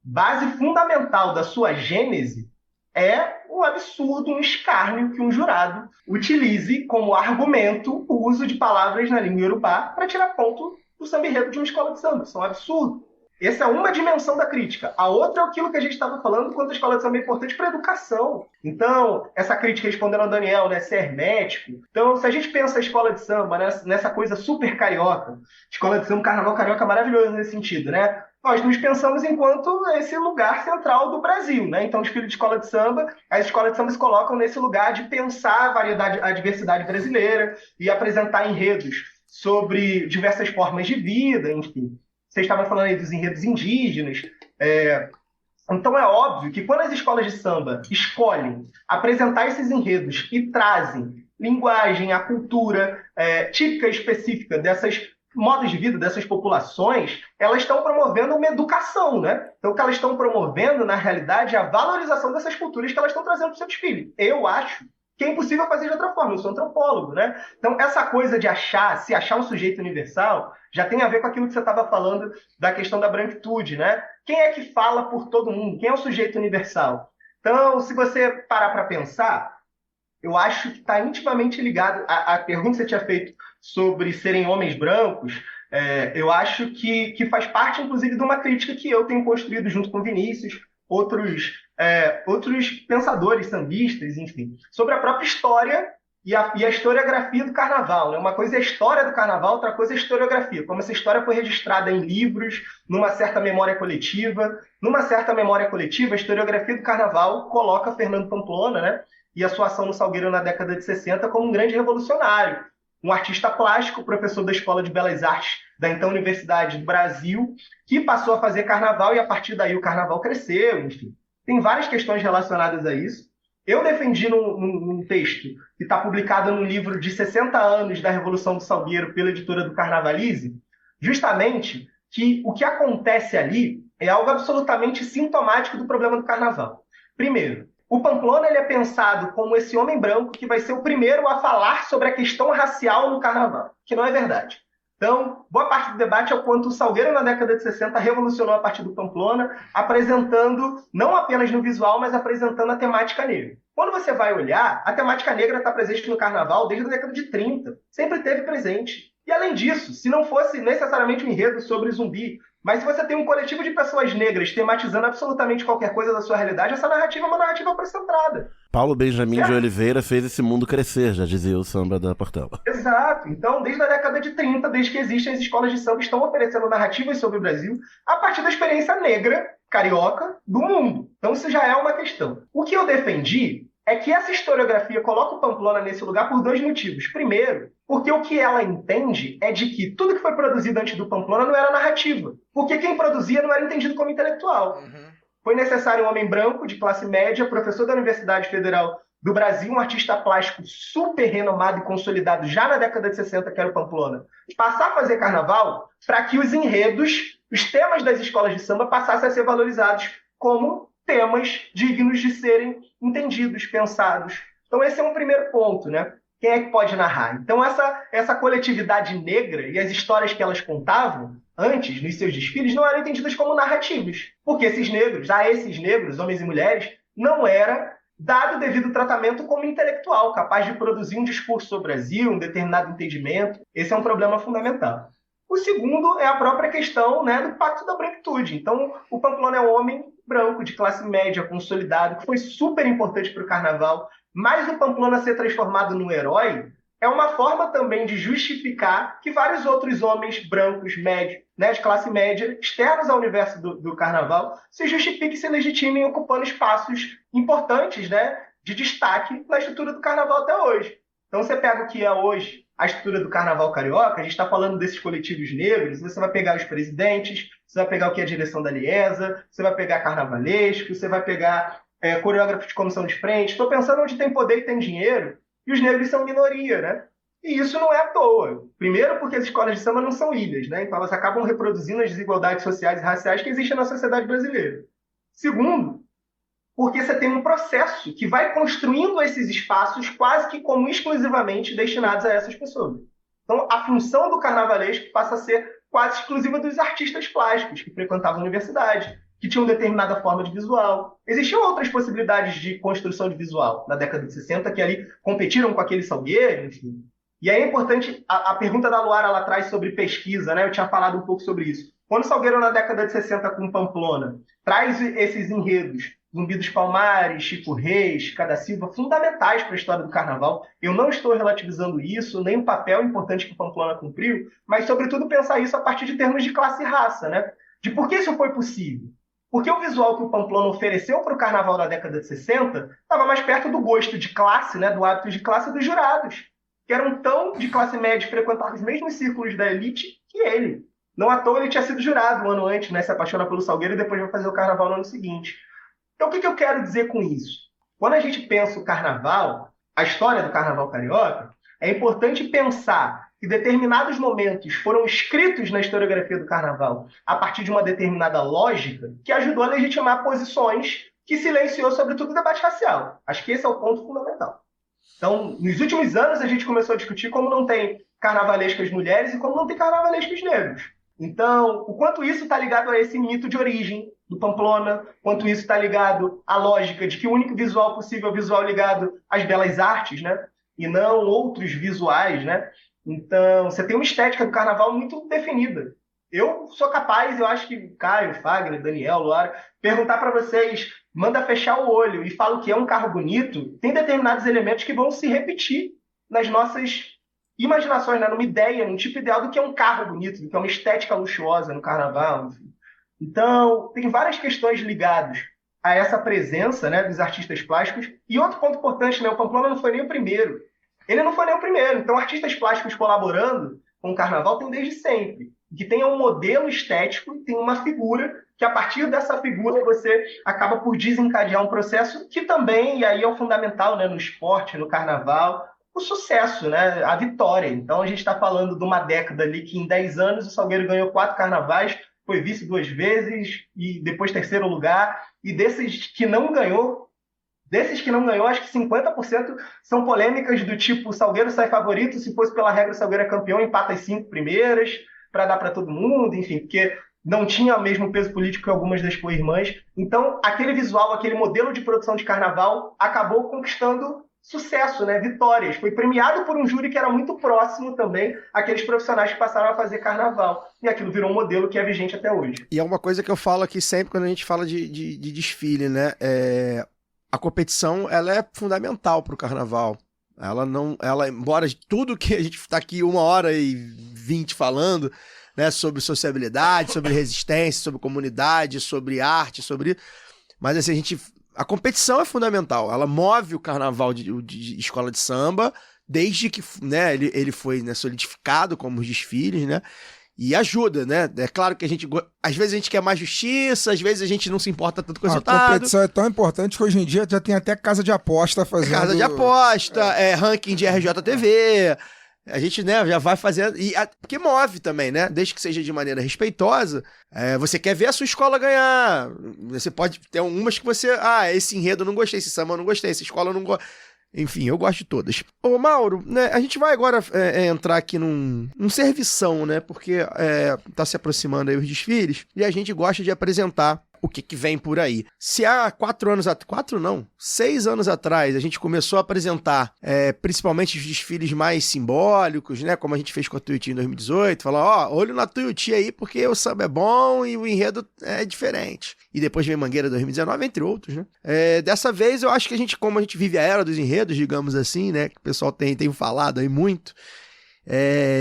base fundamental da sua gênese é um absurdo, um escárnio que um jurado utilize como argumento o uso de palavras na língua iorubá para tirar ponto do samba enredo de uma escola de samba. Isso é um absurdo. Essa é uma dimensão da crítica. A outra é aquilo que a gente estava falando quanto a escola de samba é importante para a educação. Então, essa crítica respondendo ao Daniel, né, ser hermético. Então, se a gente pensa a escola de samba, né, nessa coisa super carioca, escola de samba, carnaval carioca maravilhoso nesse sentido, né? Nós nos pensamos enquanto esse lugar central do Brasil, né? Então, desfile de escola de samba, as escolas de samba se colocam nesse lugar de pensar a diversidade brasileira e apresentar enredos sobre diversas formas de vida, enfim. Vocês estavam falando aí dos enredos indígenas. Então é óbvio que quando as escolas de samba escolhem apresentar esses enredos e trazem linguagem, a cultura típica e específica dessas modos de vida, dessas populações, elas estão promovendo uma educação, né? Então o que elas estão promovendo, na realidade, é a valorização dessas culturas que elas estão trazendo para o seu desfile. Eu acho que é impossível fazer de outra forma, eu sou antropólogo, né? Então, essa coisa de se achar um sujeito universal, já tem a ver com aquilo que você estava falando da questão da branquitude, né? Quem é que fala por todo mundo? Quem é o sujeito universal? Então, se você parar para pensar, eu acho que está intimamente ligado à pergunta que você tinha feito sobre serem homens brancos. Eu acho que faz parte, inclusive, de uma crítica que eu tenho construído junto com Vinícius, outros pensadores sambistas, enfim, sobre a própria história e a historiografia do carnaval, né? Uma coisa é a história do carnaval, outra coisa é a historiografia, como essa história foi registrada em livros, numa certa memória coletiva. Numa certa memória coletiva, a historiografia do carnaval coloca Fernando Pamplona, né, e a sua ação no Salgueiro na década de 60 como um grande revolucionário, um artista plástico, professor da Escola de Belas Artes da então Universidade do Brasil, que passou a fazer carnaval e a partir daí o carnaval cresceu, enfim. Tem várias questões relacionadas a isso. Eu defendi num texto que está publicado no livro de 60 anos da Revolução do Salgueiro pela editora do Carnavalize, justamente que o que acontece ali é algo absolutamente sintomático do problema do carnaval. Primeiro, o Pamplona ele é pensado como esse homem branco que vai ser o primeiro a falar sobre a questão racial no carnaval, que não é verdade. Então, boa parte do debate é o quanto o Salgueiro, na década de 60, revolucionou a partir do Pamplona, apresentando, não apenas no visual, mas apresentando a temática negra. Quando você vai olhar, a temática negra está presente no carnaval desde a década de 30, sempre esteve presente. E, além disso, se não fosse necessariamente um enredo sobre zumbi, mas se você tem um coletivo de pessoas negras tematizando absolutamente qualquer coisa da sua realidade, essa narrativa é uma narrativa concentrada. Paulo Benjamin de Oliveira fez esse mundo crescer, já dizia o samba da Portela. Exato. Então, desde a década de 30, desde que existem as escolas de samba, estão oferecendo narrativas sobre o Brasil a partir da experiência negra, carioca, do mundo. Então, isso já é uma questão. O que eu defendi é que essa historiografia coloca o Pamplona nesse lugar por dois motivos. Primeiro, porque o que ela entende é de que tudo que foi produzido antes do Pamplona não era narrativa. Porque quem produzia não era entendido como intelectual. Foi necessário um homem branco, de classe média, professor da Universidade Federal do Brasil, um artista plástico super renomado e consolidado já na década de 60, que era o Pamplona, passar a fazer carnaval para que os enredos, os temas das escolas de samba passassem a ser valorizados como temas dignos de serem entendidos, pensados. Então esse é um primeiro ponto, né? Quem é que pode narrar? Então essa coletividade negra e as histórias que elas contavam antes, nos seus desfiles, não eram entendidas como narrativas. Porque esses negros, homens e mulheres, não era dado o devido tratamento como intelectual, capaz de produzir um discurso sobre o Brasil, um determinado entendimento. Esse é um problema fundamental. O segundo é a própria questão, né, do pacto da branquitude. Então, o Pamplona é um homem branco, de classe média, consolidado, que foi super importante para o carnaval, mas o Pamplona ser transformado num herói é uma forma também de justificar que vários outros homens brancos, médios, né, de classe média, externos ao universo do carnaval, se justifiquem e se legitimem ocupando espaços importantes, né, de destaque na estrutura do carnaval até hoje. Então você pega o que é hoje a estrutura do carnaval carioca, a gente está falando desses coletivos negros, você vai pegar os presidentes, você vai pegar o que é a direção da Liesa, você vai pegar carnavalesco, você vai pegar coreógrafo de comissão de frente. Estou pensando onde tem poder e tem dinheiro, e os negros são minoria, né? E isso não é à toa. Primeiro porque as escolas de samba não são ilhas, né? Então elas acabam reproduzindo as desigualdades sociais e raciais que existem na sociedade brasileira. Segundo, porque você tem um processo que vai construindo esses espaços quase que como exclusivamente destinados a essas pessoas. Então, a função do carnavalesco passa a ser quase exclusiva dos artistas plásticos que frequentavam a universidade, que tinham determinada forma de visual. Existiam outras possibilidades de construção de visual na década de 60 que ali competiram com aquele Salgueiro, enfim. E aí é importante, a pergunta da Luara lá atrás sobre pesquisa, né? Eu tinha falado um pouco sobre isso. Quando o Salgueiro, na década de 60, com Pamplona, traz esses enredos, Zumbi dos Palmares, Chico Reis, Chica da Silva, fundamentais para a história do carnaval. Eu não estou relativizando isso, nem o papel importante que o Pamplona cumpriu, mas, sobretudo, pensar isso a partir de termos de classe e raça, né? De por que isso foi possível. Porque o visual que o Pamplona ofereceu para o carnaval da década de 60 estava mais perto do gosto de classe, né? Do hábito de classe dos jurados, que eram tão de classe média e frequentavam os mesmos círculos da elite que ele. Não à toa ele tinha sido jurado um ano antes, né? Se apaixona pelo Salgueiro e depois vai fazer o carnaval no ano seguinte. Então, o que eu quero dizer com isso? Quando a gente pensa o carnaval, a história do carnaval carioca, é importante pensar que determinados momentos foram escritos na historiografia do carnaval a partir de uma determinada lógica que ajudou a legitimar posições que silenciou, sobretudo, o debate racial. Acho que esse é o ponto fundamental. Então, nos últimos anos, a gente começou a discutir como não tem carnavalescas mulheres e como não tem carnavalescos negros. Então, o quanto isso está ligado a esse mito de origem do Pamplona, quanto isso está ligado à lógica de que o único visual possível é o visual ligado às belas artes, né? E não outros visuais, né? Então, você tem uma estética do carnaval muito definida. Eu sou capaz, eu acho que Caio, Fagner, Daniel, Luara, perguntar para vocês, manda fechar o olho e fala o que é um carro bonito, tem determinados elementos que vão se repetir nas nossas imaginações, né? Numa ideia, num tipo ideal do que é um carro bonito, do que é uma estética luxuosa no carnaval, enfim. Então, tem várias questões ligadas a essa presença, né, dos artistas plásticos. E outro ponto importante, né, o Pamplona não foi nem o primeiro. Ele não foi nem o primeiro. Então, artistas plásticos colaborando com o carnaval tem desde sempre. Que tenha um modelo estético e tem uma figura, que a partir dessa figura você acaba por desencadear um processo que também, e aí é o fundamental, né, no esporte, no carnaval, o sucesso, né, a vitória. Então, a gente está falando de uma década ali que em 10 anos o Salgueiro ganhou 4 carnavais, foi vice 2 vezes e depois 3º lugar. E desses que não ganhou, acho que 50% são polêmicas do tipo: o Salgueiro sai favorito, se fosse pela regra o Salgueiro é campeão, empata as 5 primeiras para dar para todo mundo, enfim, porque não tinha o mesmo peso político que algumas das co-irmãs. Então, aquele visual, aquele modelo de produção de carnaval acabou conquistando sucesso, né? Vitórias. Foi premiado por um júri que era muito próximo também àqueles profissionais que passaram a fazer carnaval. E aquilo virou um modelo que é vigente até hoje. E é uma coisa que eu falo aqui sempre quando a gente fala de desfile, né? A competição, ela é fundamental para o carnaval. Embora tudo que a gente está aqui 1h20 falando, né, sobre sociabilidade, sobre resistência, sobre comunidade, sobre arte, mas assim, a competição é fundamental. Ela move o carnaval de escola de samba desde que, né, ele foi, né, solidificado como os desfiles, né? E ajuda, né? É claro que às vezes a gente quer mais justiça, às vezes a gente não se importa tanto com o resultado. A competição é tão importante que hoje em dia já tem até casa de aposta fazendo... Casa de aposta, ranking de RJTV. A gente, né, já vai fazendo... Porque move também, né? Desde que seja de maneira respeitosa. Você quer ver a sua escola ganhar. Você pode ter umas que você... esse enredo eu não gostei, esse samba eu não gostei, essa escola eu não gosto... Enfim, eu gosto de todas. Ô, Mauro, né, a gente vai agora entrar aqui num servição, né? Porque tá se aproximando aí os desfiles e a gente gosta de apresentar o que vem por aí. Se há 6 anos atrás a gente começou a apresentar principalmente os desfiles mais simbólicos, né? Como a gente fez com a Tuiuti em 2018, falar, olho na Tuiuti aí porque o samba é bom e o enredo é diferente. E depois vem Mangueira 2019, entre outros, né? Dessa vez eu acho que como a gente vive a era dos enredos, digamos assim, né? Que o pessoal tem falado aí muito.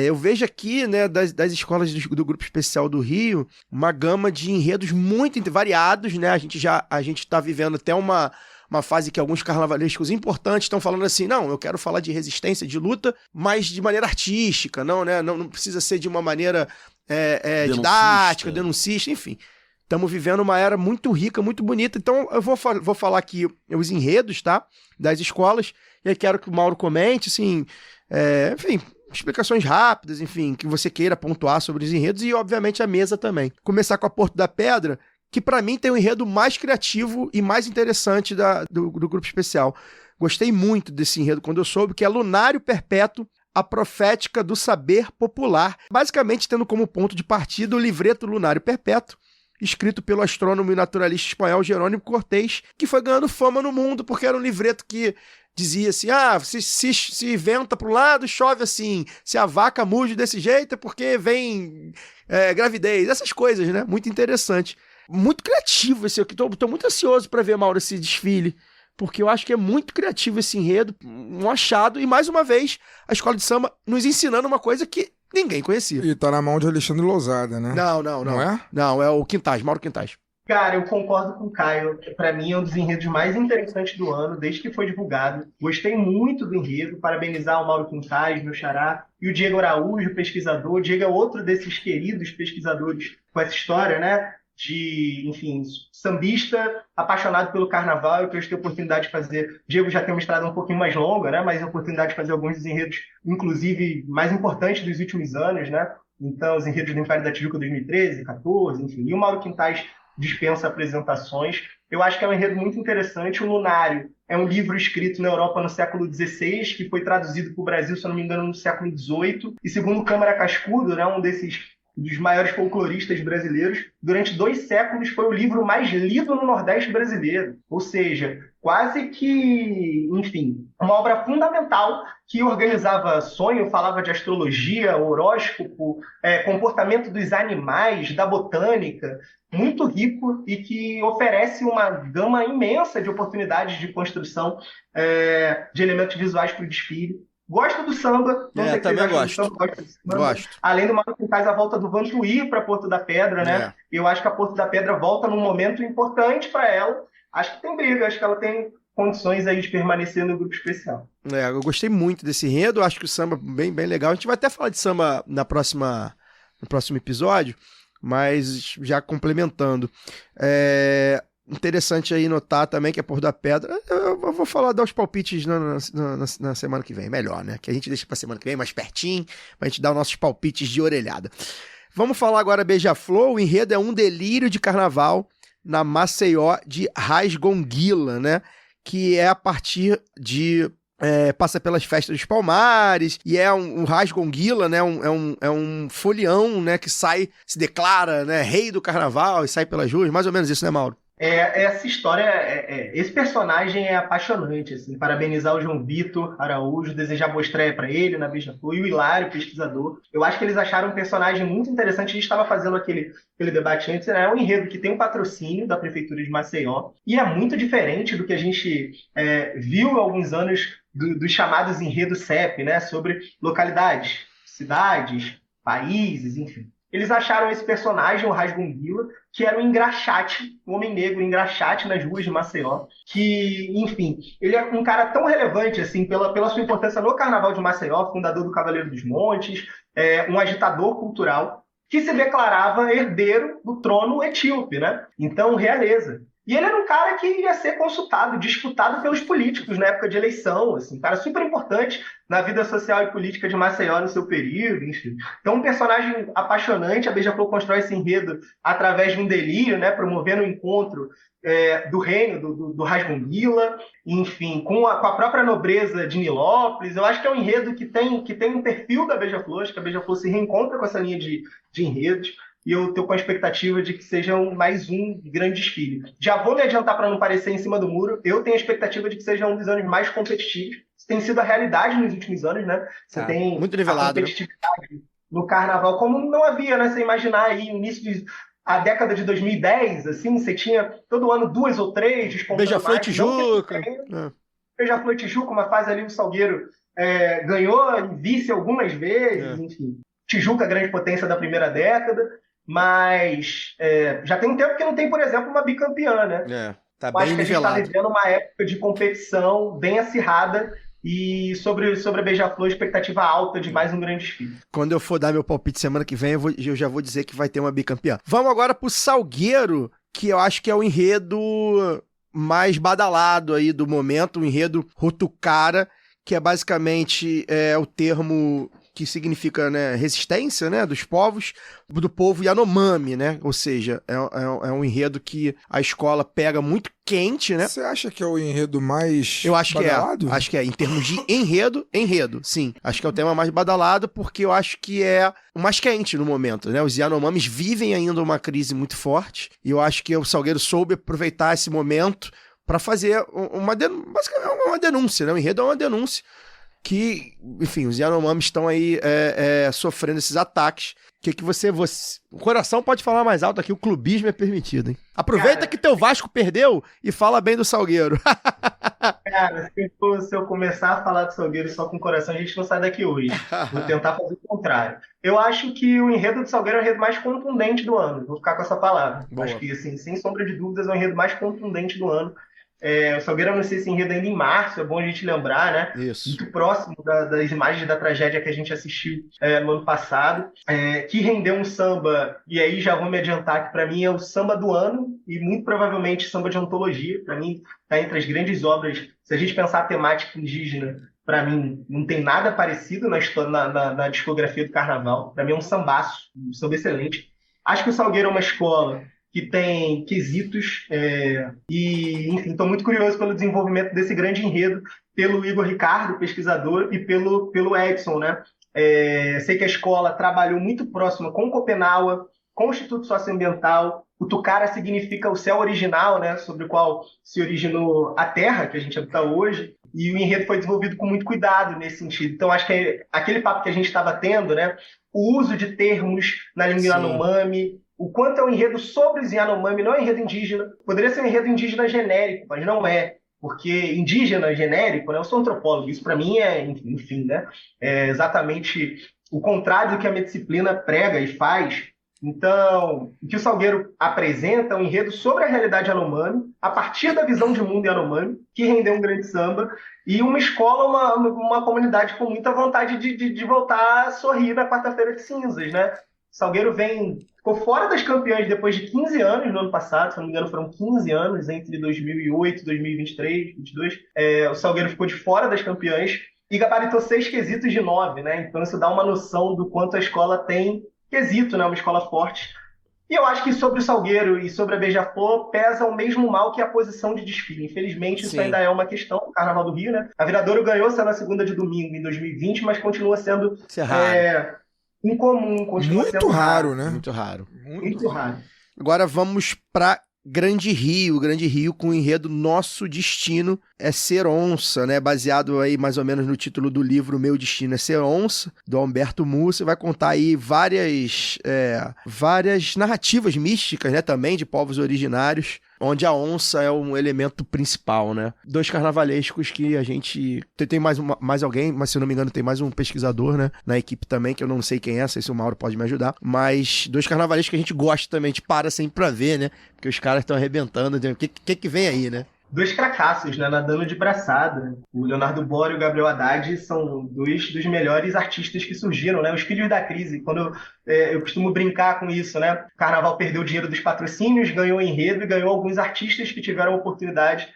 Eu vejo aqui, né, das escolas do Grupo Especial do Rio, uma gama de enredos muito variados, né? A gente tá vivendo até uma fase que alguns carnavalescos importantes estão falando assim, não, eu quero falar de resistência, de luta, mas de maneira artística, não, né? Não precisa ser de uma maneira didática, denuncista, enfim. Estamos vivendo uma era muito rica, muito bonita. Então, eu vou falar aqui os enredos, tá? Das escolas. E aí quero que o Mauro comente, assim, enfim, explicações rápidas, enfim, que você queira pontuar sobre os enredos e, obviamente, a mesa também. Começar com a Porto da Pedra, que para mim tem o enredo mais criativo e mais interessante do Grupo Especial. Gostei muito desse enredo quando eu soube, que é Lunário Perpétuo, a profética do saber popular. Basicamente, tendo como ponto de partida o livreto Lunário Perpétuo, escrito pelo astrônomo e naturalista espanhol Jerônimo Cortés, que foi ganhando fama no mundo porque era um livreto que dizia assim, se venta para um lado, chove assim, se a vaca muge desse jeito é porque vem gravidez, essas coisas, né? Muito interessante. Muito criativo esse aqui, tô muito ansioso para ver, Mauro, esse desfile, porque eu acho que é muito criativo esse enredo, um achado, e mais uma vez, a Escola de Samba nos ensinando uma coisa que ninguém conhecia. E tá na mão de Alexandre Lousada, né? Não. Não é? Não, é o Quintais, Mauro Quintais. Cara, eu concordo com o Caio. Para mim é um dos enredos mais interessantes do ano, desde que foi divulgado. Gostei muito do enredo, parabenizar o Mauro Quintais, meu xará, e o Diego Araújo, pesquisador. O Diego é outro desses queridos pesquisadores com essa história, né? Enfim, sambista, apaixonado pelo carnaval, e que eu tive a oportunidade de fazer. O Diego já tem uma estrada um pouquinho mais longa, né? Mas a oportunidade de fazer alguns dos enredos, inclusive, mais importantes dos últimos anos, né? Então, os enredos do Império da Tijuca 2013, 14, enfim. E o Mauro Quintais dispensa apresentações. Eu acho que é um enredo muito interessante. O Lunário é um livro escrito na Europa no século XVI, que foi traduzido para o Brasil, se eu não me engano, no século XVIII. E segundo Câmara Cascudo, né, um desses dos maiores folcloristas brasileiros. Durante 2 séculos foi o livro mais lido no Nordeste brasileiro. Ou seja, quase que, enfim, uma obra fundamental que organizava sonho, falava de astrologia, horóscopo, comportamento dos animais, da botânica, muito rico e que oferece uma gama imensa de oportunidades de construção de elementos visuais para o desfile. Gosto do samba. Não sei o que também vocês acham do gosto. samba, gosto do samba. Gosto. Além do Mauro que faz a volta do Vantuí para Porto da Pedra, né? Eu acho que a Porto da Pedra volta num momento importante para ela. Acho que tem briga, acho que ela tem condições aí de permanecer no grupo especial. Eu gostei muito desse enredo, acho que o samba bem, bem legal. A gente vai até falar de samba no próximo episódio, mas já complementando. Interessante aí notar também que a Porto da Pedra, eu vou falar, dar os palpites na semana que vem, melhor, né? Que a gente deixa pra semana que vem mais pertinho, pra gente dar os nossos palpites de orelhada. Vamos falar agora Beija-Flor. O enredo é um delírio de carnaval na Maceió de Rasgonguila, né? Que é a partir de... passa pelas festas dos Palmares, e é um Rasgonguila, né? É um folião, né? Que sai, se declara, né? Rei do carnaval e sai pelas ruas, mais ou menos isso, né, Mauro? Essa história, esse personagem é apaixonante, assim, parabenizar o João Vitor Araújo, desejar boa estreia para ele na Beija-Flor, e o Hilário, pesquisador. Eu acho que eles acharam um personagem muito interessante. A gente estava fazendo aquele debate antes, né? É um enredo que tem um patrocínio da Prefeitura de Maceió, e é muito diferente do que a gente viu há alguns anos dos chamados enredos CEP, né? Sobre localidades, cidades, países, enfim. Eles acharam esse personagem, o Rasgonguila, que era um engraxate, um homem negro, um engraxate nas ruas de Maceió, que, enfim, ele é um cara tão relevante, assim, pela sua importância no Carnaval de Maceió, fundador do Cavaleiro dos Montes, um agitador cultural, que se declarava herdeiro do trono etíope, né? Então, realeza. E ele era um cara que ia ser consultado, disputado pelos políticos na época de eleição, assim, um cara super importante na vida social e política de Maceió no seu período, enfim. Então, um personagem apaixonante. A Beija-Flor constrói esse enredo através de um delírio, né, promovendo o encontro do reino do Rasgonguila, enfim, com a própria nobreza de Nilópolis. Eu acho que é um enredo que tem um perfil da Beija-Flor, acho que a Beija-Flor se reencontra com essa linha de enredos. E eu estou com a expectativa de que seja mais um grande desfile. Já vou me adiantar para não parecer em cima do muro. Eu tenho a expectativa de que seja um dos anos mais competitivos. Isso tem sido a realidade nos últimos anos, né? Você tem muito nivelado, a competitividade no carnaval, como não havia, né? Você imaginar aí, no início a década de 2010, assim, você tinha todo ano 2 ou 3 despontando. Beija-Flor e Tijuca. Beija-Flor e Tijuca, uma fase ali o Salgueiro ganhou vice algumas vezes, enfim. Tijuca, grande potência da primeira década. Mas já tem um tempo que não tem, por exemplo, uma bicampeã, né? Tá bem nivelado. Acho que a gente está vivendo uma época de competição bem acirrada e sobre a Beija-Flor, expectativa alta de mais um grande desfile. Quando eu for dar meu palpite semana que vem, eu já vou dizer que vai ter uma bicampeã. Vamos agora pro Salgueiro, que eu acho que é o enredo mais badalado aí do momento, o enredo Rutucara, que é basicamente o termo que significa, né, resistência, né, dos povos, do povo Yanomami, né? Ou seja, é um enredo que a escola pega muito quente, né? Você acha que é o enredo mais eu acho badalado? Que é. Acho que é. Em termos de enredo, sim. Acho que é o tema mais badalado porque eu acho que é o mais quente no momento, né? Os Yanomamis vivem ainda uma crise muito forte e eu acho que o Salgueiro soube aproveitar esse momento para fazer basicamente uma denúncia, né? O enredo é uma denúncia que, enfim, os Yanomamis estão aí sofrendo esses ataques. O coração pode falar mais alto aqui, o clubismo é permitido, hein? Aproveita que teu Vasco perdeu e fala bem do Salgueiro. Cara, se eu começar a falar do Salgueiro só com o coração, a gente não sai daqui hoje. Vou tentar fazer o contrário. Eu acho que o enredo do Salgueiro é o enredo mais contundente do ano. Vou ficar com essa palavra. Boa. Acho que, assim, sem sombra de dúvidas, é o enredo mais contundente do ano. O Salgueiro anuncia esse enredo ainda em março, é bom a gente lembrar, né? Isso. Muito próximo das imagens da tragédia que a gente assistiu no ano passado, que rendeu um samba, e aí já vou me adiantar que para mim é o samba do ano, e muito provavelmente samba de antologia. Para mim está entre as grandes obras. Se a gente pensar a temática indígena, para mim não tem nada parecido na discografia do Carnaval. Para mim é um sambaço, um samba excelente. Acho que o Salgueiro é uma escola que tem quesitos e, enfim, estou muito curioso pelo desenvolvimento desse grande enredo pelo Igor Ricardo, pesquisador, e pelo Edson, né? Sei que a escola trabalhou muito próxima com Copenaua, com o Instituto Socioambiental. O Tucara significa o céu original, né, sobre o qual se originou a terra que a gente habita hoje. E o enredo foi desenvolvido com muito cuidado nesse sentido. Então, acho que aquele papo que a gente estava tendo, né, o uso de termos na língua Yanomami, o quanto é um enredo sobre os Yanomami, não é um enredo indígena. Poderia ser um enredo indígena genérico, mas não é. Porque indígena genérico, né, eu sou antropólogo, isso para mim é, enfim, né, é exatamente o contrário do que a minha disciplina prega e faz. Então, o que o Salgueiro apresenta é um enredo sobre a realidade Yanomami, a partir da visão de mundo Yanomami, que rendeu um grande samba, e uma escola, uma comunidade com muita vontade de voltar a sorrir na quarta-feira de cinzas, né? O Salgueiro ficou fora das campeãs depois de 15 anos no ano passado, se não me engano foram 15 anos, entre 2008, 2023, 2022. O Salgueiro ficou de fora das campeãs e gabaritou 6 quesitos de 9, né? Então isso dá uma noção do quanto a escola tem quesito, né? Uma escola forte. E eu acho que sobre o Salgueiro e sobre a Beija-Flor pesa o mesmo mal que a posição de desfile. Infelizmente, isso ainda é uma questão do Carnaval do Rio, né? A Viradouro ganhou sendo a segunda de domingo em 2020, mas continua sendo incomum. Continua muito sendo raro, né? Muito raro. Muito raro. Agora vamos para Grande Rio. Grande Rio com o enredo Nosso Destino é Ser Onça, né? Baseado aí mais ou menos no título do livro Meu Destino é Ser Onça, do Humberto Mussi. Vai contar aí várias narrativas místicas, né? Também de povos originários, onde a onça é um elemento principal, né? 2 carnavalescos que a gente... Tem mais alguém, mas se eu não me engano tem mais um pesquisador, né? Na equipe também, que eu não sei quem é, sei se o Mauro pode me ajudar. Mas 2 carnavalescos que a gente gosta também, a gente para sempre pra ver, né? Porque os caras estão arrebentando. O que vem aí, né? 2 cracassos, né, nadando de braçada. O Leonardo Bora e o Gabriel Haddad são 2 dos melhores artistas que surgiram, né? Os filhos da crise. Quando eu costumo brincar com isso, né? O Carnaval perdeu o dinheiro dos patrocínios, ganhou enredo e ganhou alguns artistas que tiveram oportunidade,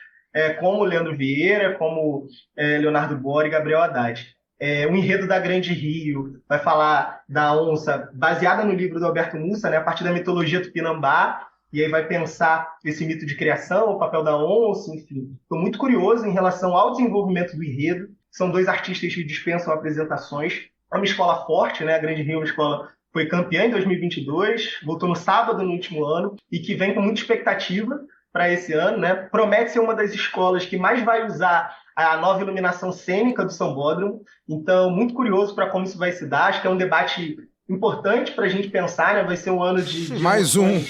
como Leandro Vieira, como Leonardo Bora e Gabriel Haddad. O enredo da Grande Rio vai falar da onça, baseada no livro do Alberto Mussa, né? A partir da mitologia tupinambá. E aí vai pensar esse mito de criação, o papel da onça, enfim. Estou muito curioso em relação ao desenvolvimento do enredo. São 2 artistas que dispensam apresentações. É uma escola forte, né? A Grande Rio é uma escola que foi campeã em 2022, voltou no sábado no último ano, e que vem com muita expectativa para esse ano, né? Promete ser uma das escolas que mais vai usar a nova iluminação cênica do Sambódromo. Então, muito curioso para como isso vai se dar. Acho que é um debate importante para a gente pensar, né? Vai ser um ano de mais um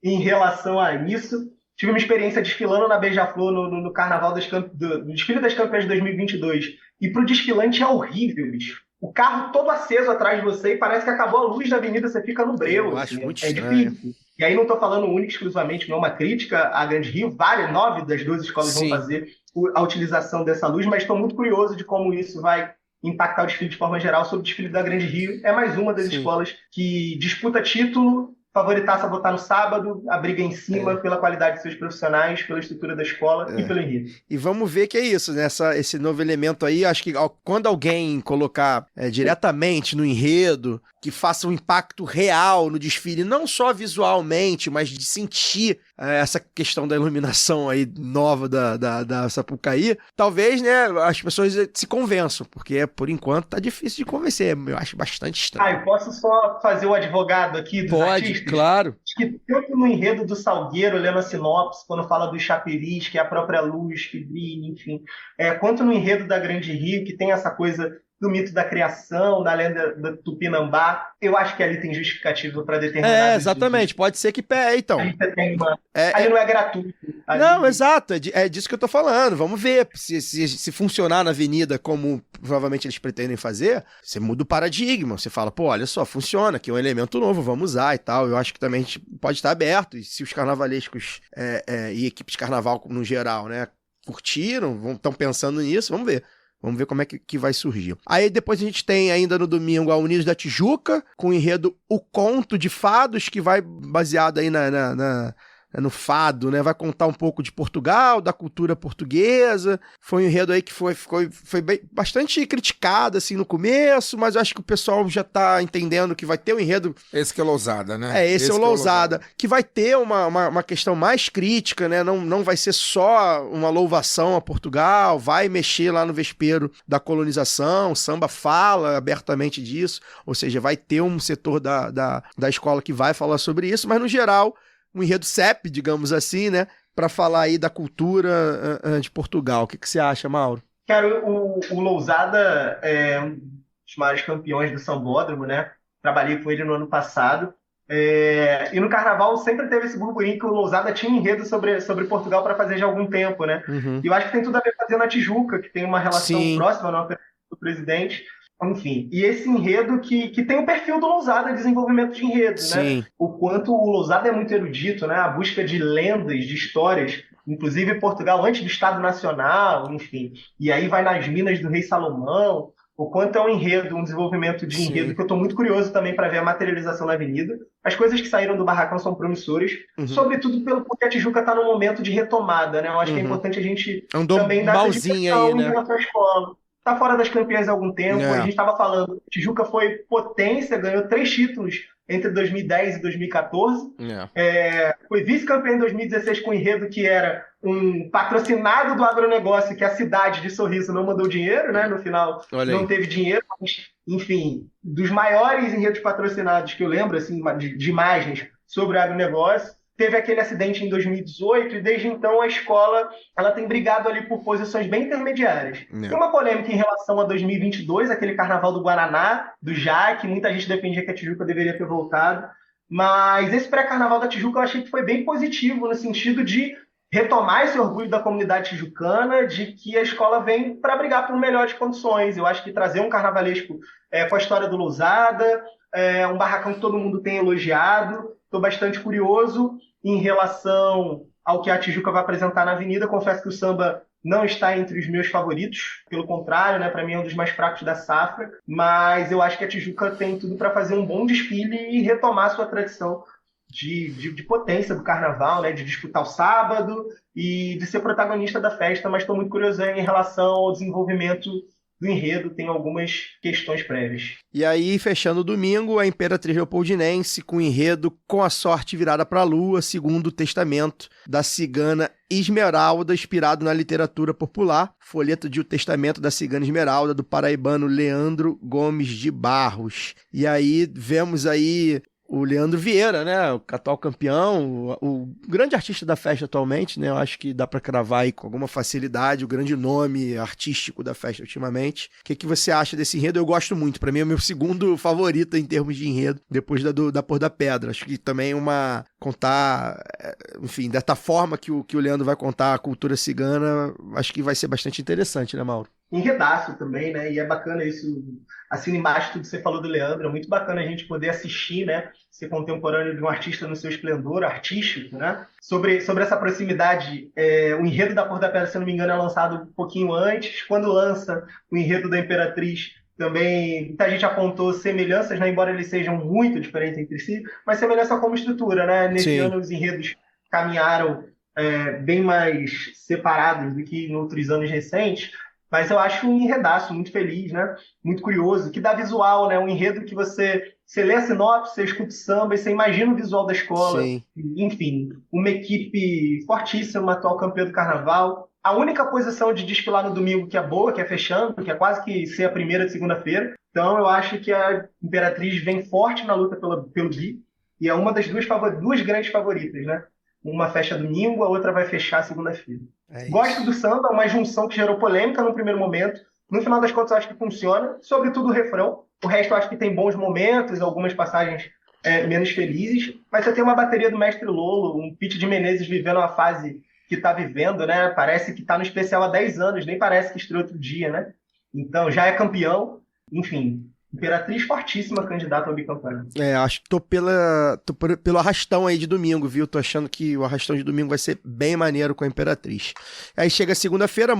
em relação a isso. Tive uma experiência desfilando na Beija-Flor no Carnaval do Desfile das Campeãs de 2022. E pro desfilante é horrível, bicho. O carro todo aceso atrás de você e parece que acabou a luz da avenida, você fica no breu. Eu assim, acho muito estranho. Difícil. E aí não estou falando única e exclusivamente, não é uma crítica à Grande Rio. 9 das 12 escolas vão fazer a utilização dessa luz, mas estou muito curioso de como isso vai impactar o desfile de forma geral. Sobre o desfile da Grande Rio, é mais uma das escolas que disputa título, favoritasse a votar no sábado, a briga em cima pela qualidade de seus profissionais, pela estrutura da escola e pelo enredo. E vamos ver que é isso, né? Esse novo elemento aí, acho que quando alguém colocar diretamente no enredo, que faça um impacto real no desfile, não só visualmente, mas de sentir essa questão da iluminação aí nova da Sapucaí, talvez, né, as pessoas se convençam, porque por enquanto tá difícil de convencer, eu acho bastante estranho. Eu posso só fazer o advogado aqui dos artistas? Claro. Acho que tanto no enredo do Salgueiro, lendo a sinopse, quando fala dos chaperis, que é a própria luz que brilha, enfim, quanto no enredo da Grande Rio, que tem essa coisa do mito da criação, da lenda do Tupinambá, eu acho que ali tem justificativa para determinados... exatamente, pode ser que... então... Ali você tem ali não é gratuito. Ali... Não, exato, é disso que eu tô falando, vamos ver, se funcionar na avenida como provavelmente eles pretendem fazer, você muda o paradigma, você fala, pô, olha só, funciona, aqui é um elemento novo, vamos usar e tal, eu acho que também a gente pode estar aberto, e se os carnavalescos e equipes de carnaval no geral, né, curtiram, estão pensando nisso, vamos ver. Vamos ver como é que vai surgir. Aí depois a gente tem ainda no domingo a Unidos da Tijuca, com o enredo O Conto de Fados, que vai baseado aí na no fado, né? Vai contar um pouco de Portugal, da cultura portuguesa. Foi um enredo aí que foi bastante criticado, assim, no começo, mas eu acho que o pessoal já tá entendendo que vai ter um enredo... Esse que é Lousada, né? Esse é o Lousada, que vai ter uma questão mais crítica, né? Não vai ser só uma louvação a Portugal, vai mexer lá no vespeiro da colonização, o samba fala abertamente disso, ou seja, vai ter um setor da escola que vai falar sobre isso, mas no geral, um enredo CEP, digamos assim, né, para falar aí da cultura de Portugal. O que você acha, Mauro? Cara, o Lousada é um dos maiores campeões do sambódromo, né? Trabalhei com ele no ano passado. E no carnaval sempre teve esse burburinho que o Lousada tinha enredo sobre Portugal para fazer já há algum tempo, né? E eu acho que tem tudo a ver fazendo a Tijuca, que tem uma relação próxima do presidente. Enfim, e esse enredo que tem o perfil do Lousada, desenvolvimento de enredo, né? O quanto o Lousada é muito erudito, né? A busca de lendas, de histórias, inclusive Portugal antes do Estado Nacional, enfim. E aí vai nas minas do Rei Salomão. O quanto é um enredo, um desenvolvimento de enredo, que eu estou muito curioso também para ver a materialização na Avenida. As coisas que saíram do Barracão são promissoras, sobretudo porque a Tijuca está num momento de retomada, né? Eu acho que é importante a gente também dar essa dimensão aí, né? Em relação à escola. Está fora das campeãs há algum tempo, a gente estava falando, Tijuca foi potência, ganhou 3 títulos entre 2010 e 2014, foi vice-campeã em 2016 com um enredo que era um patrocinado do agronegócio, que a cidade de Sorriso não mandou dinheiro, né? No final não teve dinheiro, mas, enfim, dos maiores enredos patrocinados que eu lembro, assim, de imagens sobre o agronegócio. Teve aquele acidente em 2018 e desde então a escola ela tem brigado ali por posições bem intermediárias. Tem uma polêmica em relação a 2022, aquele carnaval do Guaraná, do Jaque, muita gente defendia que a Tijuca deveria ter voltado, mas esse pré-carnaval da Tijuca eu achei que foi bem positivo no sentido de retomar esse orgulho da comunidade tijucana, de que a escola vem para brigar por melhores condições. Eu acho que trazer um carnavalesco com a história do Lousada, um barracão que todo mundo tem elogiado. Estou bastante curioso em relação ao que a Tijuca vai apresentar na Avenida. Confesso que o samba não está entre os meus favoritos, pelo contrário, né? Para mim é um dos mais fracos da safra, mas eu acho que a Tijuca tem tudo para fazer um bom desfile e retomar sua tradição de potência do carnaval, né? De disputar o sábado e de ser protagonista da festa, mas estou muito curioso em relação ao desenvolvimento do enredo, tem algumas questões prévias. E aí, fechando o domingo, a Imperatriz Leopoldinense com o enredo Com a Sorte Virada para a Lua, segundo o testamento da cigana Esmeralda, inspirado na literatura popular, folheto de O Testamento da Cigana Esmeralda, do paraibano Leandro Gomes de Barros. E aí, vemos aí o Leandro Vieira, né, o atual campeão, o grande artista da festa atualmente, né, eu acho que dá pra cravar aí com alguma facilidade o grande nome artístico da festa ultimamente. O que você acha desse enredo? Eu gosto muito, pra mim é o meu segundo favorito em termos de enredo, depois da Por da Pedra. Acho que também contar, enfim, dessa forma que o Leandro vai contar a cultura cigana, acho que vai ser bastante interessante, né, Mauro? Enredaço também, né? E é bacana isso, assina embaixo tudo que você falou do Leandro, é muito bacana a gente poder assistir, né? Ser contemporâneo de um artista no seu esplendor artístico, né? Sobre essa proximidade, o enredo da Por da Pedra, se eu não me engano, é lançado um pouquinho antes. Quando lança o enredo da Imperatriz, também muita gente apontou semelhanças, né? Embora eles sejam muito diferentes entre si, mas semelhança como estrutura, né? Nesse ano os enredos caminharam bem mais separados do que em outros anos recentes. Mas eu acho um enredaço muito feliz, né? Muito curioso, que dá visual, né? Um enredo que você lê a sinopse, você escuta o samba e você imagina o visual da escola. Sim. Enfim, uma equipe fortíssima, uma atual campeã do carnaval. A única posição de desfilar no domingo que é boa, que é fechando, que é quase que ser a primeira de segunda-feira. Então eu acho que a Imperatriz vem forte na luta pelo bi. E é uma das duas grandes favoritas, né? Uma fecha domingo, a outra vai fechar segunda-feira. Gosto do samba, uma junção que gerou polêmica no primeiro momento. No final das contas, eu acho que funciona. Sobretudo o refrão. O resto, eu acho que tem bons momentos, algumas passagens menos felizes. Mas você tem uma bateria do Mestre Lolo, um Pete de Menezes vivendo uma fase que está vivendo, né? Parece que está no especial há 10 anos, nem parece que estreou outro dia, né? Então, já é campeão. Enfim, Imperatriz fortíssima candidata ao bicampeão. Acho que tô pelo arrastão aí de domingo, viu? Tô achando que o arrastão de domingo vai ser bem maneiro com a Imperatriz. Aí chega segunda-feira,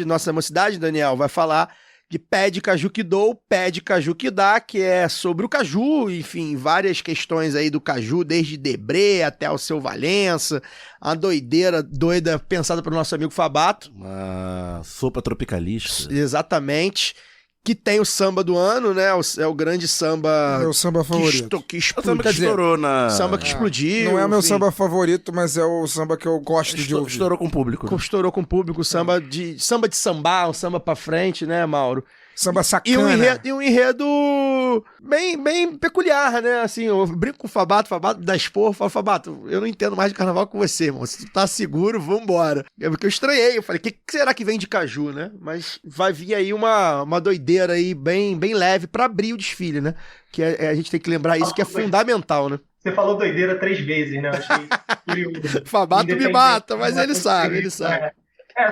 nossa Mocidade, Daniel, vai falar de Pé de Caju que Dou, Pé de Caju que Dá, que é sobre o caju, enfim, várias questões aí do caju, desde Debré até o Seu Valença, a doideira doida pensada pelo nosso amigo Fabato. Uma sopa tropicalista. Exatamente. Que tem o samba do ano, né? É o grande samba... Meu samba favorito. Que explodiu. O samba que estourou na... Samba que explodiu. Não é o meu enfim. samba favorito, mas é o samba que eu gosto de ouvir. Estourou com o público. Né? Estourou com o público, samba de sambar, um samba pra frente, né, Mauro? Samba sacana. E um enredo bem peculiar, né? Assim, eu brinco com o Fabato dá esporro, falo, Fabato, eu não entendo mais de carnaval com você, irmão. Se tu tá seguro, vambora. É porque eu estranhei, eu falei, o que será que vem de caju, né? Mas vai vir aí uma doideira aí bem leve pra abrir o desfile, né? Que a gente tem que lembrar isso, que é fundamental, né? Você falou doideira 3 vezes, né? Eu achei curioso. Fabato me mata, mas ele sabe.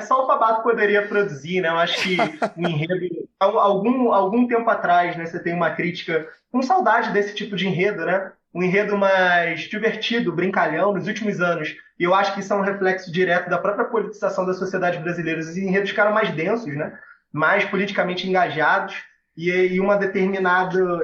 Só o Fabato poderia produzir, né? Eu acho que o enredo... Algum tempo atrás, né, você tem uma crítica com saudade desse tipo de enredo, né? Um enredo mais divertido, brincalhão, nos últimos anos. E eu acho que isso é um reflexo direto da própria politização da sociedade brasileira. Os enredos ficaram mais densos, né? Mais politicamente engajados. E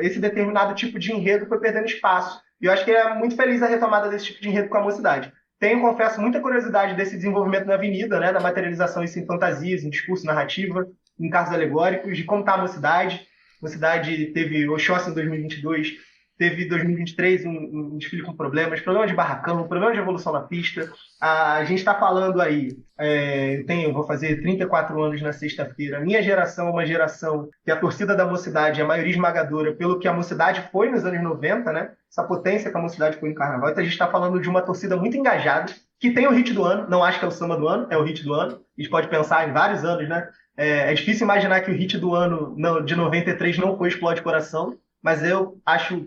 esse determinado tipo de enredo foi perdendo espaço. E eu acho que é muito feliz a retomada desse tipo de enredo com a mocidade. Tenho, confesso, muita curiosidade desse desenvolvimento na Avenida, né, da materialização isso em fantasias, em discurso, narrativa, em carros alegóricos, de como está a mocidade. A mocidade teve Oxóssi em 2022, teve em 2023 um desfile com problemas de barracão, problemas de evolução na pista. A gente está falando aí, eu vou fazer 34 anos na sexta-feira. A minha geração é uma geração que a torcida da mocidade é a maioria esmagadora pelo que a mocidade foi nos anos 90, né? Essa potência que a mocidade foi no carnaval. Então a gente está falando de uma torcida muito engajada, que tem o hit do ano, não acho que é o samba do ano, é o hit do ano. A gente pode pensar em vários anos, né? É difícil imaginar que o hit do ano de 93 não foi Explode Coração, mas eu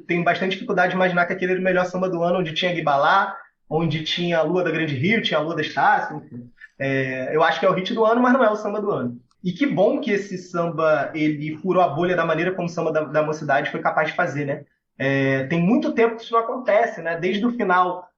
tenho bastante dificuldade de imaginar que aquele era o melhor samba do ano, onde tinha Guibalá, onde tinha a Lua da Grande Rio, tinha a Lua da Estácio, enfim. Eu acho que é o hit do ano, mas não é o samba do ano. E que bom que esse samba, ele furou a bolha da maneira como o samba da mocidade foi capaz de fazer, né? Tem muito tempo que isso não acontece, né? Desde o final...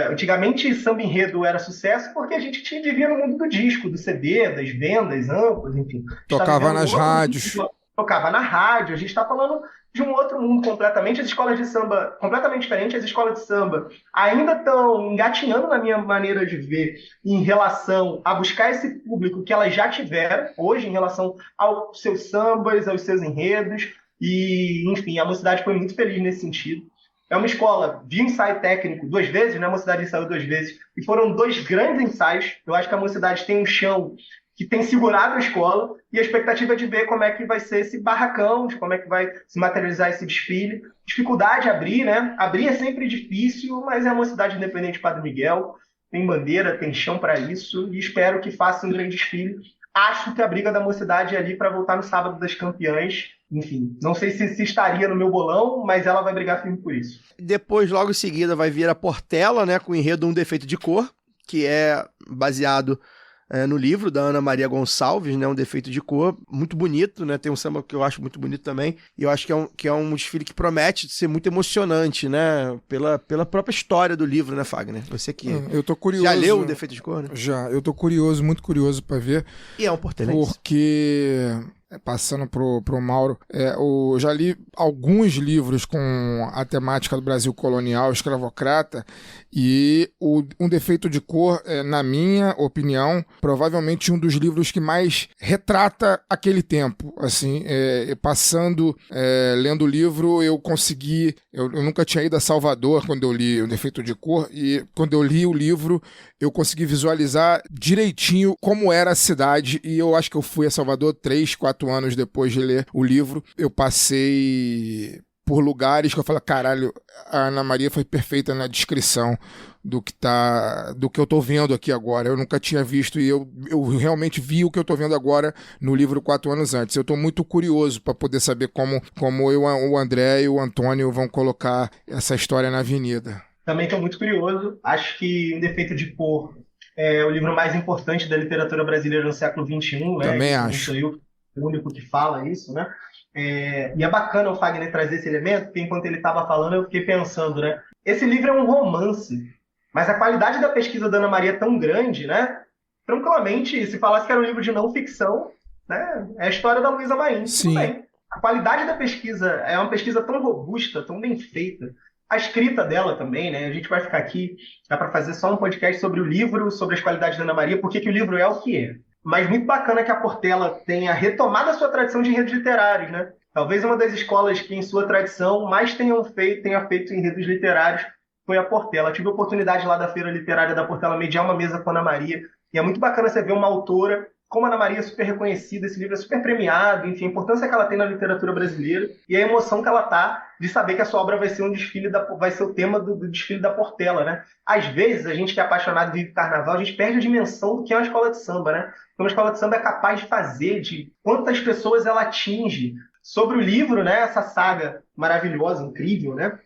antigamente samba enredo era sucesso porque a gente vivia no mundo do disco, do CD, das vendas amplas, enfim. Tocava nas rádios. Tocava na rádio. A gente está falando de um outro mundo completamente. As escolas de samba, completamente diferentes. As escolas de samba ainda estão engatinhando na minha maneira de ver em relação a buscar esse público que elas já tiveram hoje em relação aos seus sambas, aos seus enredos. E, enfim, a mocidade foi muito feliz nesse sentido. É uma escola de ensaio técnico 2 vezes, né? A mocidade ensaiou 2 vezes. E foram 2 grandes ensaios. Eu acho que a mocidade tem um chão que tem segurado a escola. E a expectativa é de ver como é que vai ser esse barracão, de como é que vai se materializar esse desfile. Dificuldade de abrir, né? Abrir é sempre difícil, mas é a mocidade independente Padre Miguel. Tem bandeira, tem chão para isso. E espero que faça um grande desfile. Acho que a briga da mocidade é ali para voltar no sábado das campeãs. Enfim, não sei se estaria no meu bolão, mas ela vai brigar firme por isso. Depois, logo em seguida, vai vir a Portela, né, com o enredo Um Defeito de Cor, que é baseado no livro da Ana Maria Gonçalves, né, Um Defeito de Cor, muito bonito, né, tem um samba que eu acho muito bonito também, e eu acho que é um desfile que promete ser muito emocionante, né, pela própria história do livro, né, Fagner? Você que eu tô curioso, já leu O Defeito de Cor, né? Já, eu tô curioso, muito curioso para ver. E é um portelense. Porque... Passando pro Mauro, eu já li alguns livros com a temática do Brasil colonial, escravocrata, e Um Defeito de Cor, na minha opinião, provavelmente um dos livros que mais retrata aquele tempo. Assim, lendo o livro, eu consegui... Eu nunca tinha ido a Salvador quando eu li Um Defeito de Cor, e quando eu li o livro, eu consegui visualizar direitinho como era a cidade, e eu acho que eu fui a Salvador 3, 4 anos depois de ler o livro. Eu passei por lugares que eu falei, caralho, a Ana Maria foi perfeita na descrição do que eu tô vendo aqui agora. Eu nunca tinha visto, e eu realmente vi o que eu tô vendo agora no livro 4 anos antes. Eu tô muito curioso para poder saber como o André e o Antônio vão colocar essa história na Avenida. Também tô muito curioso. Acho que Um Defeito de Cor é o livro mais importante da literatura brasileira no século XXI. Né? Também acho. Sou eu o único que fala isso, né? E é bacana o Fagner trazer esse elemento, porque enquanto ele estava falando, eu fiquei pensando, né? Esse livro é um romance, mas a qualidade da pesquisa da Ana Maria é tão grande, né? Tranquilamente, se falasse que era um livro de não ficção, né? É a história da Luísa Maim. Sim. Tudo bem. A qualidade da pesquisa é uma pesquisa tão robusta, tão bem feita. A escrita dela também, né? A gente vai ficar aqui, dá para fazer só um podcast sobre o livro, sobre as qualidades da Ana Maria, porque que o livro é o que é. Mas muito bacana que a Portela tenha retomado a sua tradição de enredos literários, né? Talvez uma das escolas que, em sua tradição, mais tenha feito enredos literários foi a Portela. Eu tive a oportunidade lá da Feira Literária da Portela mediar uma mesa com a Ana Maria, e é muito bacana você ver uma autora como a Ana Maria é super reconhecida, esse livro é super premiado, enfim, a importância que ela tem na literatura brasileira e a emoção que ela tá de saber que a sua obra vai ser vai ser o tema do desfile da Portela, né? Às vezes, a gente que é apaixonado e vive carnaval, a gente perde a dimensão do que é uma escola de samba, né? Então, uma escola de samba é capaz de fazer, de quantas pessoas ela atinge. Sobre o livro, né? Essa saga maravilhosa, incrível, né?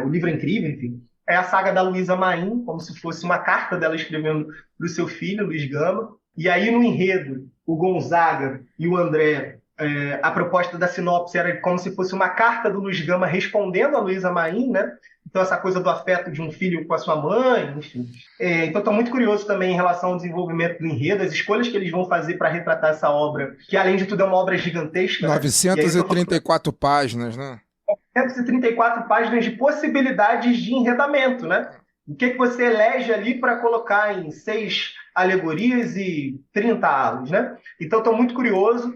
O livro é incrível, enfim. É a saga da Luísa Maim, como se fosse uma carta dela escrevendo para o seu filho, Luiz Gama. E aí, no enredo, o Gonzaga e o André, a proposta da sinopse era como se fosse uma carta do Luiz Gama respondendo a Luísa Maim, né? Então, essa coisa do afeto de um filho com a sua mãe, enfim. Então, estou muito curioso também em relação ao desenvolvimento do enredo, as escolhas que eles vão fazer para retratar essa obra, que, além de tudo, é uma obra gigantesca. 934 páginas, né? 934 páginas de possibilidades de enredamento, né? O que você elege ali para colocar em 6 alegorias e 30 alos, né? Então, estou muito curioso,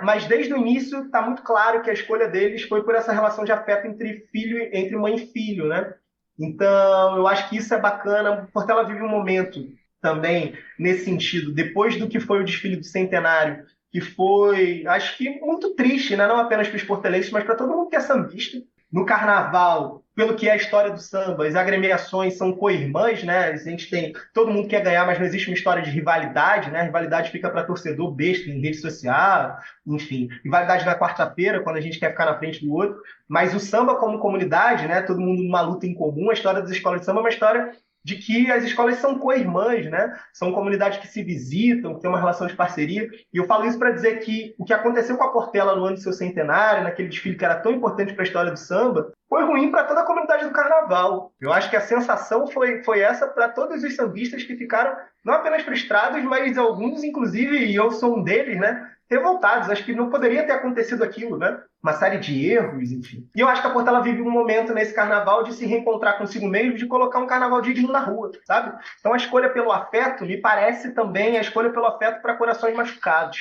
mas desde o início está muito claro que a escolha deles foi por essa relação de afeto entre mãe e filho, né? Então, eu acho que isso é bacana, porque ela vive um momento também nesse sentido, depois do que foi o desfile do centenário, que foi, acho que, muito triste, né? Não apenas para os portelenses, mas para todo mundo que é sambista. No carnaval, pelo que é a história do samba, as agremiações são co-irmãs, né? A gente tem, todo mundo quer ganhar, mas não existe uma história de rivalidade, né? A rivalidade fica para torcedor besta em rede social, enfim. Rivalidade na quarta-feira, quando a gente quer ficar na frente do outro. Mas o samba como comunidade, né? Todo mundo numa luta em comum. A história das escolas de samba é uma história de que as escolas são co-irmãs, né? São comunidades que se visitam, que têm uma relação de parceria. E eu falo isso para dizer que o que aconteceu com a Portela no ano do seu centenário, naquele desfile que era tão importante para a história do samba, foi ruim para toda a comunidade do carnaval. Eu acho que a sensação foi essa para todos os sambistas que ficaram não apenas frustrados, mas alguns, inclusive, e eu sou um deles, né? Revoltados. Acho que não poderia ter acontecido aquilo, né? Uma série de erros, enfim. E eu acho que a Portela vive um momento nesse carnaval de se reencontrar consigo mesmo, de colocar um carnaval digno na rua, sabe? Então a escolha pelo afeto me parece também a escolha pelo afeto para corações machucados.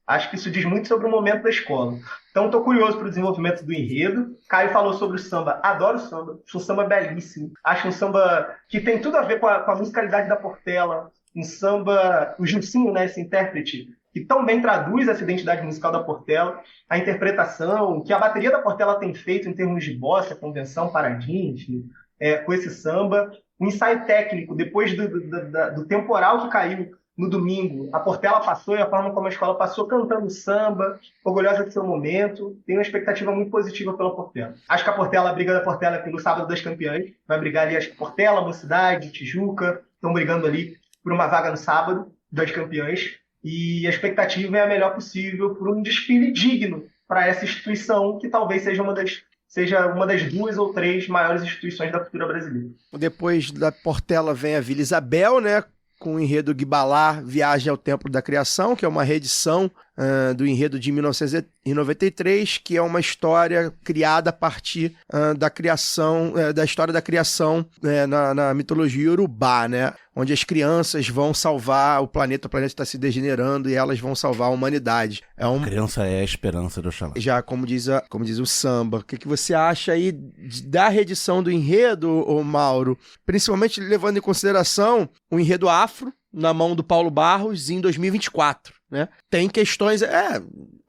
Acho que isso diz muito sobre o momento da escola. Então estou curioso para o desenvolvimento do enredo. Caio falou sobre o samba. Adoro o samba. Acho um samba belíssimo. Acho um samba que tem tudo a ver com a musicalidade da Portela. Um samba, o Gilcinho, né, esse intérprete, que tão bem traduz essa identidade musical da Portela, a interpretação que a bateria da Portela tem feito em termos de bossa, convenção, paradinha, enfim, com esse samba. O ensaio técnico, depois do temporal que caiu no domingo, a Portela passou e a forma como a escola passou cantando samba, orgulhosa do seu momento. Tenho uma expectativa muito positiva pela Portela. Acho que a briga da Portela é pelo Sábado das Campeãs. Vai brigar ali, acho que Portela, Mocidade, Tijuca, estão brigando ali por uma vaga no Sábado das Campeãs. E a expectativa é a melhor possível por um desfile digno para essa instituição, que talvez seja uma das 2 ou 3 maiores instituições da cultura brasileira. Depois da Portela vem a Vila Isabel, né? Com o enredo Guibalá, Viagem ao Templo da Criação, que é uma reedição do enredo de 1993, que é uma história criada a partir da criação, da história da criação na mitologia iorubá, né? Onde as crianças vão salvar o planeta está se degenerando e elas vão salvar a humanidade. A criança é a esperança do Oxalá. Já como diz o samba. O que você acha aí da reedição do enredo, ô Mauro? Principalmente levando em consideração o enredo afro na mão do Paulo Barros em 2024, né? Tem questões...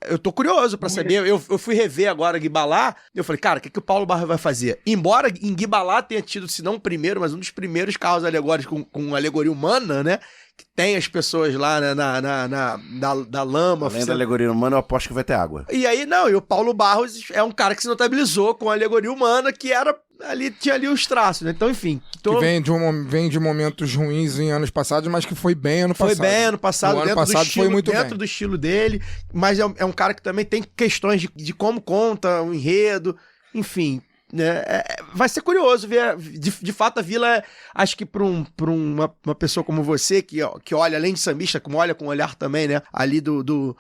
eu tô curioso pra saber. Eu fui rever agora Guibalá e eu falei, cara, o que o Paulo Barros vai fazer? Embora em Guibalá tenha tido, se não o primeiro, mas um dos primeiros carros alegóricos com alegoria humana, né? Que tem as pessoas lá, né, da lama. Além da alegoria humana, eu aposto que vai ter água. E aí, e o Paulo Barros é um cara que se notabilizou com a alegoria humana, que tinha ali os traços, né? Então, enfim. Que vem de momentos ruins em anos passados, mas que foi bem ano passado. Foi bem ano passado, dentro do estilo dele, mas é um cara que também tem questões de como conta o enredo, enfim. né? Vai ser curioso ver, de fato, a Vila, acho que para uma pessoa como você, que olha, além de sambista, como olha com o olhar também, né, ali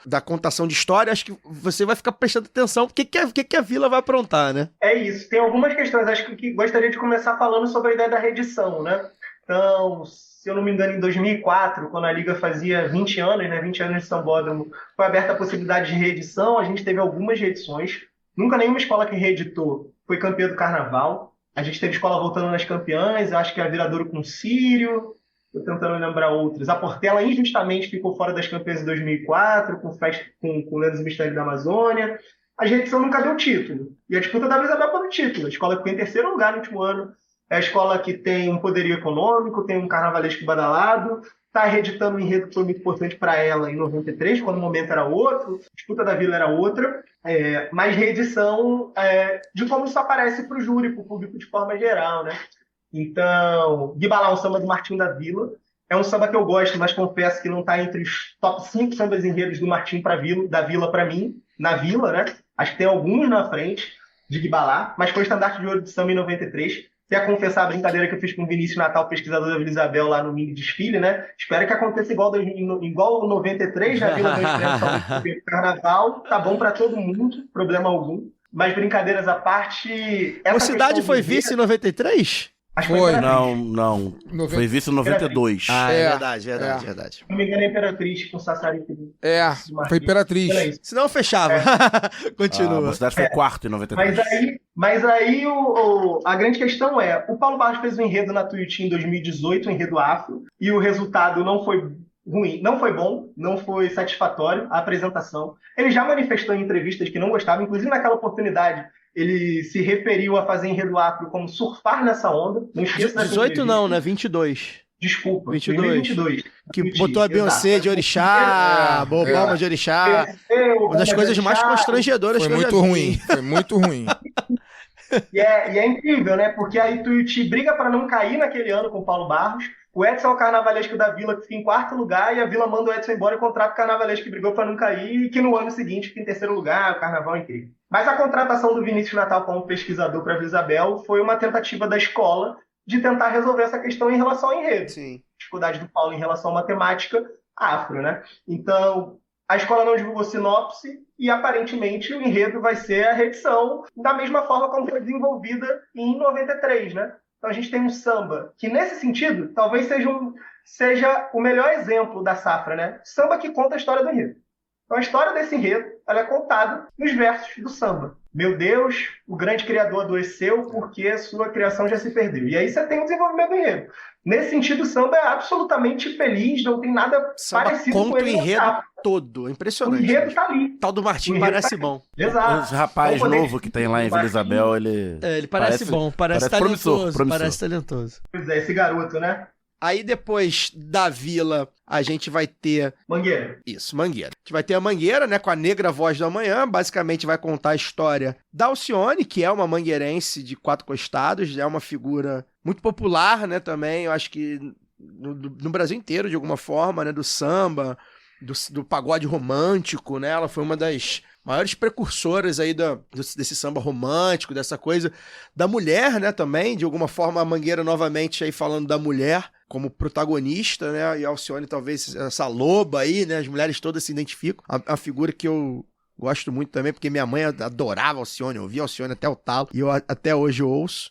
da contação de história, acho que você vai ficar prestando atenção, o que a Vila vai aprontar, né? É isso, tem algumas questões, acho que gostaria de começar falando sobre a ideia da reedição, né? Então, se eu não me engano, em 2004, quando a Liga fazia 20 anos, né, 20 anos de Sambódromo, foi aberta a possibilidade de reedição, a gente teve algumas reedições, nunca nenhuma escola que reeditou foi campeã do Carnaval, a gente teve escola voltando nas campeãs, acho que a Viradouro com Sírio, estou tentando lembrar outras, a Portela injustamente ficou fora das campeãs em 2004, com Lendas e Mistérios da Amazônia, a reedição nunca deu título, e a disputa da Isabel pelo título, a escola ficou em terceiro lugar no último ano, é a escola que tem um poderio econômico, tem um carnavalesco badalado, está reeditando um enredo que foi muito importante para ela em 93, quando o momento era outro, a disputa da Vila era outra, mas reedição de como isso aparece para o júri, para o público de forma geral, né? Então, Guibalá, um samba do Martim da Vila, é um samba que eu gosto, mas confesso que não está entre os top 5 sambas enredos do Martim da Vila para mim, na Vila, né? Acho que tem alguns na frente de Guibalá, mas foi estandarte de ouro de samba em 93. Até confessar a brincadeira que eu fiz com o Vinícius Natal, pesquisador da Vila Isabel, lá no mini desfile, né? Espero que aconteça igual 93, na Vila do Carnaval. Tá bom para todo mundo, problema algum. Mas brincadeiras à parte... A cidade foi vice em 93? Foi. Não. Foi vice em 92. Verdade. Se não me engano, é Imperatriz com Sassarico. Foi Imperatriz. Senão fechava. Continua. A cidade foi quarto em 93. Mas aí a grande questão é, o Paulo Barros fez um enredo na Tuiuti em 2018, um enredo afro, e o resultado não foi ruim, não foi bom, não foi satisfatório, a apresentação. Ele já manifestou em entrevistas que não gostava, inclusive naquela oportunidade, ele se referiu a fazer enredo afro como surfar nessa onda. Não esqueça 18 não, né? 22. Desculpa, 22. Que botou a Beyoncé de orixá, Bobama de orixá. Uma das coisas mais constrangedoras que eu já vi. Foi muito ruim. E é incrível, né? Porque aí Tuiuti briga para não cair naquele ano com o Paulo Barros. O Edson é o carnavalesco da Vila, que fica em quarto lugar, e a Vila manda o Edson embora e contrata o carnavalesco que brigou para não cair, e que no ano seguinte fica em terceiro lugar, o carnaval é incrível. Mas a contratação do Vinícius Natal como pesquisador para a Vila Isabel foi uma tentativa da escola de tentar resolver essa questão em relação ao enredo. Sim. Dificuldade do Paulo em relação à matemática afro, né? Então, a escola não divulgou sinopse e, aparentemente, o enredo vai ser a reedição da mesma forma como foi desenvolvida em 93, né? Então, a gente tem um samba que, nesse sentido, talvez seja o melhor exemplo da safra, né? Samba que conta a história do enredo. Então, a história desse enredo ela é contada nos versos do samba. Meu Deus, o grande criador adoeceu porque a sua criação já se perdeu. E aí você tem o desenvolvimento do enredo. Nesse sentido, o samba é absolutamente feliz, não tem nada parecido com ele. O enredo todo, impressionante. O enredo tá ali. O tal do Martim parece bom. Exato. Esse rapaz novo que tem lá em Vila Isabel, ele parece bom, parece talentoso. Promissor. Parece talentoso. Pois é, esse garoto, né? Aí depois da Vila, a gente vai ter... Mangueira. Isso, Mangueira. A gente vai ter a Mangueira, né, com a Negra Voz da Manhã. Basicamente vai contar a história da Alcione, que é uma mangueirense de 4 costados. É uma figura muito popular, né, também. Eu acho que no Brasil inteiro, de alguma forma, né, do samba, do pagode romântico, né. Ela foi uma das maiores precursoras aí desse samba romântico, dessa coisa da mulher, né, também. De alguma forma, a Mangueira novamente aí falando da mulher como protagonista, né, e a Alcione talvez essa loba aí, né, as mulheres todas se identificam, a figura que eu gosto muito também, porque minha mãe adorava a Alcione, eu ouvia a Alcione até o talo, e eu até hoje ouço.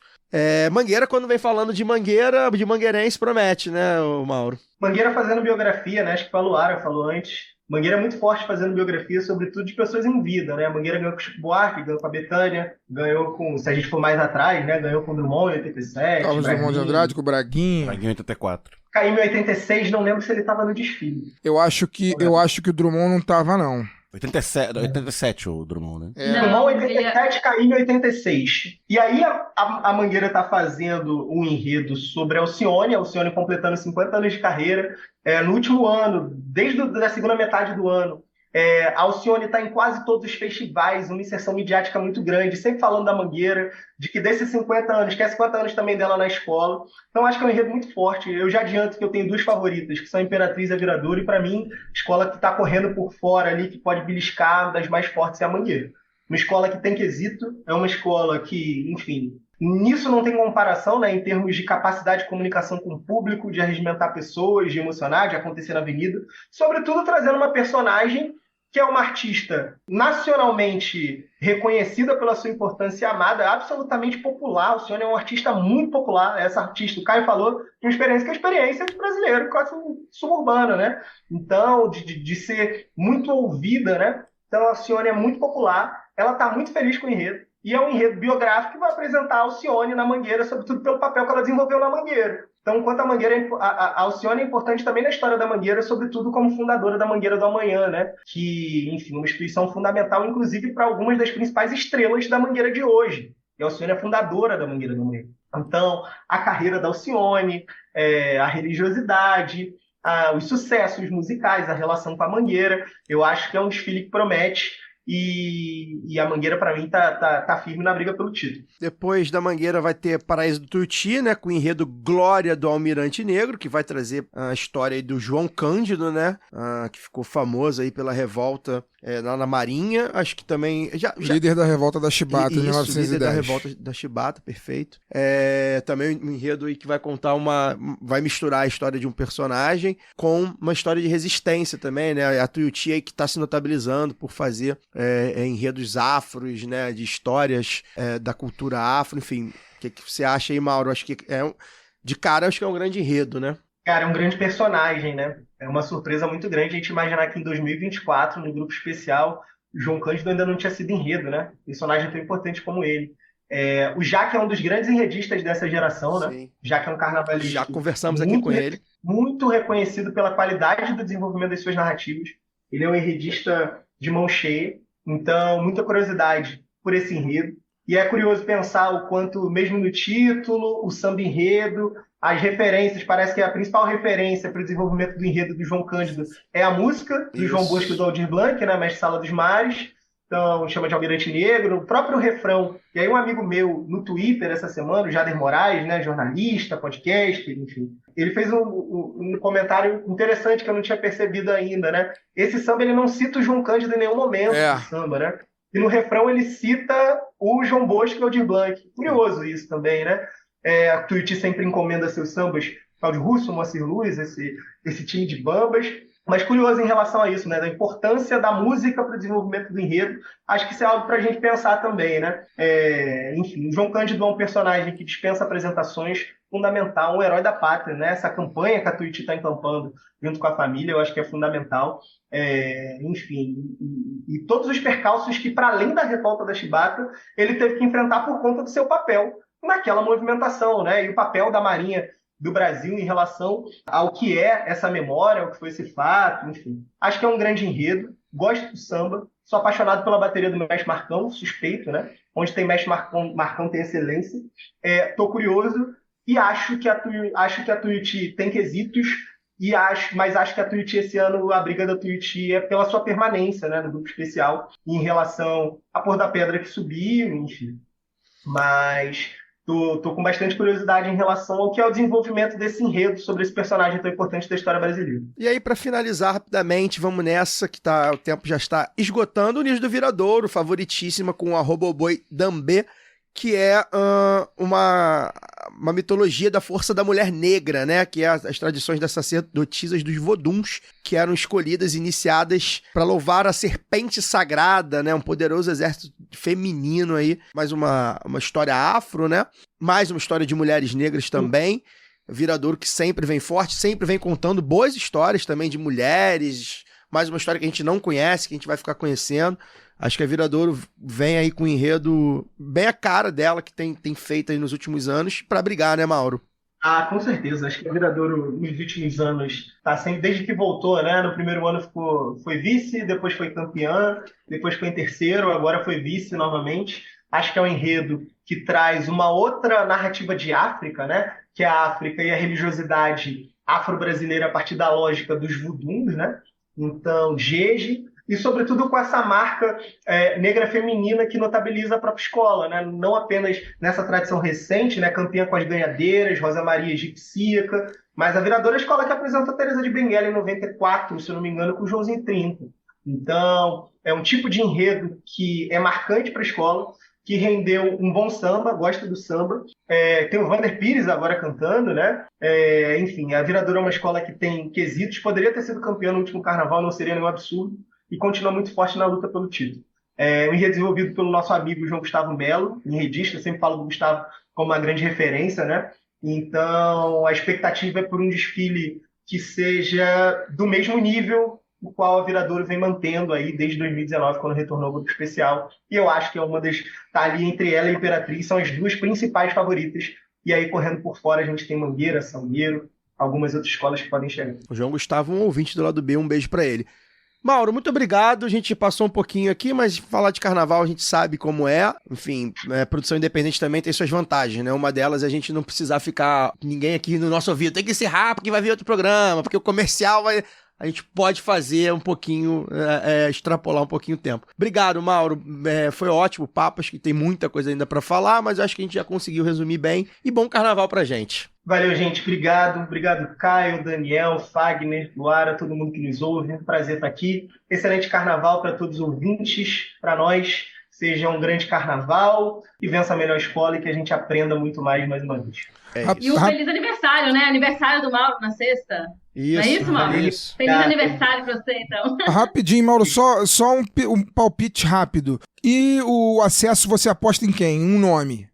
Mangueira, quando vem falando de Mangueira, de mangueirense, promete, né, Mauro? Mangueira fazendo biografia, né, acho que a Luara falou antes, Mangueira é muito forte fazendo biografia, sobretudo de pessoas em vida, né? A Mangueira ganhou com o Chico Buarque, ganhou com a Bethânia, ganhou com, se a gente for mais atrás, né? Ganhou com o Drummond em 87. Carlos Drummond de Andrade, com o Braguinho. Braguinho em 84. Caímos em 86, não lembro se ele estava no desfile. Eu acho que o Drummond não estava, não. 87 o Drummond, né? Drummond 87, Caíme em 86. E aí a Mangueira está fazendo um enredo sobre a Alcione completando 50 anos de carreira. No último ano, desde a segunda metade do ano, a Alcione está em quase todos os festivais, uma inserção midiática muito grande, sempre falando da Mangueira, de que desses 50 anos, que é 50 anos também dela na escola. Então acho que é um enredo muito forte. Eu já adianto que eu tenho 2 favoritas, que são a Imperatriz e a Viradouro, e para mim, a escola que está correndo por fora ali, que pode beliscar, das mais fortes é a Mangueira. uma escola que tem quesito, é uma escola que, enfim, nisso não tem comparação, né, em termos de capacidade de comunicação com o público, de arregimentar pessoas, de emocionar, de acontecer na avenida, sobretudo trazendo uma personagem que é uma artista nacionalmente reconhecida pela sua importância e amada, absolutamente popular. O Alcione é um artista muito popular. Essa artista, o Caio falou, tem uma experiência que é a experiência do brasileiro, quase suburbano, né? Então, de ser muito ouvida, né? Então, a Alcione é muito popular, ela está muito feliz com o enredo, e é um enredo biográfico que vai apresentar a Alcione na Mangueira, sobretudo pelo papel que ela desenvolveu na Mangueira. Então, enquanto a Mangueira, a Alcione é importante também na história da Mangueira, sobretudo como fundadora da Mangueira do Amanhã, né? Que, enfim, uma instituição fundamental, inclusive, para algumas das principais estrelas da Mangueira de hoje. E a Alcione é fundadora da Mangueira do Amanhã. Então, a carreira da Alcione, a religiosidade, os sucessos musicais, a relação com a Mangueira, eu acho que é um desfile que promete. E a Mangueira, para mim, tá firme na briga pelo título. Depois da Mangueira vai ter Paraíso do Tuiuti, né, com o enredo Glória do Almirante Negro, que vai trazer a história aí do João Cândido, né, que ficou famoso aí pela revolta lá na Marinha. Acho que também... Líder da revolta da Chibata, em 1910. Líder da revolta da Chibata, perfeito. Também um enredo aí que vai contar vai misturar a história de um personagem com uma história de resistência também, né, a Tuiuti aí que está se notabilizando por fazer enredos afros, né, de histórias da cultura afro, enfim. O que você acha aí, Mauro? Acho que de cara, acho que é um grande enredo, né? Cara, é um grande personagem, né? É uma surpresa muito grande a gente imaginar que em 2024, no grupo especial, o João Cândido ainda não tinha sido enredo, né? Personagem tão importante como ele. O Jaque é um dos grandes enredistas dessa geração, né? Sim. Jaque é um carnavalesco. Já conversamos aqui com ele. Muito reconhecido pela qualidade do desenvolvimento das suas narrativas. Ele é um enredista de mão cheia. Então, muita curiosidade por esse enredo. E é curioso pensar o quanto, mesmo no título, o samba enredo, as referências, parece que a principal referência para o desenvolvimento do enredo do João Cândido é a música do João Bosco e do Aldir Blanc, né, Mestre Sala dos Mares. Então, chama de Almirante Negro. O próprio refrão. E aí um amigo meu no Twitter essa semana, o Jader Moraes, né, jornalista, podcaster, enfim, ele fez um comentário interessante que eu não tinha percebido ainda, né? Esse samba ele não cita o João Cândido em nenhum momento do samba, né? E no refrão ele cita o João Bosco e o Aldir Blanc. Curioso isso também, né? A Tuiuti sempre encomenda seus sambas Cláudio Russo, Moacir Luz, esse time de bambas. Mas curioso em relação a isso, né? Da importância da música para o desenvolvimento do enredo. Acho que isso é algo para a gente pensar também, né? Enfim, o João Cândido é um personagem que dispensa apresentações, fundamental, um herói da pátria, né? Essa campanha que a Tuiuti está encampando junto com a família, eu acho que é fundamental. Enfim, e todos os percalços que, para além da revolta da Chibata, ele teve que enfrentar por conta do seu papel naquela movimentação, né? E o papel da Marinha do Brasil em relação ao que é essa memória, ao que foi esse fato, enfim. Acho que é um grande enredo, gosto do samba, sou apaixonado pela bateria do Mestre Marcão, suspeito, né? Onde tem Mestre Marcão tem excelência. Tô curioso e acho que a Tuiuti tem quesitos, mas acho que a Tuiuti esse ano, a briga da Tuiuti é pela sua permanência, né, no grupo especial, em relação a Pôr da Pedra que subiu, enfim. Mas tô com bastante curiosidade em relação ao que é o desenvolvimento desse enredo sobre esse personagem tão importante da história brasileira. E aí, para finalizar rapidamente, vamos nessa, que o tempo já está esgotando, o Ninho do Viradouro, favoritíssima com o @boidambê, que é uma mitologia da força da mulher negra, né? Que é as tradições das sacerdotisas dos voduns, que eram escolhidas, iniciadas para louvar a serpente sagrada, né? Um poderoso exército feminino aí. Mais uma história afro, né? Mais uma história de mulheres negras também. Viradouro que sempre vem forte, sempre vem contando boas histórias também de mulheres. Mais uma história que a gente não conhece, que a gente vai ficar conhecendo. Acho que a Viradouro vem aí com um enredo bem a cara dela, que tem feito aí nos últimos anos, para brigar, né, Mauro? Com certeza. Acho que a Viradouro, nos últimos anos, tá sempre, desde que voltou, né? No primeiro ano foi vice, depois foi campeã, depois foi em terceiro, agora foi vice novamente. Acho que é um enredo que traz uma outra narrativa de África, né? Que é a África e a religiosidade afro-brasileira a partir da lógica dos voduns, né? Então, Jeje, e sobretudo com essa marca negra feminina que notabiliza a própria escola, né? Não apenas nessa tradição recente, né? Campeã com as ganhadeiras, Rosa Maria egipcíaca, mas a Viradouro é a escola que apresenta a Teresa de Benguela em 94, se eu não me engano, com o Joãozinho 30. Então, é um tipo de enredo que é marcante para a escola, que rendeu um bom samba, gosto do samba. Tem o Vander Pires agora cantando, né? Enfim, a Viradouro é uma escola que tem quesitos, poderia ter sido campeã no último carnaval, não seria nenhum absurdo, e continua muito forte na luta pelo título. Um enredo desenvolvido pelo nosso amigo João Gustavo Melo, enredista, eu sempre falo do Gustavo como uma grande referência, né? Então, a expectativa é por um desfile que seja do mesmo nível o qual a Viradouro vem mantendo aí desde 2019, quando retornou ao grupo especial. E eu acho que é uma das... Tá ali entre ela e a Imperatriz, são as duas principais favoritas. E aí, correndo por fora, a gente tem Mangueira, Salgueiro, algumas outras escolas que podem chegar. O João Gustavo, um ouvinte do lado B, um beijo pra ele. Mauro, muito obrigado. A gente passou um pouquinho aqui, mas falar de carnaval a gente sabe como é. Enfim, produção independente também tem suas vantagens, né? Uma delas é a gente não precisar ficar... Ninguém aqui no nosso ouvido tem que encerrar porque vai vir outro programa, porque o comercial vai... A gente pode fazer um pouquinho, extrapolar um pouquinho o tempo. Obrigado, Mauro. Foi ótimo o papo, acho que tem muita coisa ainda pra falar, mas acho que a gente já conseguiu resumir bem. E bom carnaval pra gente. Valeu, gente. Obrigado. Obrigado, Caio, Daniel, Fagner, Luara, todo mundo que nos ouve. Um prazer estar aqui. Excelente carnaval para todos os ouvintes, para nós. Seja um grande carnaval e vença a melhor escola e que a gente aprenda muito mais uma vez. E um feliz aniversário, né? Aniversário do Mauro na sexta. Isso, não é isso, Mauro? Isso. Feliz aniversário pra você, então. Rapidinho, Mauro, só um palpite rápido. E o acesso você aposta em quem? Um nome?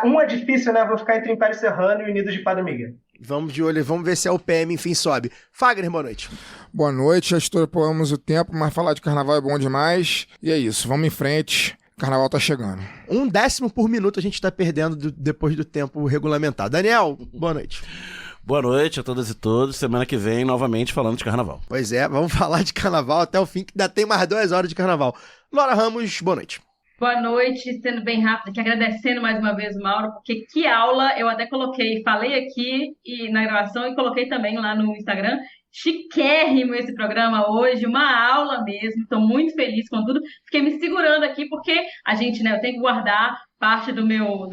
Um é difícil, né? Vou ficar entre o Império Serrano e o Unidos de Padre Miguel. Vamos de olho, vamos ver se o PM, enfim, sobe. Fagner, boa noite. Boa noite, já estouramos o tempo, mas falar de carnaval é bom demais. E é isso, vamos em frente. Carnaval tá chegando. 1/10 por minuto a gente tá perdendo depois do tempo regulamentar. Daniel, boa noite. Boa noite a todas e todos. Semana que vem, novamente, falando de carnaval. Pois é, vamos falar de carnaval até o fim, que ainda tem mais 2 horas de carnaval. Laura Ramos, boa noite. Boa noite, sendo bem rápido aqui, agradecendo mais uma vez o Mauro, porque que aula, eu até falei aqui na gravação e coloquei também lá no Instagram. Chiquérrimo esse programa hoje, uma aula mesmo, estou muito feliz com tudo. Fiquei me segurando aqui porque a gente, né, eu tenho que guardar parte do meu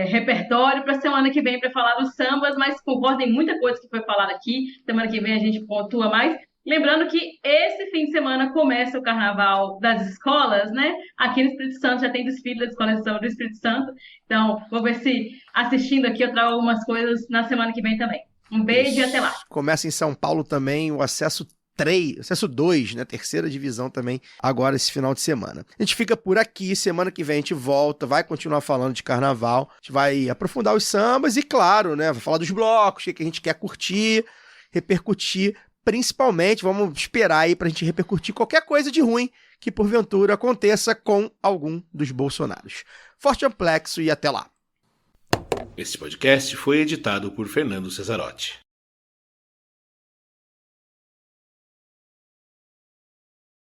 repertório para semana que vem para falar dos sambas, mas concordo em muita coisa que foi falada aqui. Semana que vem a gente pontua mais. Lembrando que esse fim de semana começa o Carnaval das Escolas, né? Aqui no Espírito Santo já tem desfile da Escola de Samba do Espírito Santo. Então, vou ver se assistindo aqui eu trago algumas coisas na semana que vem também. Um beijo e até lá. Começa em São Paulo também o acesso 2, né? 3ª divisão também, agora esse final de semana. A gente fica por aqui, semana que vem a gente volta, vai continuar falando de carnaval, a gente vai aprofundar os sambas e, claro, né? Vai falar dos blocos, o que a gente quer curtir, repercutir. Principalmente, vamos esperar aí pra gente repercutir qualquer coisa de ruim que porventura aconteça com algum dos Bolsonaros. Forte amplexo e até lá. Este podcast foi editado por Fernando Cesarotti.